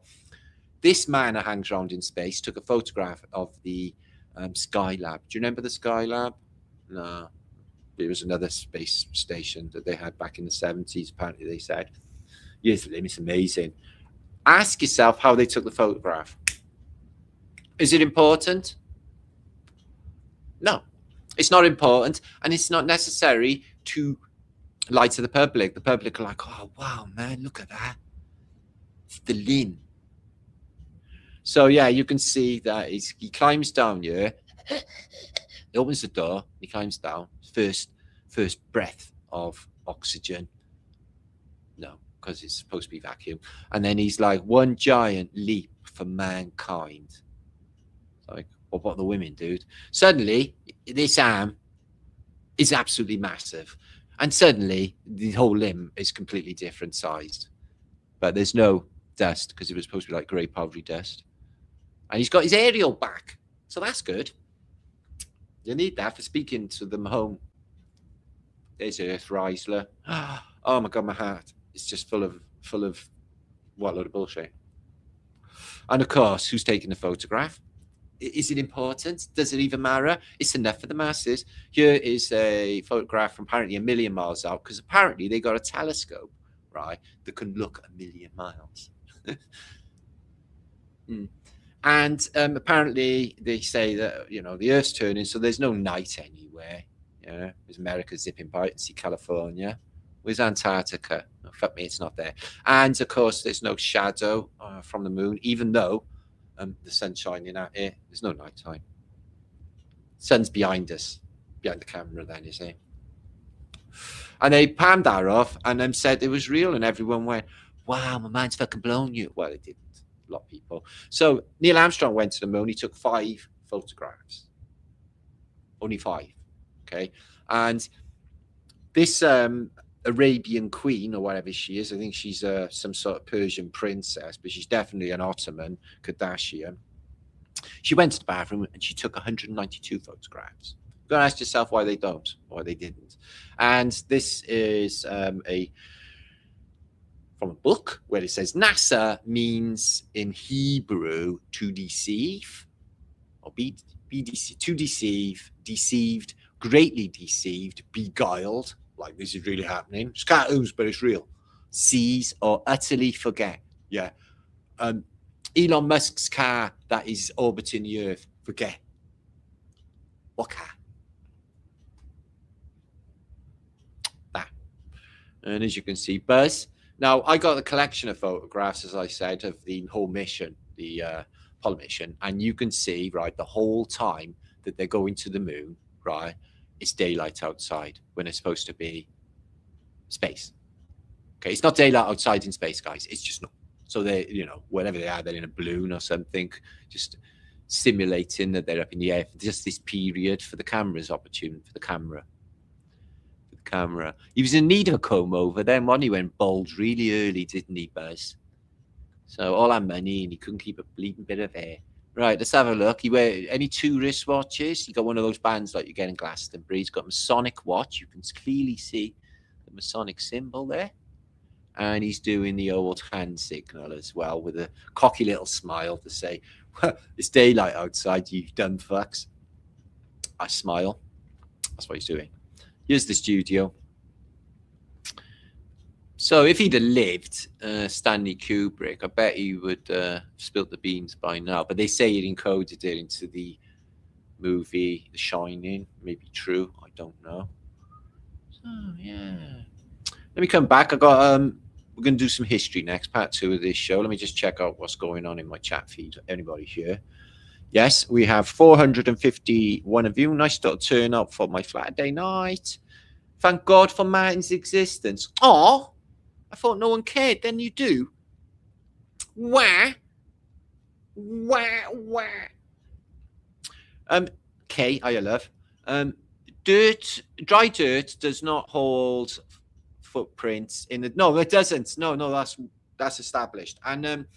This man that hangs around in space took a photograph of the Skylab. Do you remember the Skylab? No. It was another space station that they had back in the 70s, apparently they said. Yes, it's amazing. Ask yourself how they took the photograph. Is it important? No, it's not important, and it's not necessary to lie to the public. The public are like, oh, wow, man, look at that. It's the limb. So, yeah, you can see that he climbs down here. He opens the door. He climbs down. First breath of oxygen. No, because it's supposed to be vacuum. And then he's like, one giant leap for mankind. It's like, what about the women, dude? Suddenly, this arm is absolutely massive. And suddenly, the whole limb is completely different sized. But there's no dust because it was supposed to be like grey powdery dust. And he's got his aerial back. So that's good. You need that for speaking to them home. There's Earth Reisler. Oh my God, my heart. It's just full of what load of bullshit. And of course, who's taking the photograph? Is it important? Does it even matter? It's enough for the masses. Here is a photograph from apparently 1 million miles out, because apparently they got a telescope, right, that can look 1 million miles. And apparently they say that, you know, the Earth's turning, so there's no night anywhere. Yeah, there's America zipping by and see California. Where's Antarctica? Oh, fuck me, it's not there. And of course, there's no shadow from the moon, even though the sun's shining at it. There's no nighttime. Sun's behind us, behind the camera then, you see. And they palmed that off and said it was real, and everyone went, wow, my mind's fucking blown you. Well, it didn't. A lot of people. So Neil Armstrong went to the moon. He took 5 photographs. Only 5. Okay. And this Arabian queen, or whatever she is, I think she's some sort of Persian princess, but she's definitely an Ottoman Kardashian. She went to the bathroom and she took 192 photographs. You've got to ask yourself why they don't, or why they didn't. And this is from a book where it says NASA means in Hebrew to deceive, or be deceived, to deceive, deceived, greatly deceived, beguiled, like this is really happening. It's cartoons, but it's real. Seize or utterly forget. Yeah. Elon Musk's car that is orbiting the Earth, forget. What car? That. And as you can see, Buzz. Now, I got a collection of photographs, as I said, of the whole mission, the Apollo mission, and you can see, right, the whole time that they're going to the moon, right, it's daylight outside when it's supposed to be space. Okay, it's not daylight outside in space, guys. It's just not. So they, you know, whatever they are, they're in a balloon or something. Just simulating that they're up in the air for just this period for the camera's opportunity, for the camera. He was in need of a comb over then, wasn't he? Went bald really early, didn't he, Buzz? So all that money and he couldn't keep a bleeding bit of hair. Right, let's have a look. He wear any tourist watches? He got one of those bands like you get in Glastonbury. He's got a Masonic watch. You can clearly see the Masonic symbol there. And he's doing the old hand signal as well with a cocky little smile to say, well, it's daylight outside, you dumb fucks. I smile. That's what he's doing. Here's the studio. So if he'd have lived, Stanley Kubrick, I bet he would have spilt the beans by now. But they say it encoded it into the movie The Shining. Maybe true. I don't know. So, yeah. Let me come back. I got we're going to do some history next, part 2 of this show. Let me just check out what's going on in my chat feed. Anybody here? Yes, we have 451 of you. Nice little turn up for my Flaterday night. Thank God for Martin's existence. Oh, I thought no one cared. Then you do. Wah. Wah, wah. Kay, I love. Dry dirt does not hold footprints in the. No, it doesn't. No, that's established. And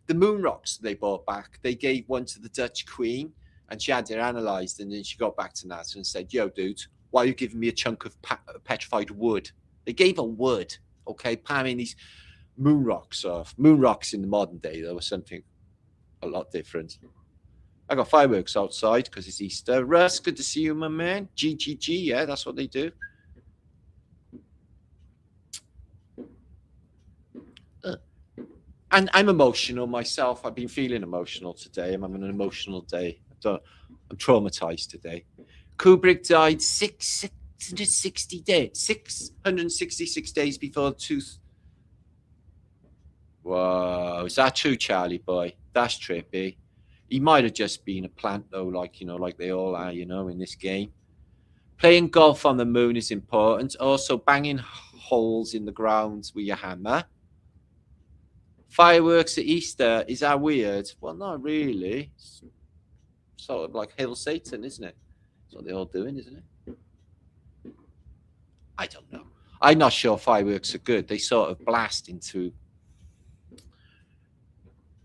the moon rocks they brought back, they gave one to the Dutch Queen, and she had it analysed, and then she got back to NASA and said, "Yo, dude, why are you giving me a chunk of petrified wood?" They gave her wood, okay, palming these moon rocks off. Moon rocks in the modern day, there was something a lot different. I got fireworks outside because it's Easter. Russ, good to see you, my man. GGG, yeah, that's what they do. And I'm emotional myself. I've been feeling emotional today. I'm having an emotional day. I'm traumatized today. Kubrick died 666 days before the tooth. Whoa, is that true, Charlie boy? That's trippy. He might have just been a plant, though, like, you know, like they all are, you know, in this game. Playing golf on the moon is important. Also, banging holes in the ground with your hammer. Fireworks at Easter, is that weird? Well, not really. It's sort of like Hail Satan, isn't it? That's what they're all doing, isn't it? I don't know. I'm not sure fireworks are good. They sort of blast into...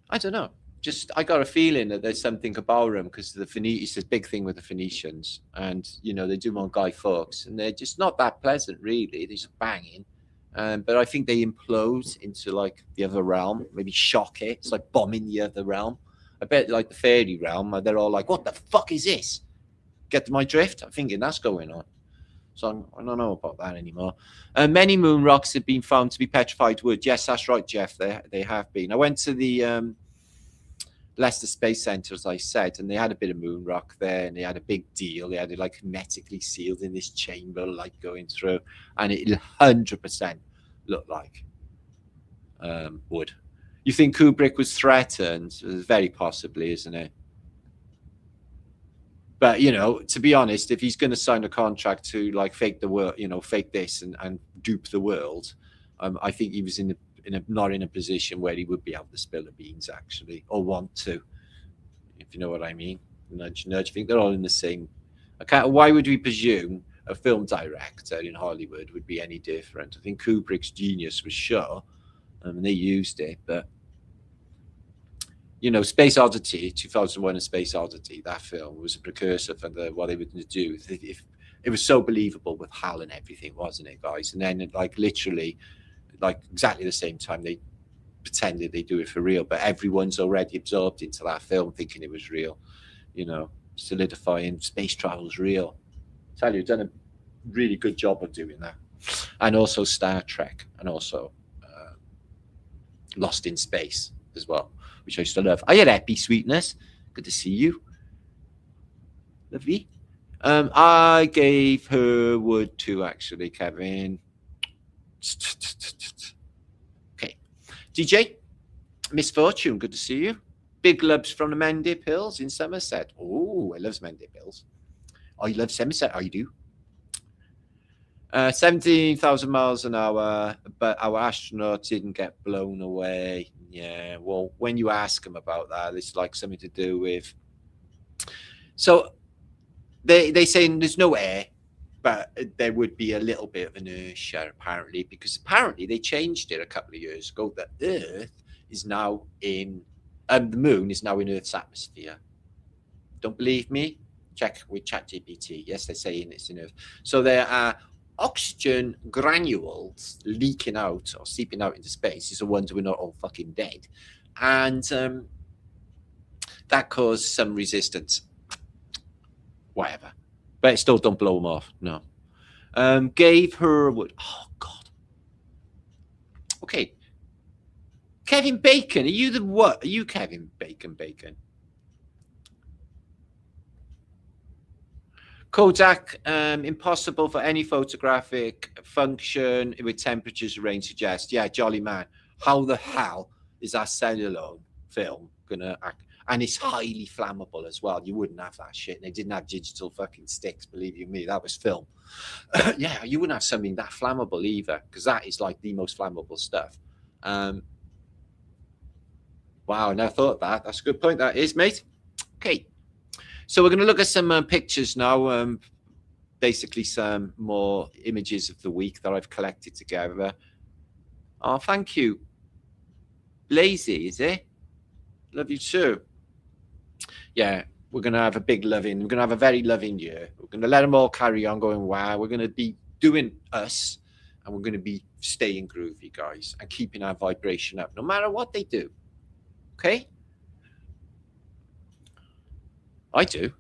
I don't know. Just, I got a feeling that there's something about them because the it's a big thing with the Phoenicians. And, you know, they do them on Guy Fawkes. And they're just not that pleasant, really. They're just banging. But I think they implode into like the other realm, maybe shock it. It's like bombing the other realm. I bet like the fairy realm, they're all like, what the fuck is this? Get to my drift? I'm thinking that's going on. So I don't know about that anymore. Many moon rocks have been found to be petrified wood. Yes, that's right, Jeff. They have been. I went to the Leicester Space Center, as I said, and they had a bit of moon rock there, and they had a big deal. They had it like hermetically sealed in this chamber, like going through, and it 100% looked like wood. You think Kubrick was threatened? Very possibly, isn't it? But, you know, to be honest, if he's going to sign a contract to like fake the world, you know, fake this and dupe the world, I think he was not in a position where he would be able to spill the beans, actually, or want to, if you know what I mean. Nudge, nudge. I think they're all in the same. Why would we presume a film director in Hollywood would be any different? I think Kubrick's genius was sure, and they used it, but. You know, Space Oddity, 2001: A Space Oddity, that film was a precursor for what they were going to do. If it was so believable with Hal and everything, wasn't it, guys? And then, like, literally, like, exactly the same time, they pretended they do it for real, but everyone's already absorbed into that film thinking it was real, you know, solidifying space travel is real. I tell you, done a really good job of doing that. And also Star Trek, and also Lost in Space as well, which I used to love. I had Epi Sweetness. Good to see you. Lovely. I gave her wood too, actually, Kevin. Okay. DJ, Misfortune, good to see you. Big loves from the Mendip Hills in Somerset. Oh, I love Mendip Hills. I love Somerset, I do. 17,000 miles an hour, but our astronaut didn't get blown away. Yeah, well, when you ask them about that, it's like something to do with So they saying there's no air, but there would be a little bit of inertia apparently, because apparently they changed it a couple of years ago that Earth is now in, the moon is now in Earth's atmosphere. Don't believe me? Check with ChatGPT. Yes, they're saying it's in Earth. So there are oxygen granules leaking out or seeping out into space. It's a wonder we're not all fucking dead. And that caused some resistance. Whatever. But it still don't blow them off. No. Gave her what? Oh, God. Okay. Kevin Bacon. Are you the what? Are you Kevin Bacon? Kodak, impossible for any photographic function with temperatures range suggest. Yeah, jolly man. How the hell is that celluloid film gonna act? And it's highly flammable as well. You wouldn't have that shit. They didn't have digital fucking sticks, believe you me. That was film. Yeah, you wouldn't have something that flammable either, because that is like the most flammable stuff. Wow, I never thought of that. That's a good point, that is, mate. Okay. So we're going to look at some pictures now, basically some more images of the week that I've collected together. Oh, thank you. Lazy, is it? Love you too. Yeah, we're going to have a big loving. We're going to have a very loving year. We're going to let them all carry on going, wow. We're going to be doing us, and we're going to be staying groovy, guys, and keeping our vibration up no matter what they do. Okay? I do.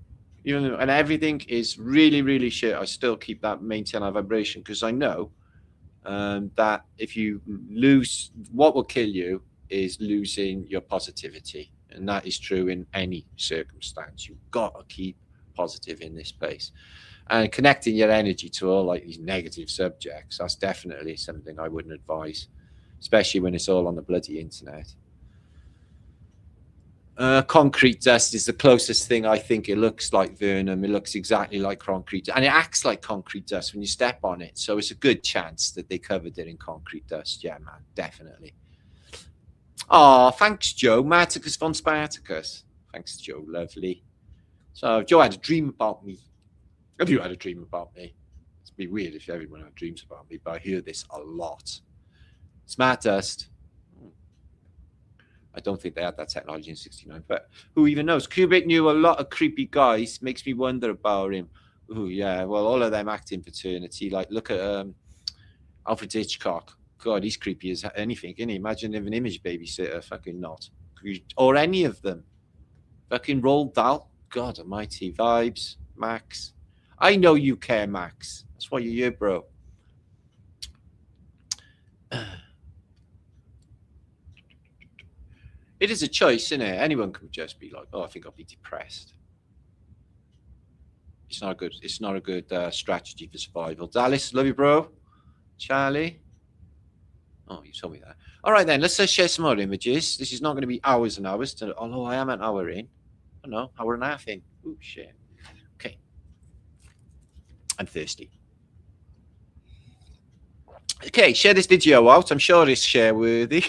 Even though, and everything is really, really shit, I still keep that, maintain our vibration, because I know that if you lose, what will kill you is losing your positivity. And that is true in any circumstance. You've got to keep positive in this place. And connecting your energy to all like these negative subjects, that's definitely something I wouldn't advise, especially when it's all on the bloody internet. Concrete dust is the closest thing I think it looks like, Vernum. It looks exactly like concrete, and it acts like concrete dust when you step on it. So it's a good chance that they covered it in concrete dust. Yeah, man, definitely. Oh, thanks, Joe. Marticus Von Spartacus. Thanks, Joe. Lovely. So Joe had a dream about me. Have you had a dream about me? It'd be weird if everyone had dreams about me, but I hear this a lot. Smart dust. I don't think they had that technology in '69, but who even knows? Kubrick knew a lot of creepy guys. Makes me wonder about him. Oh yeah, well, all of them acting fraternity. Like, look at Alfred Hitchcock. God, he's creepy as anything, isn't he? Imagine if an Image babysitter, fucking not, or any of them. Fucking Roald Dahl. God almighty. Vibes, Max. I know you care, Max. That's why you're here, bro. It is a choice, isn't it? Anyone can just be like, "Oh, I think I'll be depressed." It's not a good. It's not a good strategy for survival. Dallas, love you, bro. Charlie. Oh, you told me that. All right, then. Let's share some more images. This is not going to be hours and hours. Although I am an hour in. I don't know, hour and a half in. Ooh, shit. Okay. I'm thirsty. Okay, share this video out. I'm sure it's share worthy.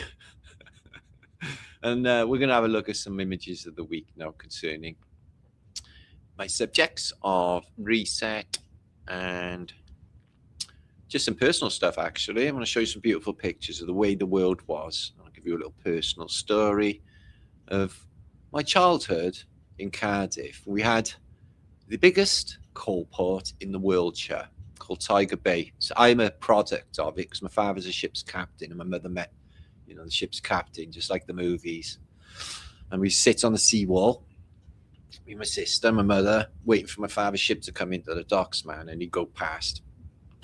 And we're going to have a look at some images of the week now concerning my subjects of reset and just some personal stuff, actually. I want to show you some beautiful pictures of the way the world was. I'll give you a little personal story of my childhood in Cardiff. We had the biggest coal port in the world, called Tiger Bay. So I'm a product of it because my father's a ship's captain and my mother met, you know, the ship's captain, just like the movies. And we sit on the seawall, me, my sister, my mother, waiting for my father's ship to come into the docks, man. And he'd go past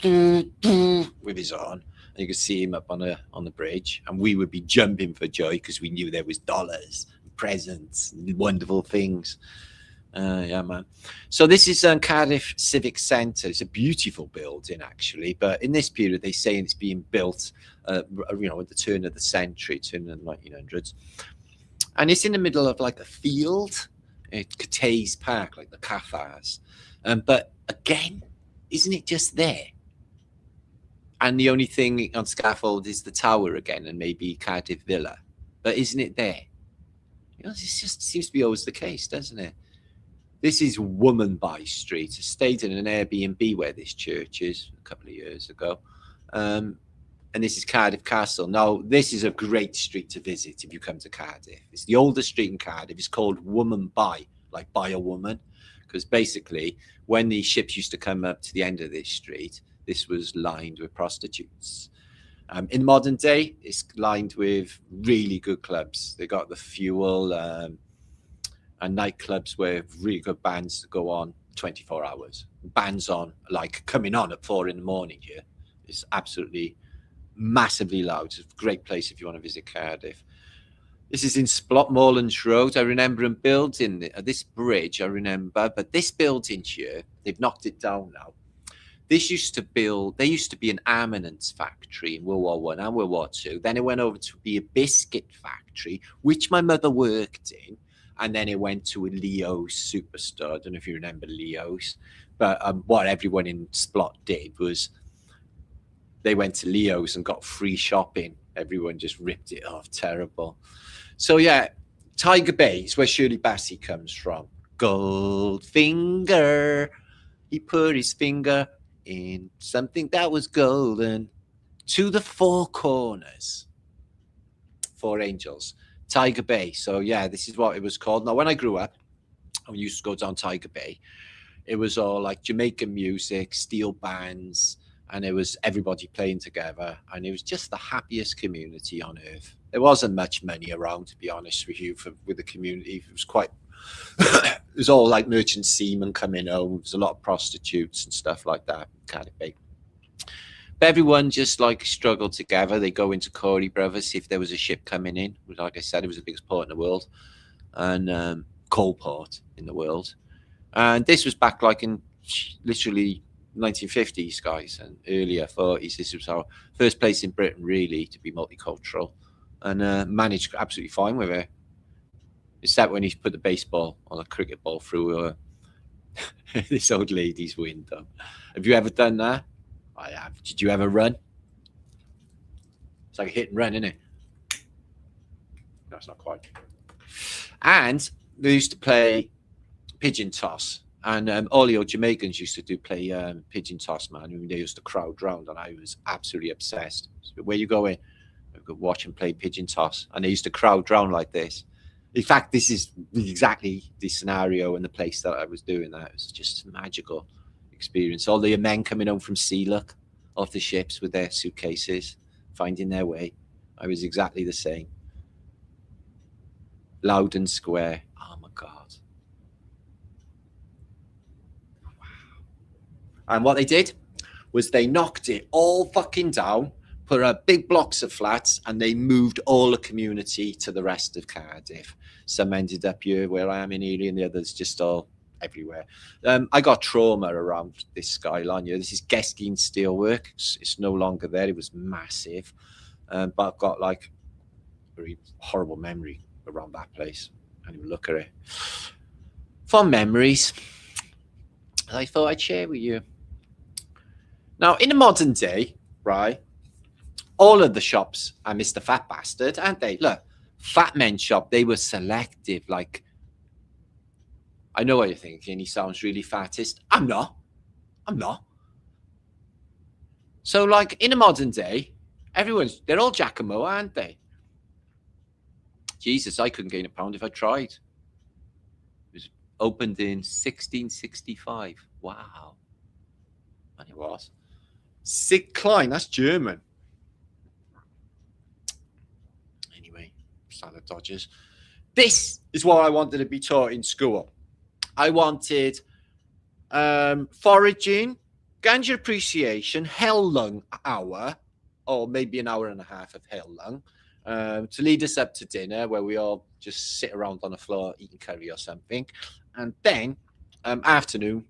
with his arm, and you could see him up on the bridge. And we would be jumping for joy because we knew there was dollars, and presents, and wonderful things. Yeah, man. So this is Cardiff Civic Centre. It's a beautiful building, actually. But in this period, they say it's being built, you know, at the turn of the century, turn of the 1900s. And it's in the middle of like a field, Cathays Park, like the Cathars. But again, isn't it just there? And the only thing on scaffold is the tower again, and maybe Cardiff Villa. But isn't it there? You know, this just seems to be always the case, doesn't it? This is Womanby Street. I stayed in an Airbnb where this church is a couple of years ago. And this is Cardiff Castle. Now, this is a great street to visit if you come to Cardiff. It's the oldest street in Cardiff. It's called Womanby, like by a woman. Because basically, when the ships used to come up to the end of this street, this was lined with prostitutes. In modern day, it's lined with really good clubs. They got the Fuel and nightclubs where really good bands go on 24 hours. Bands on, like coming on at 4 in the morning here. It's absolutely massively loud. It's a great place if you want to visit Cardiff. This is in Splotmorlands Road. I remember them building this bridge, I remember, but this building here, they've knocked it down now. This used to be an armaments factory in World War One and World War Two. Then it went over to be a biscuit factory, which my mother worked in. And then it went to a Leo's superstore. I don't know if you remember Leo's, but what everyone in Splot did was they went to Leo's and got free shopping. Everyone just ripped it off. Terrible. So yeah, Tiger Bay is where Shirley Bassey comes from. Goldfinger. He put his finger in something that was golden. To the four corners. Four angels. Tiger Bay. So yeah, this is what it was called. Now, when I grew up, I used to go down Tiger Bay. It was all like Jamaican music, steel bands, and it was everybody playing together. And it was just the happiest community on earth. There wasn't much money around, to be honest with you, with the community. It was quite, it was all like merchant seamen coming home. There was a lot of prostitutes and stuff like that. Cardiff Bay. But everyone just like struggled together. They go into Corey Brothers, see if there was a ship coming in. Like I said, it was the biggest port in the world, and coal port in the world. And this was back like in literally 1950s, guys, and earlier 40s. This was our first place in Britain, really, to be multicultural, and managed absolutely fine with it. Except when he put the baseball on a cricket ball through this old lady's window. Have you ever done that? I have. Did you ever run? It's like a hit and run, isn't it? No, it's not quite. And they used to play pigeon toss. And all the old Jamaicans used to play pigeon toss, man. I mean, they used to crowd round, and I was absolutely obsessed. So where you going? I could watch them play pigeon toss. And they used to crowd round like this. In fact, this is exactly the scenario and the place that I was doing that. It was just magical experience. All the men coming home from sea look off the ships with their suitcases, finding their way. I was exactly the same. Loud and square. Oh my God. Wow. And what they did was they knocked it all fucking down, put up big blocks of flats, and they moved all the community to the rest of Cardiff. Some ended up here where I am in Ely, and the others just all everywhere. I got trauma around this skyline here. This is Geskine Steelwork. It's no longer there. It was massive. But I've got like a very horrible memory around that place. I can't even look at it. Fond memories I thought I'd share with you. Now, in the modern day, right, all of the shops are Mr. Fat Bastard, aren't they? Look, Fat Men Shop, they were selective. Like, I know what you're thinking. He sounds really fattest. I'm not. So, like, in a modern day, they're all Giacomo, aren't they? Jesus, I couldn't gain a pound if I tried. It was opened in 1665. Wow. And it was. Sig Klein, that's German. Anyway, salad dodgers. This is what I wanted to be taught in school. I wanted foraging, ganja appreciation, hell lung hour, or maybe an hour and a half of hell lung, to lead us up to dinner where we all just sit around on the floor eating curry or something. And then afternoon,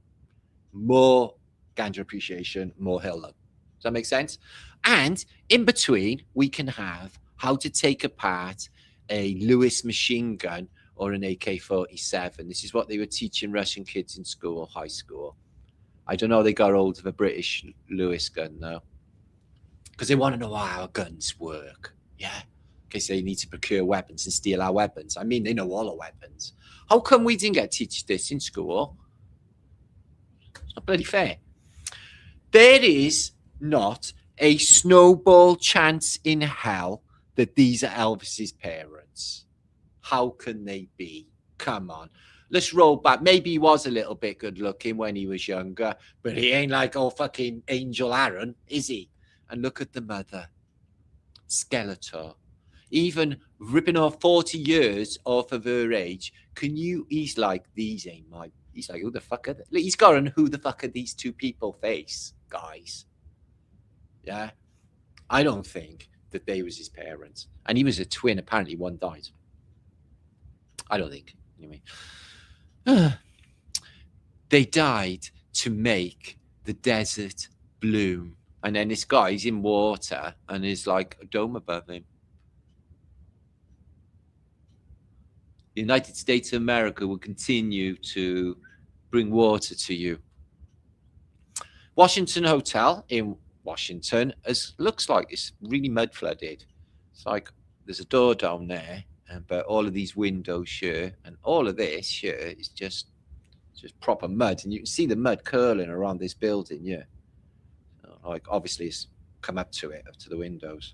more ganja appreciation, more hell lung. Does that make sense? And in between, we can have how to take apart a Lewis machine gun or an AK-47. This is what they were teaching Russian kids in school, high school. I don't know, they got hold of a British Lewis gun now. Because they want to know how our guns work. Yeah? case they need to procure weapons and steal our weapons. I mean, they know all our weapons. How come we didn't get teach this in school? It's not bloody fair. There is not a snowball chance in hell that these are Elvis's parents. How can they be? Come on. Let's roll back. Maybe he was a little bit good looking when he was younger, but he ain't like old fucking Angel Aaron, is he? And look at the mother. Skeletor. Even ripping off 40 years off of her age. He's like, these ain't my, he's like, who the fuck are they? He's got an who the fuck are these two people face, guys. Yeah. I don't think that they was his parents. And he was a twin. Apparently one died. I don't think. Anyway. They died to make the desert bloom. And then this guy's in water and there's like a dome above him. The United States of America will continue to bring water to you. Washington Hotel in Washington looks like it's really mud flooded. It's like there's a door down there, but all of these windows here and all of this here is just proper mud, and you can see the mud curling around this building. Yeah, like obviously it's come up to the windows.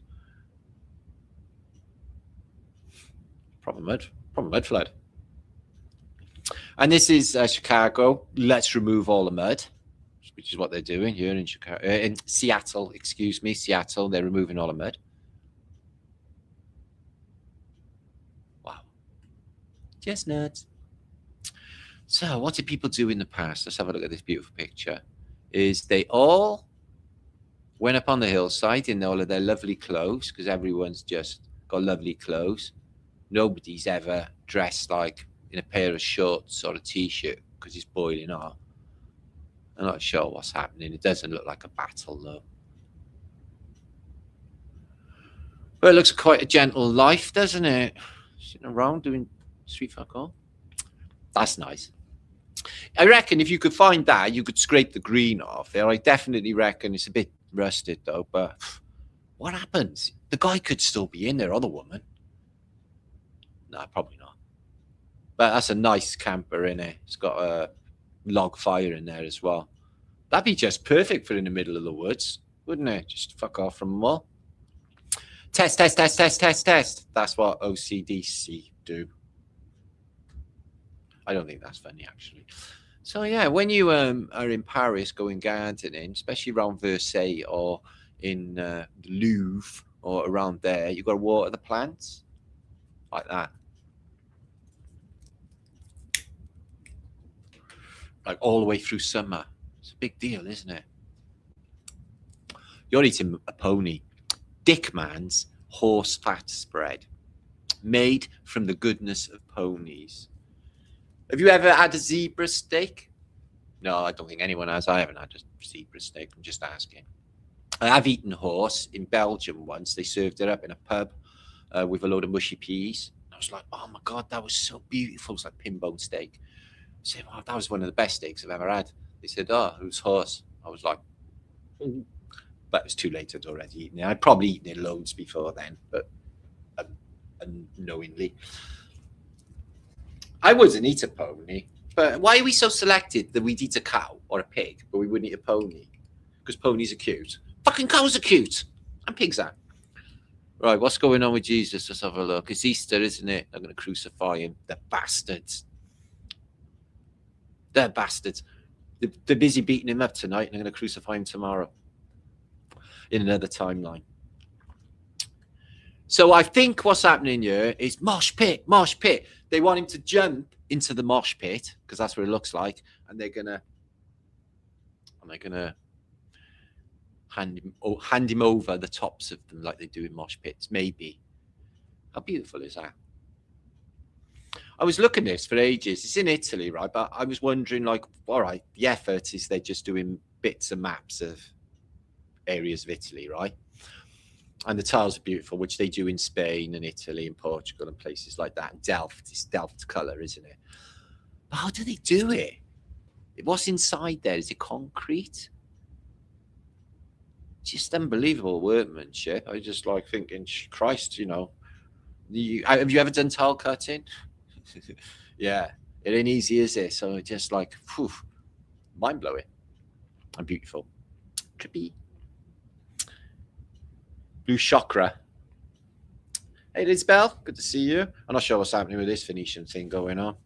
Proper mud flood. And this is Chicago. Let's remove all the mud, which is what they're doing here in Chicago, in Seattle. Excuse me, Seattle. They're removing all the mud. Wow, just nuts. So, what did people do in the past? Let's have a look at this beautiful picture. Is they all went up on the hillside in all of their lovely clothes, because everyone's just got lovely clothes. Nobody's ever dressed like in a pair of shorts or a t-shirt because it's boiling hot. I'm not sure what's happening. It doesn't look like a battle though. But it looks quite a gentle life, doesn't it? Sitting around doing sweet fuck all. That's nice. I reckon if you could find that, you could scrape the green off there. I definitely reckon it's a bit rusted though, but what happens? The guy could still be in there, or the woman. No, probably not. But that's a nice camper in it. It's got a log fire in there as well. That'd be just perfect for in the middle of the woods, wouldn't it? Just fuck off from them all. Test. That's what OCDC do. I don't think that's funny, actually. So, yeah, when you are in Paris going gardening, especially around Versailles or in the Louvre or around there, you've got to water the plants like that. Like all the way through summer. It's a big deal, isn't it? You're eating a pony. Dickman's horse fat spread, made from the goodness of ponies. Have you ever had a zebra steak? No, I don't think anyone has. I haven't had a zebra steak. I'm just asking. I have eaten horse in Belgium once. They served it up in a pub with a load of mushy peas. I was like, oh my God, that was so beautiful. It was like pinbone steak. I said, wow, that was one of the best steaks I've ever had. They said, oh, it was horse. I was like, but it was too late. I'd already eaten it. I'd probably eaten it loads before then, but unknowingly. I wouldn't eat a pony. But why are we so selected that we'd eat a cow or a pig, but we wouldn't eat a pony? Because ponies are cute. Fucking cows are cute. And pigs are. Right, what's going on with Jesus? Let's have a look. It's Easter, isn't it? They're going to crucify him. The bastards. They're bastards. They're busy beating him up tonight, and they're going to crucify him tomorrow in another timeline. So I think what's happening here is mosh pit. They want him to jump into the mosh pit because that's what it looks like, and they're gonna hand him over the tops of them like they do in mosh pits. Maybe. How beautiful is that? I was looking at this for ages. It's in Italy, right? But I was wondering, like, all right, the effort is they're just doing bits and maps of areas of Italy, right? And the tiles are beautiful, which they do in Spain and Italy and Portugal and places like that. And Delft, it's Delft colour, isn't it? But how do they do it? What's inside there? Is it concrete? Just unbelievable workmanship. I just like thinking, Christ, you know, Have you ever done tile cutting? Yeah, it ain't easy, is it? So it's just like, whew, mind-blowing and beautiful. Trippy. Blue Chakra. Hey, Lisbel, good to see you. I'm not sure what's happening with this Phoenician thing going on.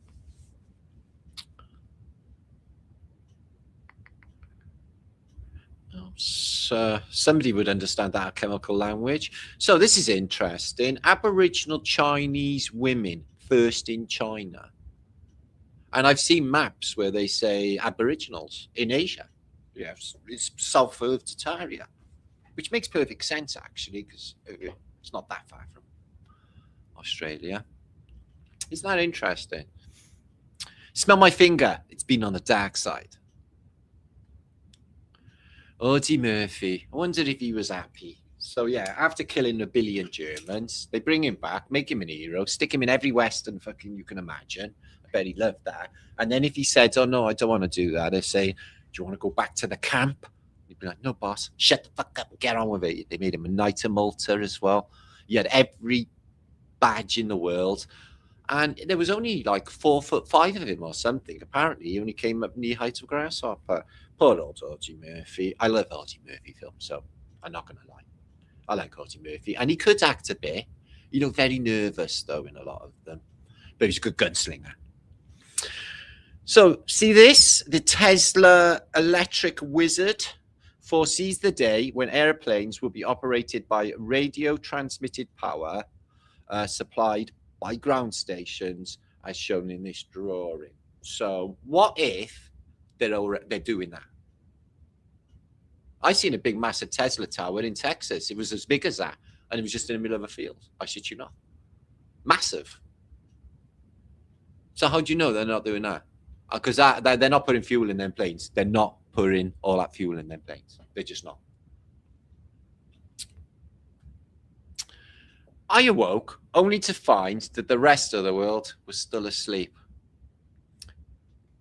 So somebody would understand that chemical language. So this is interesting. Aboriginal Chinese women first in China. And I've seen maps where they say Aboriginals in Asia. Yes, it's south of Tartaria, which makes perfect sense, actually, because it's not that far from Australia. Isn't that interesting? Smell my finger. It's been on the dark side. Audie Murphy. I wondered if he was happy. So, yeah, after killing a billion Germans, they bring him back, make him an hero, stick him in every Western fucking you can imagine. I bet he loved that. And then if he said, oh, no, I don't want to do that, they say, do you want to go back to the camp? He'd be like, no, boss, shut the fuck up and get on with it. They made him a Knight of Malta as well. He had every badge in the world. And there was only like 4'5" of him or something. Apparently, he only came up knee height of grasshopper. Poor old Audie Murphy. I love Audie Murphy films, so I'm not going to lie. I like Audie Murphy. And he could act a bit. You know, very nervous, though, in a lot of them. But he's a good gunslinger. So, see this? The Tesla electric wizard foresees the day when airplanes will be operated by radio transmitted power supplied by ground stations, as shown in this drawing. So, what if they're doing that? I seen a big, massive Tesla tower in Texas. It was as big as that, and it was just in the middle of a field. I shit you not. Massive. So how do you know they're not doing that? Because they're not putting fuel in them planes. They're not putting all that fuel in them planes. They're just not. I awoke only to find that the rest of the world was still asleep.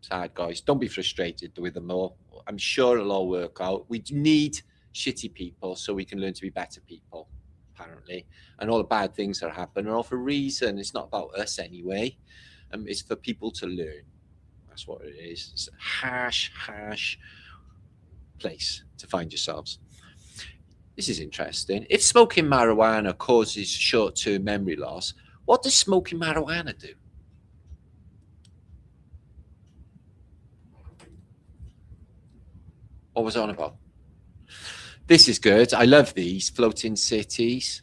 Sad, guys. Don't be frustrated with them all. I'm sure it'll all work out. We need shitty people so we can learn to be better people, apparently. And all the bad things that happen are all for a reason. It's not about us anyway. It's for people to learn. That's what it is. It's a harsh place to find yourselves. This is interesting. If smoking marijuana causes short-term memory loss, what does smoking marijuana do? What was I on about? This is good. I love these floating cities.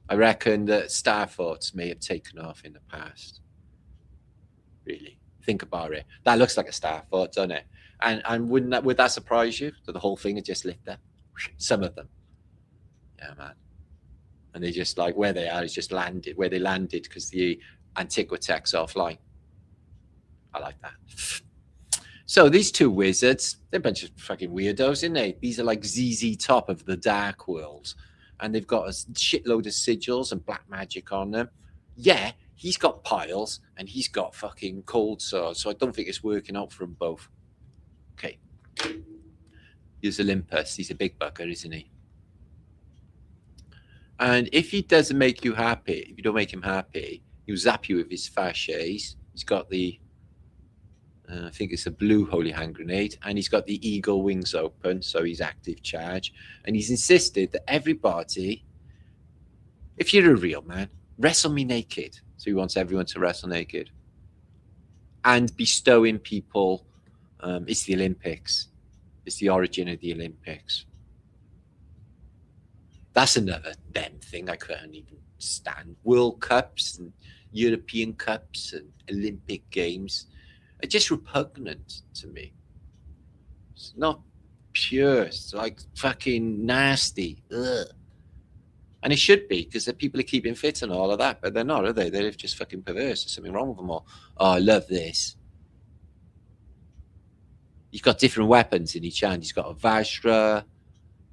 I reckon that star forts may have taken off in the past. Really, think about it. That looks like a star fort, doesn't it? And would that surprise you that the whole thing had just lit up? Some of them, yeah, man. And they just like where they are is just landed where they landed because the Antiquitex offline. I like that. So these two wizards, they're a bunch of fucking weirdos, isn't they? These are like ZZ Top of the Dark World. And they've got a shitload of sigils and black magic on them. Yeah, he's got piles and he's got fucking cold swords. So I don't think it's working out for them both. Okay. Here's Olympus. He's a big bugger, isn't he? And if he doesn't make you happy, if you don't make him happy, he'll zap you with his fasces. He's got the... I think it's a blue holy hand grenade, and he's got the eagle wings open, so he's active charge. And he's insisted that everybody, if you're a real man, wrestle me naked. So he wants everyone to wrestle naked and bestowing people. It's the Olympics. It's the origin of the Olympics. That's another them thing I couldn't even stand. World Cups and European Cups and Olympic Games. Are just repugnant to me. It's not pure. It's like fucking nasty. Ugh. And it should be because the people are keeping fit and all of that, but they're not, are they? They're just fucking perverse. There's something wrong with them all. Oh, I love this. He's got different weapons in each hand. He's got a Vajra.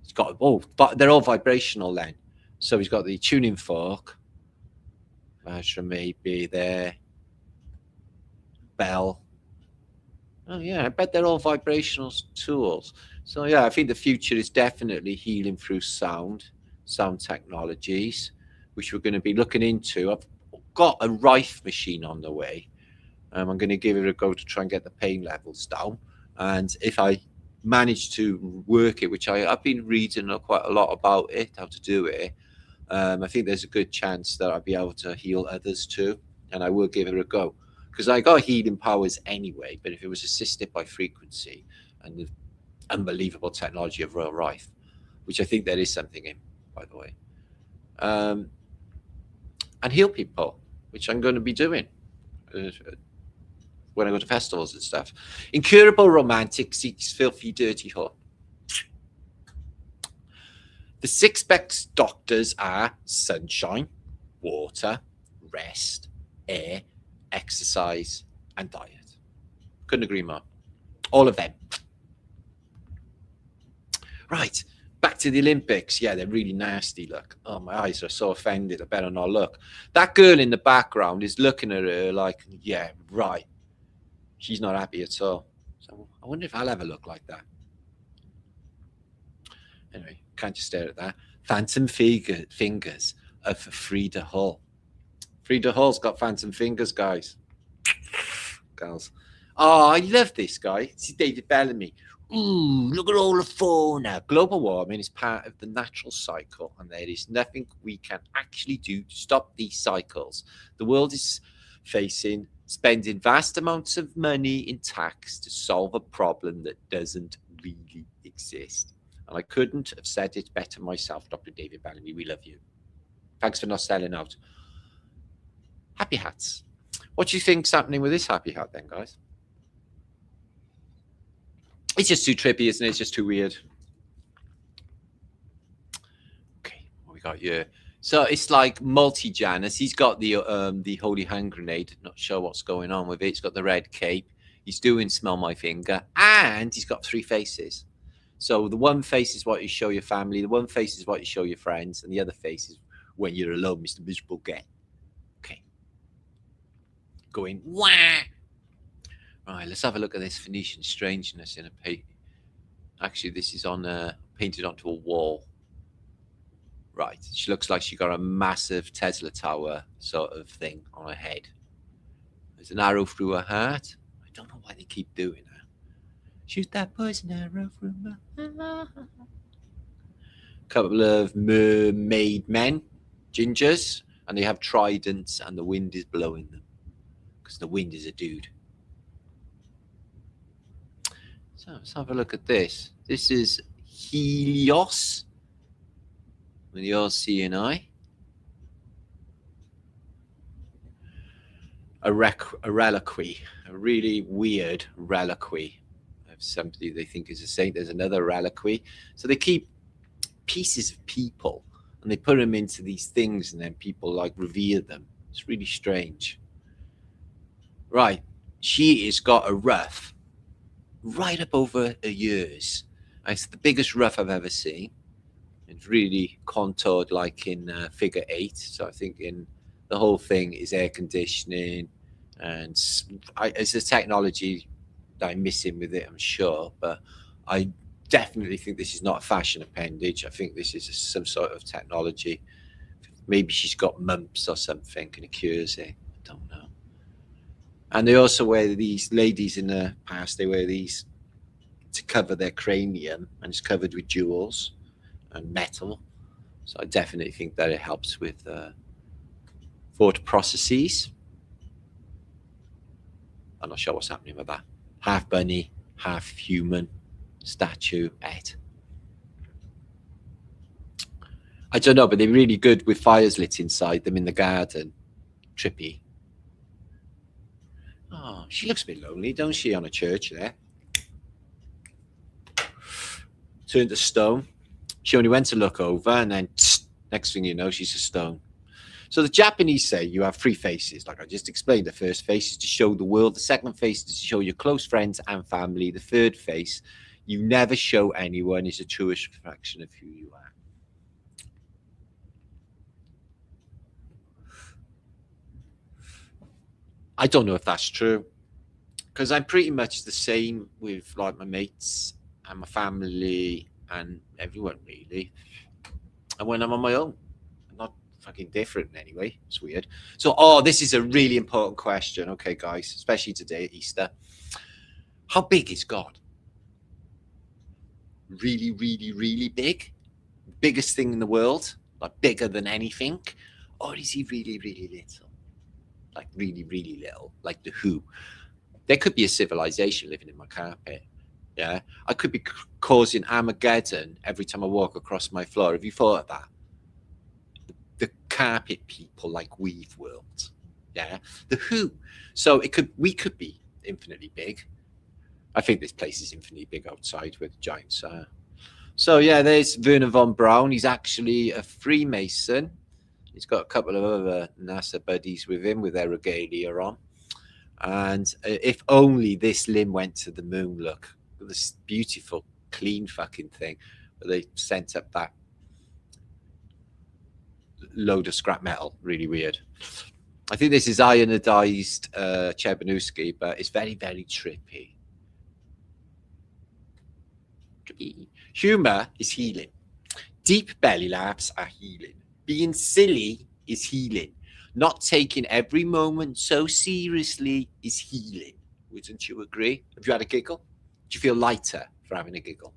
He's got but they're all vibrational then. So he's got the tuning fork. Vajra maybe there. Bell. Oh, yeah, I bet they're all vibrational tools. So, yeah, I think the future is definitely healing through sound technologies. which we're going to be looking into. I've got a Rife machine on the way. I'm going to give it a go to try and get the pain levels down. And if I manage to work it, which I've been reading quite a lot about it, how to do it, I think there's a good chance that I'll be able to heal others too. And I will give it a go. Because I got healing powers anyway, but if it was assisted by frequency and the unbelievable technology of Royal Rife, which I think there is something in, by the way, and heal people, which I'm going to be doing when I go to festivals and stuff. Incurable romantic seeks filthy dirty whore. The 6 best doctors are sunshine, water, rest, air, exercise, and diet. Couldn't agree more. All of them. Right, back to the Olympics. Yeah, they're really nasty. Look, oh, my eyes are so offended. I better not look. That girl in the background is looking at her like, yeah, right. She's not happy at all. So I wonder if I'll ever look like that. Anyway, can't just stare at that. Phantom fingers of Frida Hall. Frida Hall's got phantom fingers, guys. Girls. Oh, I love this guy. It's David Bellamy. Ooh, look at all the fauna. Global warming is part of the natural cycle, and there is nothing we can actually do to stop these cycles. The world is spending vast amounts of money in tax to solve a problem that doesn't really exist. And I couldn't have said it better myself, Dr. David Bellamy. We love you. Thanks for not selling out. Happy hats. What do you think's happening with this happy hat then, guys? It's just too trippy, isn't it? It's just too weird. Okay, what we got here? So it's like multi-Janus. He's got the holy hand grenade. Not sure what's going on with it. He's got the red cape. He's doing smell my finger, and he's got 3 faces. So the one face is what you show your family. The one face is what you show your friends, and the other face is when you're alone, Mr. Miserable Guy. Okay. Going wah. Right, let's have a look at this Phoenician strangeness in a paint. Actually, this is on painted onto a wall. Right, she looks like she got a massive Tesla tower sort of thing on her head. There's an arrow through her heart. I don't know why they keep doing that. Shoot that poison arrow through my heart. Couple of mermaid men, gingers, and they have tridents, and the wind is blowing them because the wind is a dude. So let's have a look at this. This is Helios with the RCNI. A reliquary, a really weird reliquary of somebody they think is a saint. There's another reliquary. So they keep pieces of people and they put them into these things, and then people like revere them. It's really strange. Right, she has got a ruff right up over her ears. It's the biggest ruff I've ever seen. It's really contoured like in figure 8. So I think in the whole thing is air conditioning, and it's a technology that I'm missing with it, I'm sure. But I definitely think this is not a fashion appendage. I think this is some sort of technology. Maybe she's got mumps or something and it cures it. I don't know. And they also wear these, ladies in the past, they wear these to cover their cranium, and it's covered with jewels and metal. So I definitely think that it helps with thought processes. I'm not sure what's happening with that. Half bunny, half human statue. I don't know, but they're really good with fires lit inside them in the garden. Trippy. Oh, she looks a bit lonely, don't she, on a church there? Turned to stone. She only went to look over, and then next thing you know, she's a stone. So the Japanese say you have 3 faces, like I just explained. The first face is to show the world. The second face is to show your close friends and family. The third face, you never show anyone, is a truest reflection of who you are. I don't know if that's true, because I'm pretty much the same with like my mates and my family and everyone really. And when I'm on my own, I'm not fucking different anyway. It's weird. So, this is a really important question. Okay, guys, especially today at Easter. How big is God? Really, really, really big? Biggest thing in the world? Like bigger than anything? Or is he really, really little? Like really, really little? Like the Who? There could be a civilization living in my carpet. Yeah, I could be causing Armageddon every time I walk across my floor. Have you thought of that? The carpet people, like weave world. Yeah, the Who. So we could be infinitely big. I think this place is infinitely big outside where the giants are. So yeah, there's Werner von Braun. He's actually a Freemason. He's got a couple of other NASA buddies with him with their regalia on. And if only this limb went to the moon, look. This beautiful, clean fucking thing. But they sent up that load of scrap metal. Really weird. I think this is ionized Chebanusky, but it's very, very trippy. Humor is healing. Deep belly laughs are healing. Being silly is healing. Not taking every moment so seriously is healing. Wouldn't you agree? Have you had a giggle? Do you feel lighter for having a giggle?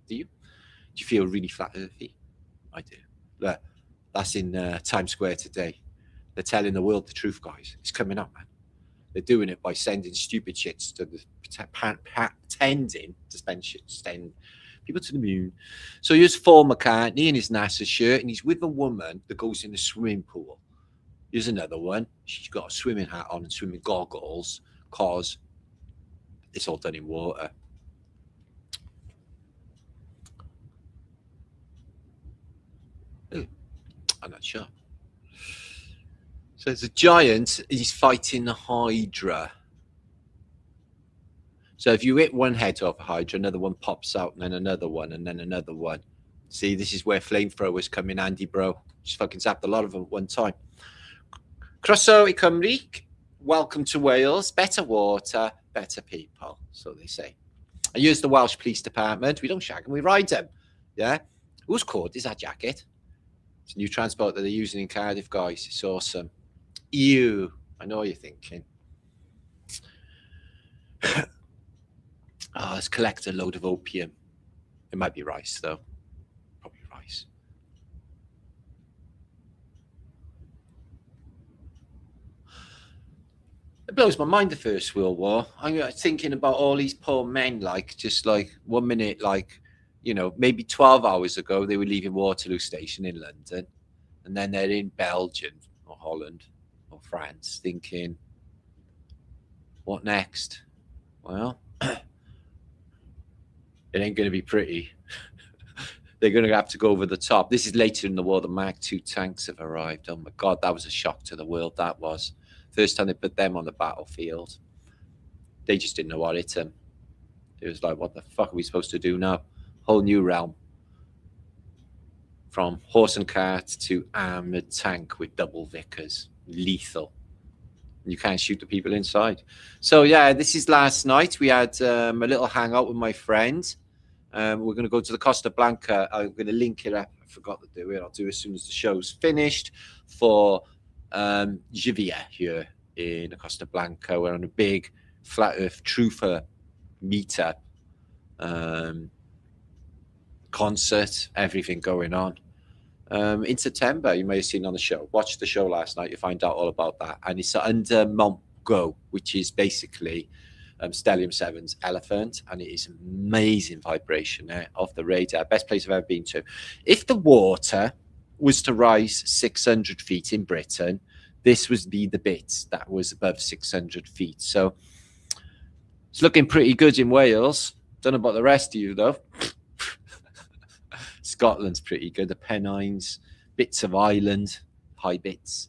Do you? Do you feel really flat earthy? I do. Look, that's in Times Square today. They're telling the world the truth, guys. It's coming up, man. They're doing it by sending stupid shits to the pretending to send people to the moon. So here's Paul McCartney in his NASA shirt, and he's with a woman that goes in the swimming pool. Here's another one. She's got a swimming hat on and swimming goggles because it's all done in water. Ooh, I'm not sure. So there's a giant, he's fighting the Hydra. So if you hit one head off a Hydra, another one pops out, and then another one, and then another one. See, this is where flamethrowers come in handy, bro. Just fucking zapped a lot of them at one time. Croeso I Cymru, welcome to Wales. Better water, better people, so they say. I use the Welsh Police Department. We don't shag them, we ride them. Yeah? Whose cord is that jacket? It's a new transport that they're using in Cardiff, guys. It's awesome. Ew. I know what you're thinking. Let's collect a load of opium. It might be rice, though. Probably rice. It blows my mind, the First World War. I'm thinking about all these poor men, like, just like 1 minute, like, you know, maybe 12 hours ago, they were leaving Waterloo Station in London. And then they're in Belgium or Holland or France thinking, what next? Well, it ain't going to be pretty. They're going to have to go over the top. This is later in the war. The Mark II tanks have arrived. Oh, my God, that was a shock to the world. That was. First time they put them on the battlefield. They just didn't know what hit them. It was like, what the fuck are we supposed to do now? Whole new realm. From horse and cart to armoured tank with double Vickers. Lethal. You can't shoot the people inside. So, yeah, this is last night. We had a little hangout with my friend. We're going to go to the Costa Blanca. I'm going to link it up. I forgot to do it. I'll do it as soon as the show's finished for Jivia here in Costa Blanca. We're on a big Flat Earth Truther meetup. Concert, everything going on. In September, you may have seen on the show. Watch the show last night. You find out all about that. And it's under Mont Go, which is basically Stellium 7's Elephant. And it is amazing vibration off the radar. Best place I've ever been to. If the water was to rise 600 feet in Britain, this would be the bit that was above 600 feet. So it's looking pretty good in Wales. Don't know about the rest of you, though. Scotland's pretty good. The Pennines, bits of Ireland, high bits.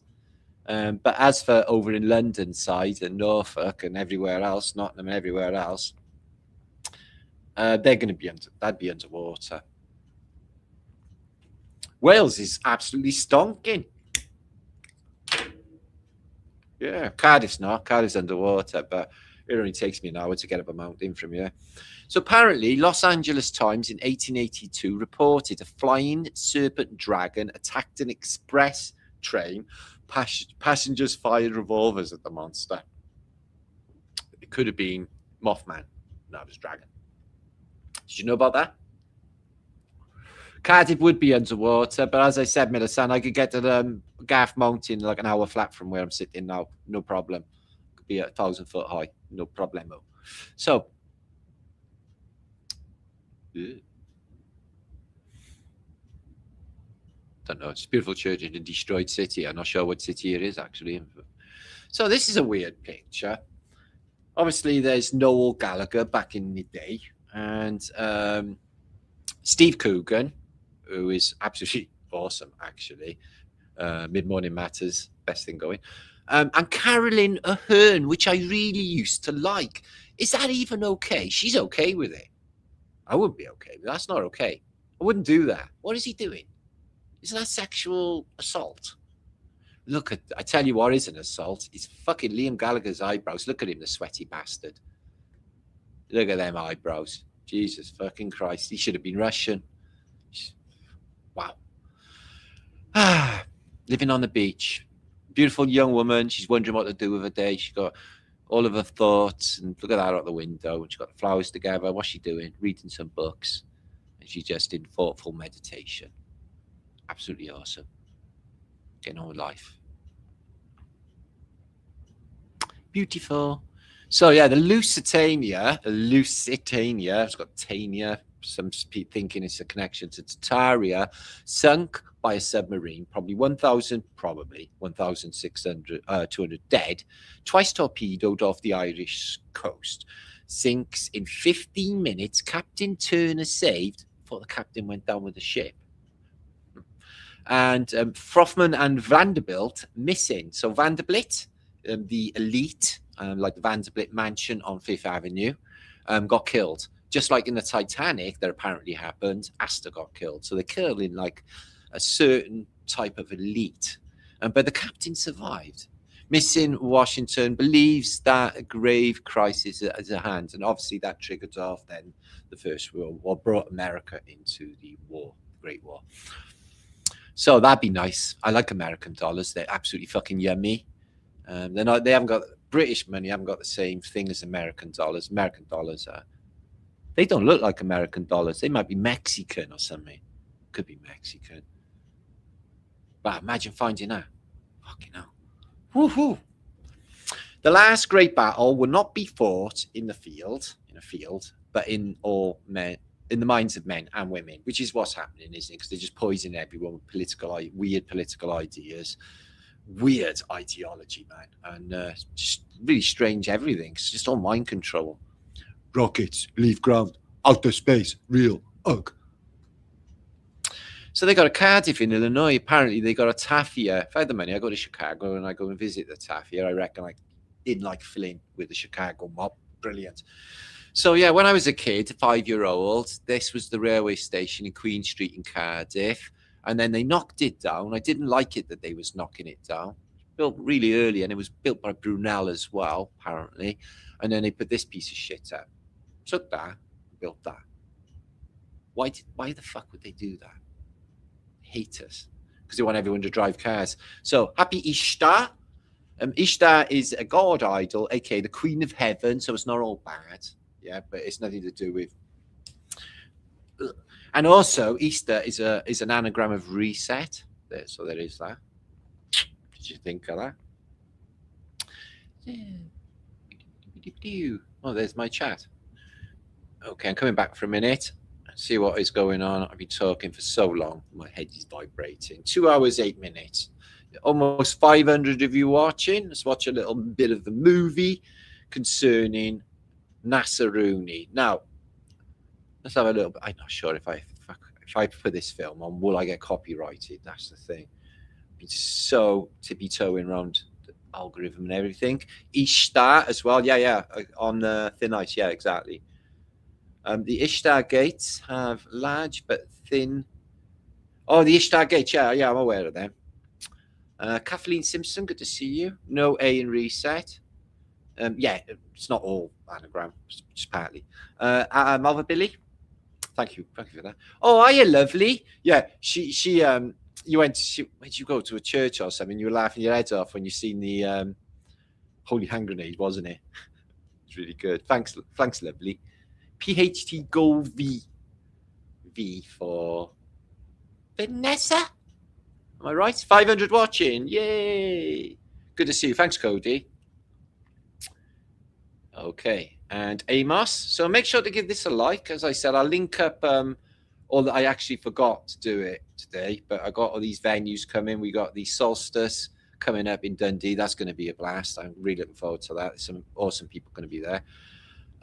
But as for over in London side and Norfolk and everywhere else, Nottingham and everywhere else, they're going to be that'd be underwater. Wales is absolutely stonking. Yeah, Cardiff's not. Cardiff's underwater, but It only takes me an hour to get up a mountain from here. So apparently, Los Angeles Times in 1882 reported a flying serpent dragon attacked an express train. Passengers fired revolvers at the monster. It could have been Mothman. No, it was dragon. Did you know about that? Cardiff would be underwater, but as I said, Millicent, I could get to Garth Mountain like an hour flat from where I'm sitting now. No problem. Could be 1,000 foot high. No problemo. So, don't know. It's a beautiful church in a destroyed city. I'm not sure what city it is, actually. So this is a weird picture. Obviously, there's Noel Gallagher back in the day. And Steve Coogan, who is absolutely awesome, actually. Mid-Morning Matters, best thing going. And Carolyn Ahern, which I really used to like. Is that even okay? She's okay with it. I wouldn't be okay, but that's not okay. I wouldn't do that. What is he doing? Isn't that sexual assault? Look at, I tell you what is an assault. It's fucking Liam Gallagher's eyebrows. Look at him, the sweaty bastard. Look at them eyebrows. Jesus fucking Christ. He should have been Russian. Wow. Living on the beach. Beautiful young woman. She's wondering what to do with her day. She's got all of her thoughts. And look at that out the window. And she's got the flowers together. What's she doing? Reading some books. And she's just in thoughtful meditation. Absolutely awesome. Getting on with life. Beautiful. So yeah, the Lusitania, it's got Tania. Some people thinking it's a connection to Tartaria, sunk by a submarine, probably 1,600, 200 dead, twice torpedoed off the Irish coast. Sinks in 15 minutes. Captain Turner saved before the captain went down with the ship. And Frothman and Vanderbilt missing. So Vanderbilt, the elite, like the Vanderbilt mansion on Fifth Avenue, got killed. Just like in the Titanic, that apparently happened, Astor got killed. So they're killing like a certain type of elite. But the captain survived. Missing Washington believes that a grave crisis is at hand. And obviously that triggered off then the First World War, brought America into the war, the Great War. So that'd be nice. I like American dollars. They're absolutely fucking yummy. They're not. They haven't got British money. Haven't got the same thing as American dollars. American dollars are. They don't look like American dollars. They might be Mexican or something. Could be Mexican. But imagine finding out. Fucking hell. Woohoo! The last great battle will not be fought in a field, but in all men. In the minds of men and women, which is what's happening, isn't it? Because they're just poisoning everyone with weird political ideas, weird ideology, man, and just really strange everything. It's just all mind control. Rockets, leave ground, outer space, real, ugh. So they got a Cardiff in Illinois. Apparently they got a Tafia. If I had the money, I go to Chicago and I go and visit the Tafia. I reckon I did like filling with the Chicago mob. Brilliant. So, yeah, when I was a kid, 5-year-old, this was the railway station in Queen Street in Cardiff. And then they knocked it down. I didn't like it that they was knocking it down. Built really early, and it was built by Brunel as well, apparently. And then they put this piece of shit up. Took that, built that. Why the fuck would they do that? Hate us. Because they want everyone to drive cars. So, happy Ishtar. Ishtar is a god idol, aka the Queen of Heaven. So it's not all bad. Yeah, but it's nothing to do with. And also, Easter is an anagram of reset. So there is that. Did you think of that? Oh, there's my chat. Okay, I'm coming back for a minute. See what is going on. I've been talking for so long. My head is vibrating. 2 hours, 8 minutes. Almost 500 of you watching. Let's watch a little bit of the movie concerning Nasaruni. Now, let's have a little bit. I'm not sure if I put this film on, will I get copyrighted? That's the thing. It's so tippy-toeing around the algorithm and everything. Ishtar as well. Yeah, on thin ice. Yeah, exactly. The Ishtar gates have large but thin. Oh, the Ishtar gates. Yeah, I'm aware of them. Kathleen Simpson, good to see you. No A in reset. Yeah, it's not all anagram, just partly. Malva Billy, thank you for that. Oh, are you lovely? Yeah, she you went. Where did you go to a church or something? You were laughing your head off when you seen the holy hand grenade, wasn't it? It's really good. Thanks, lovely. PHT Go V for Vanessa. Am I right? 500 watching. Yay! Good to see you. Thanks, Cody. Okay, and Amos. So make sure to give this a like. As I said, I'll link up all that. I actually forgot to do it today, but I got all these venues coming. We got the Solstice coming up in Dundee. That's going to be a blast. I'm really looking forward to that. Some awesome people going to be there.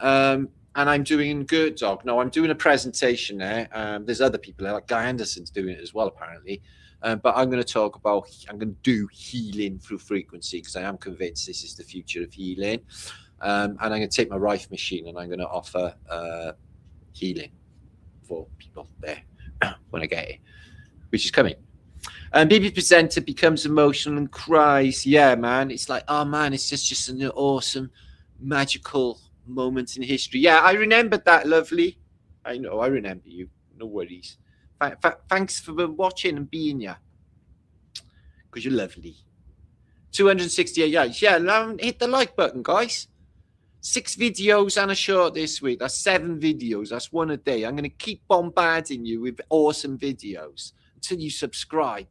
And I'm doing Good Dog. No, I'm doing a presentation there. There's other people there, like Guy Anderson's doing it as well, apparently. But I'm going to do healing through frequency because I am convinced this is the future of healing. And I'm going to take my Rife machine and I'm going to offer healing for people there when I get it, which is coming. And BB Presenter becomes emotional and cries. Yeah, man. It's like, oh, man, it's just an awesome, magical moment in history. Yeah, I remembered that, lovely. I know, I remember you. No worries. Thanks for watching and being here. Because you're lovely. 268 likes. Yeah, hit the like button, guys. 6 videos and a short this week. That's 7 videos. That's 1 a day. I'm going to keep bombarding you with awesome videos until you subscribe.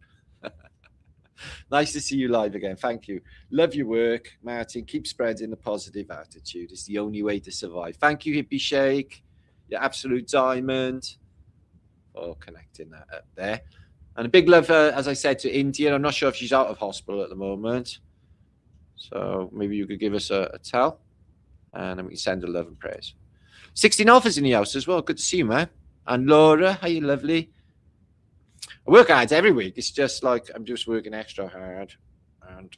Nice to see you live again. Thank you. Love your work, Martin. Keep spreading the positive attitude. It's the only way to survive. Thank you, Hippie Shake. Your absolute diamond. For connecting that up there. And a big love, as I said, to India. I'm not sure if she's out of hospital at the moment. So maybe you could give us a tell. And then we can send her love and prayers. 16 offers in the house as well. Good to see you, man. And Laura, how you lovely? I work hard every week. It's just like I'm just working extra hard. And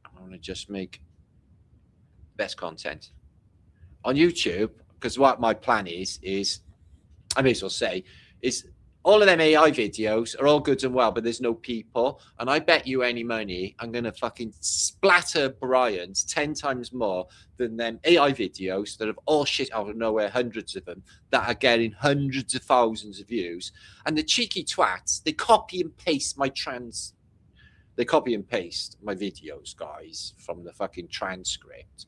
I want to just make best content on YouTube. Because what my plan is I may as well say, is all of them AI videos are all good and well, but there's no people. And I bet you any money I'm going to fucking splatter Brian's 10 times more than them AI videos that have all shit out of nowhere, hundreds of them, that are getting hundreds of thousands of views. And the cheeky twats, they copy and paste my videos, guys, from the fucking transcript.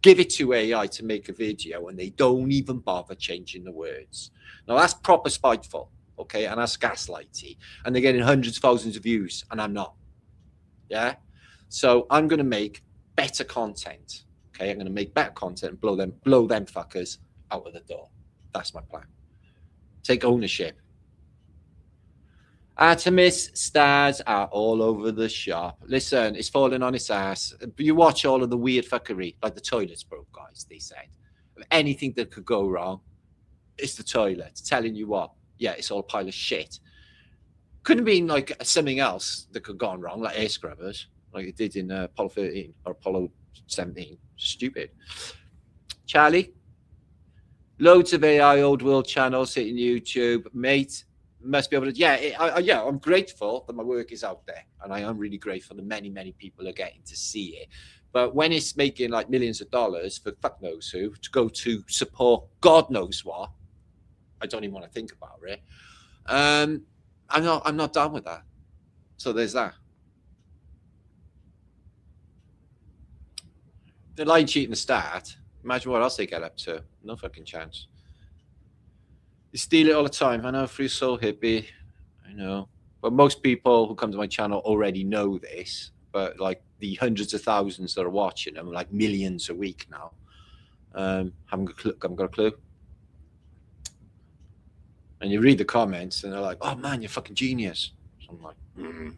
Give it to AI to make a video and they don't even bother changing the words. Now, that's proper spiteful. Okay, and that's gaslighty, and they're getting hundreds of thousands of views, and I'm not. Yeah, so I'm going to make better content. Okay, I'm going to make better content and blow them fuckers out of the door. That's my plan. Take ownership. Artemis stars are all over the shop. Listen, it's falling on its ass. You watch all of the weird fuckery, like the toilets broke, guys. They said anything that could go wrong, it's the toilet. Telling you what. Yeah, it's all a pile of shit. Couldn't have been like something else that could have gone wrong, like air scrubbers, like it did in Apollo 13 or Apollo 17. Stupid. Charlie, loads of AI old world channels hitting YouTube, mate. Must be able to. Yeah, I'm grateful that my work is out there, and I am really grateful that many people are getting to see it. But when it's making like millions of dollars for fuck knows who to go to support God knows what. I don't even want to think about it. I'm not done with that. So there's that. The line cheat in the start. Imagine what else they get up to. No fucking chance. They steal it all the time. I know, Free Soul Hippie. I know. But most people who come to my channel already know this. But like the hundreds of thousands that are watching them, like millions a week now, haven't got a clue. And you read the comments and they're like, oh man, you're fucking genius. So I'm like,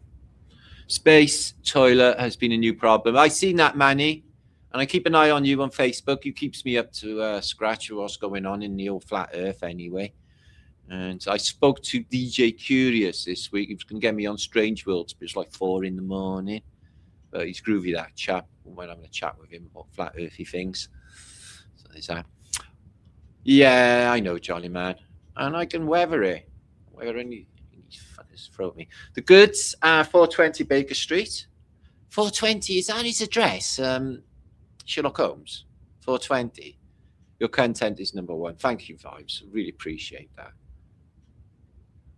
Space toilet has been a new problem. I've seen that, Manny. And I keep an eye on you on Facebook. You keeps me up to scratch with what's going on in the old flat earth anyway. And I spoke to DJ Curious this week. He was going to get me on Strange Worlds, but it's like 4 a.m. But he's groovy, that chap. When I'm going to chat with him about flat earthy things. So there's that. Yeah, I know, Johnny man. And I can weather it. Where any fuckers throw me. The goods are 420 Baker Street. 420, is that his address? Sherlock Holmes, 420. Your content is number one. Thank you, Vibes. Really appreciate that.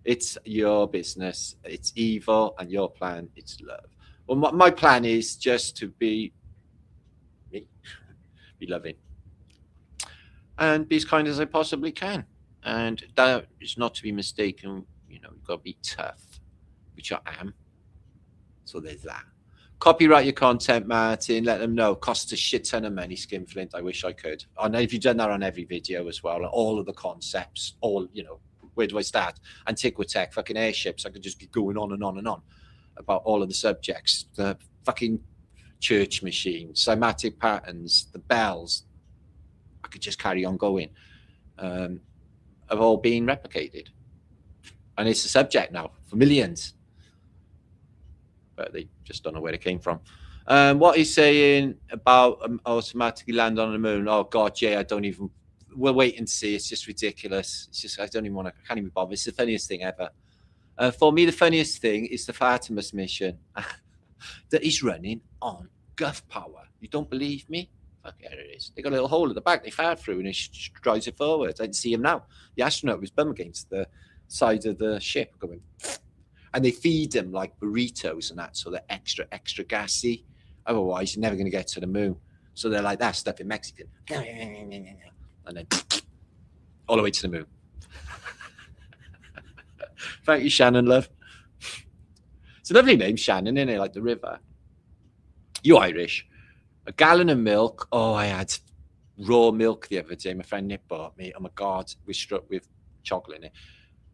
It's your business. It's evil, and your plan, it's love. Well, my plan is just to be me, be loving, and be as kind as I possibly can. And that is not to be mistaken. You've got to be tough, which I am. So there's that. Copyright your content, Martin. Let them know. Costs a shit ton of money, Skinflint. I wish I could. I know if you've done that on every video as well, all of the concepts, all, where do I start? Antiquitech, fucking airships. I could just be going on and on and on about all of the subjects. The fucking church machine, cymatic patterns, the bells. I could just carry on going. Have all been replicated. And it's a subject now for millions. But they just don't know where it came from. What he's saying about automatically land on the moon. Oh, God, Jay, I don't even... We'll wait and see. It's just ridiculous. It's just, I don't even want to... I can't even bother. It's the funniest thing ever. For me, the funniest thing is the Fartemis mission that is running on Gulf power. You don't believe me? Fuck, there it is. They got a little hole at the back they fired through and it drives it forward. I can see him now. The astronaut was bum against the side of the ship going... And they feed them like burritos and that, so they're extra, extra gassy. Otherwise, you're never going to get to the moon. So they're like that stuff in Mexican. And then all the way to the moon. Thank you, Shannon, love. It's a lovely name, Shannon, isn't it? Like the river. You Irish. A gallon of milk. Oh, I had raw milk the other day. My friend Nick bought me. Oh, my God. We're struck with chocolate in it.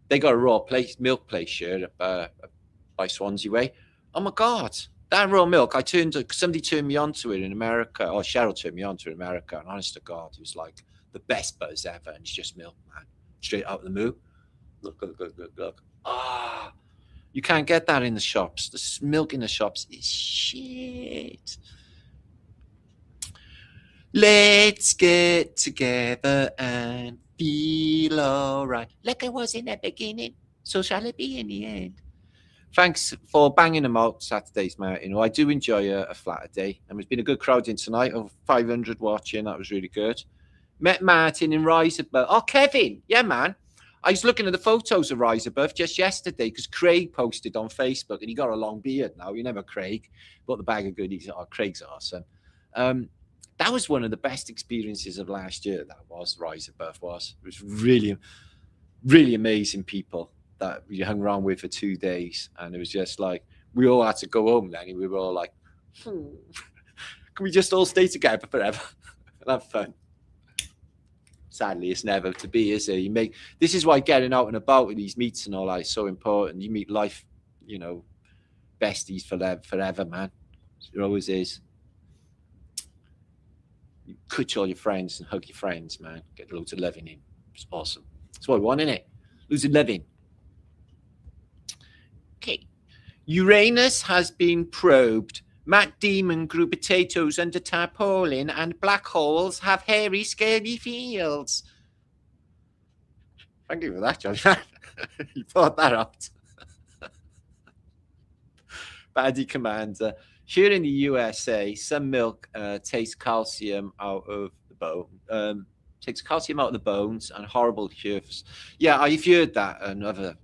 They got a raw milk place here by Swansea Way. Oh, my God. That raw milk, somebody turned me on to it in America, or Cheryl turned me on to it in America, and honest to God, it was like the best buzz ever, and it's just milk, man. Straight out of the moo. Look. Ah, you can't get that in the shops. The milk in the shops is shit. Let's get together and feel all right. Like I was in the beginning, so shall it be in the end. Thanks for banging them out Saturdays, Martin. I do enjoy a Flaterday. And there's been a good crowd in tonight of 500 watching. That was really good. Met Martin in Rise Above. Oh, Kevin. Yeah, man. I was looking at the photos of Rise Above just yesterday because Craig posted on Facebook and he got a long beard now. You never Craig. Bought the bag of goodies. Oh, Craig's awesome. That was one of the best experiences of last year. That was Rise Above was. It was really, really amazing people that we hung around with for 2 days. And it was just like, we all had to go home then. And we were all like, can we just all stay together forever and have fun? Sadly, it's never to be, is it? This is why getting out and about with these meets and all that is so important. You meet life, besties forever, man. It always is. You cut all your friends and hug your friends, man. Get loads of loving in. It's awesome. That's what I want, innit? Loads of loving. Okay. Uranus has been probed. Matt Damon grew potatoes under tarpaulin and black holes have hairy, scaly fields. Thank you for that, John. You thought that out. Baddie Commander. Here in the USA, some milk takes calcium out of the bone. Takes calcium out of the bones and horrible cures. Yeah, I've heard that and other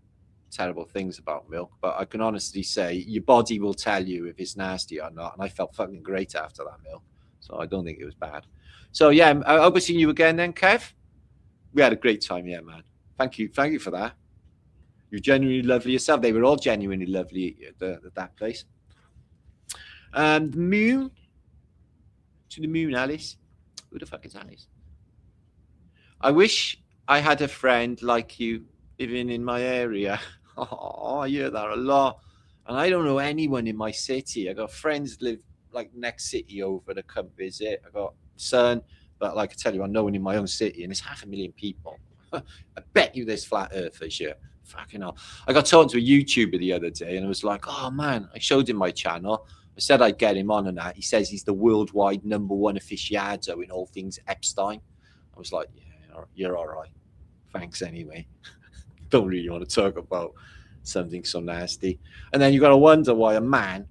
terrible things about milk, but I can honestly say your body will tell you if it's nasty or not. And I felt fucking great after that milk, so I don't think it was bad. So yeah, I hope I've seen you again then, Kev. We had a great time, yeah, man. Thank you for that. You're genuinely lovely yourself. They were all genuinely lovely at that place. The moon. To the moon, Alice. Who the fuck is Alice? I wish I had a friend like you living in my area. Oh, I hear that a lot. And I don't know anyone in my city. I got friends live like next city over to come visit. I got son, but like I tell you, I know one in my own city, and it's 500,000 people. I bet you there's flat earthers here. Fucking hell. I got talking to a YouTuber the other day, and I was like, oh man, I showed him my channel. I said I'd get him on and that. He says he's the worldwide #1 aficionado in all things Epstein. I was like, yeah, you're all right. Thanks anyway. Don't really want to talk about something so nasty. And then you got to wonder why a man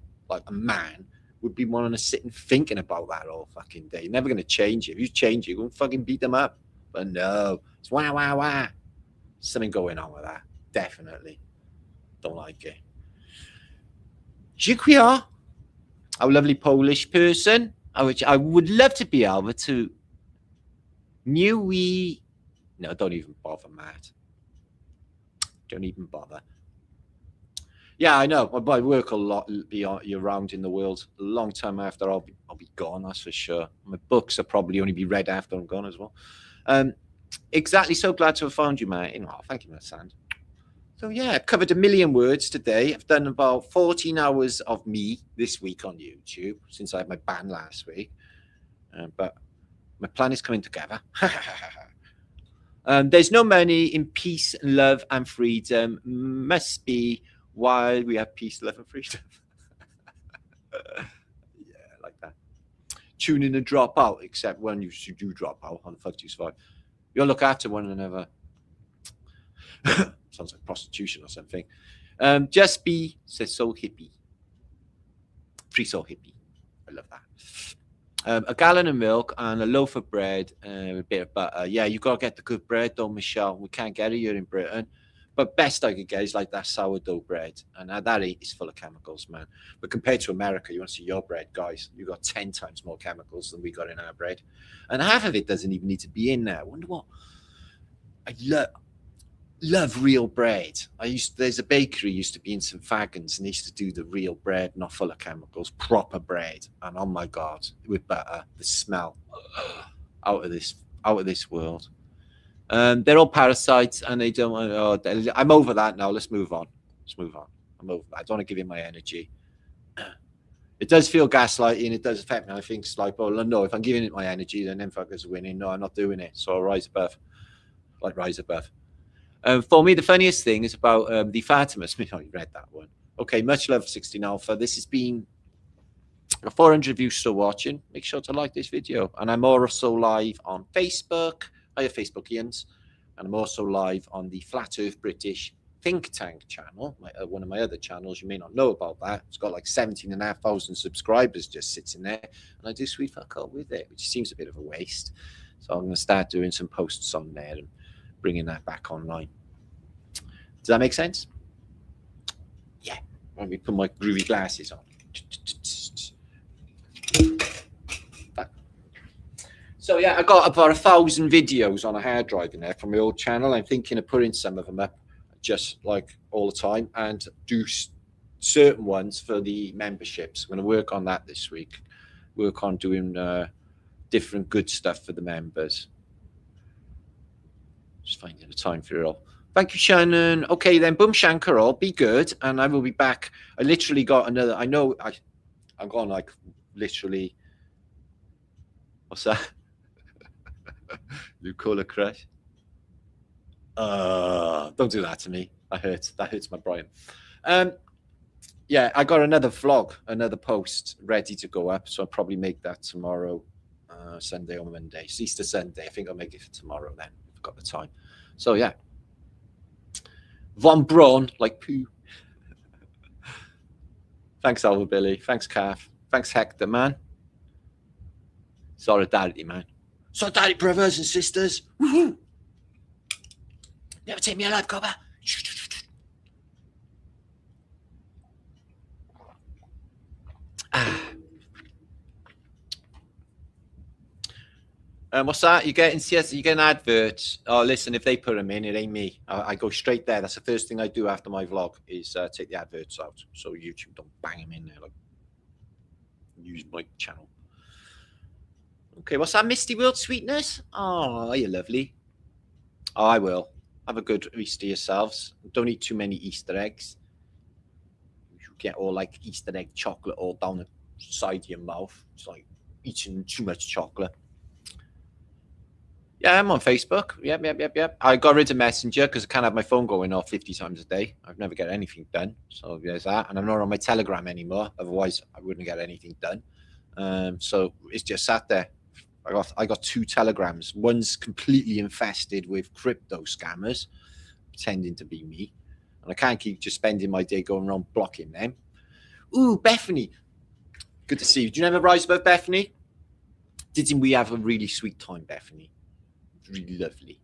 would be wanting to sit and thinking about that all fucking day. You're never going to change it. If you change it, you're going to fucking beat them up. But no, it's wah, wah, wah. Something going on with that. Definitely. Don't like it. Dziękuję. Our lovely Polish person, which I would love to be able to. No, don't even bother, Matt. Don't even bother. Yeah, I know. I work a lot around in the world. A long time after I'll be gone, that's for sure. My books will probably only be read after I'm gone as well. Exactly. So glad to have found you, Martin. Oh, thank you, my son. So yeah, I covered 1 million words today. I've done about 14 hours of me this week on YouTube since I had my ban last week. But my plan is coming together. There's no money in peace, love, and freedom. Must be while we have peace, love, and freedom. Yeah, like that. Tune in and drop out, except when you do drop out on Fuck 25. You'll look after one another. Sounds like prostitution or something. Just be says so hippie. Free so hippie. I love that. A gallon of milk and a loaf of bread and a bit of butter. Yeah, you got to get the good bread, though, Michelle. We can't get it here in Britain. But best I could get is like that sourdough bread. And that is full of chemicals, man. But compared to America, you want to see your bread, guys. You got 10 times more chemicals than we got in our bread. And half of it doesn't even need to be in there. I wonder what. I love real bread. There's a bakery used to be in St. Fagans, and they used to do the real bread, not full of chemicals, proper bread. And oh my God, with butter, the smell out of this world. They're all parasites, and they don't want. I'm over that now. Let's move on. I'm over that. I don't want to give you my energy. It does feel gaslighting. It does affect me. I think it's like, oh no, if I'm giving it my energy, then them fuckers are winning. No, I'm not doing it. So I'll rise above. For me, the funniest thing is about the Fartemis. You read that one. Okay, much love, 16 Alpha. This has been 400 views still watching. Make sure to like this video. And I'm also live on Facebook. Hiya, Facebookians. And I'm also live on the Flat Earth British Think Tank channel, one of my other channels. You may not know about that. It's got like 17,500 subscribers just sitting there. And I do sweet fuck all with it, which seems a bit of a waste. So I'm going to start doing some posts on there and bringing that back online. Does that make sense? Yeah. Let me put my groovy glasses on. So yeah, I got about 1,000 videos on a hard drive in there from my old channel. I'm thinking of putting some of them up just like all the time and do certain ones for the memberships. I'm going to work on that this week. Work on doing different good stuff for the members. Just finding the time for it all. Thank you, Shannon. Okay, then, boom, shankar all. Be good, and I will be back. I literally got another. I know I'm going like literally. What's that? You call a crush? Don't do that to me. That hurts my brain. Yeah, I got another vlog, another post ready to go up, so I'll probably make that tomorrow, Sunday or Monday. It's Easter Sunday. I think I'll make it for tomorrow then. If I've got the time. So yeah. Von Braun, like poo. Thanks, Alva Billy. Thanks, Calf. Thanks, Hector, man. Solidarity, man. Solidarity, brothers and sisters. Woohoo! Never take me alive, Cobra. What's that? You getting adverts? Oh, listen, if they put them in, it ain't me. I go straight there. That's the first thing I do after my vlog is take the adverts out. So YouTube don't bang them in there. Like, use my channel. Okay, what's that? Misty World Sweetness? Oh, you're lovely. Oh, I will. Have a good Easter yourselves. Don't eat too many Easter eggs. You get all like Easter egg chocolate all down the side of your mouth. It's like eating too much chocolate. Yeah, I'm on Facebook. Yep. I got rid of Messenger because I can't have my phone going off 50 times a day. I've never get anything done. So there's that. And I'm not on my Telegram anymore. Otherwise, I wouldn't get anything done. So it's just sat there. I got 2 Telegrams. One's completely infested with crypto scammers, pretending to be me. And I can't keep just spending my day going around blocking them. Ooh, Bethany. Good to see you. Do you remember Rise Above Bethany? Didn't we have a really sweet time, Bethany? Really lovely.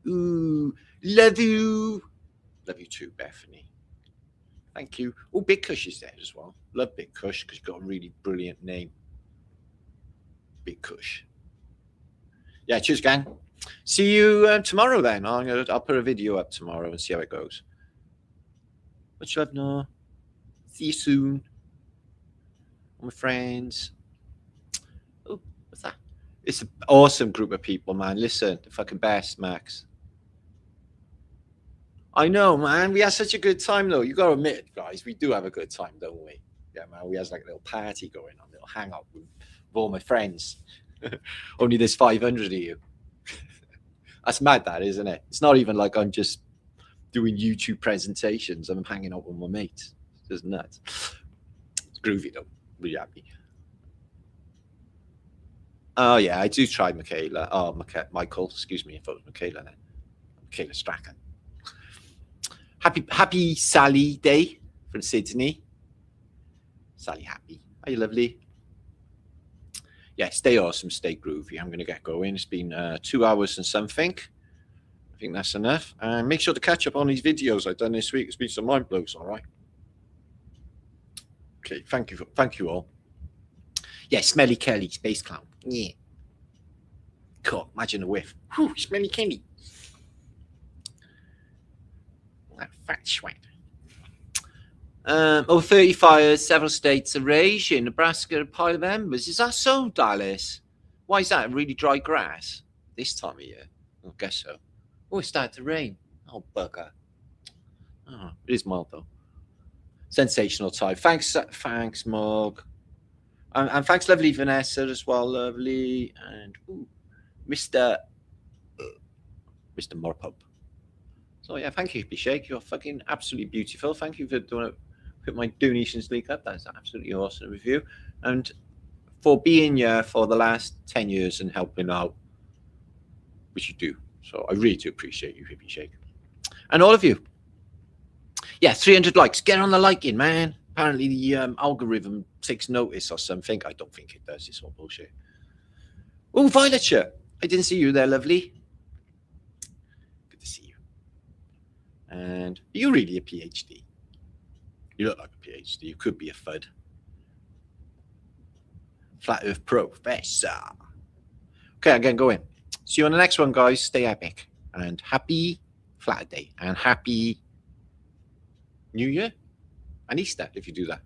Ooh, love you. Love you too, Bethany. Thank you. Oh, Big Kush is there as well. Love Big Kush because he's got a really brilliant name. Big Kush. Yeah, cheers, gang. See you tomorrow then. I'll put a video up tomorrow and see how it goes. Much love, no. See you soon. All my friends. Oh, what's that? It's an awesome group of people, man. Listen, the fucking best, Max. I know, man. We had such a good time, though. You got to admit, guys, we do have a good time, don't we? Yeah, man. We had like a little party going on, a little hangout with all my friends. Only there's 500 of you. That's mad, that, isn't it? It's not even like I'm just doing YouTube presentations. I'm hanging out with my mates. It's just nuts. It's groovy, though. Really happy. Oh, yeah, I do try Michaela. Oh, Michael. Excuse me if it was Michaela then. Michaela Strachan. Happy Sally Day from Sydney. Sally Happy. Are you lovely? Yeah, stay awesome, stay groovy. I'm going to get going. It's been 2 hours and something. I think that's enough. And make sure to catch up on these videos I've done this week. It's been some mind blows, all right? Okay, thank you all. Yeah, Smelly Kelly, Space Clown. Yeah. Cool, imagine a whiff. Whew, Smelly Kelly. That fat sweat. Over 30 fires, several states are raging. Nebraska, a pile of embers. Is that so, Dallas? Why is that? Really dry grass this time of year? I guess so. Oh, it started to rain. Oh, bugger. Oh, it is mild, though. Sensational time. Thanks, Mog. And thanks, lovely Vanessa, as well, lovely. And Mr. Morpop. So, yeah, thank you, Bishake. You're fucking absolutely beautiful. Thank you for doing it. Put my donations link up. That's absolutely awesome review. And for being here for the last 10 years and helping out, which you do. So I really do appreciate you, Hippie Shake. And all of you. Yeah, 300 likes. Get on the liking, man. Apparently the algorithm takes notice or something. I don't think it does. It's all bullshit. Oh, Violet shirt. I didn't see you there, lovely. Good to see you. And are you really a PhD? You look like a PhD. You could be a FUD. Flat Earth Professor. Okay, I'm getting going. See you on the next one, guys. Stay epic. And happy Flaterday. And happy New Year. And Easter, if you do that.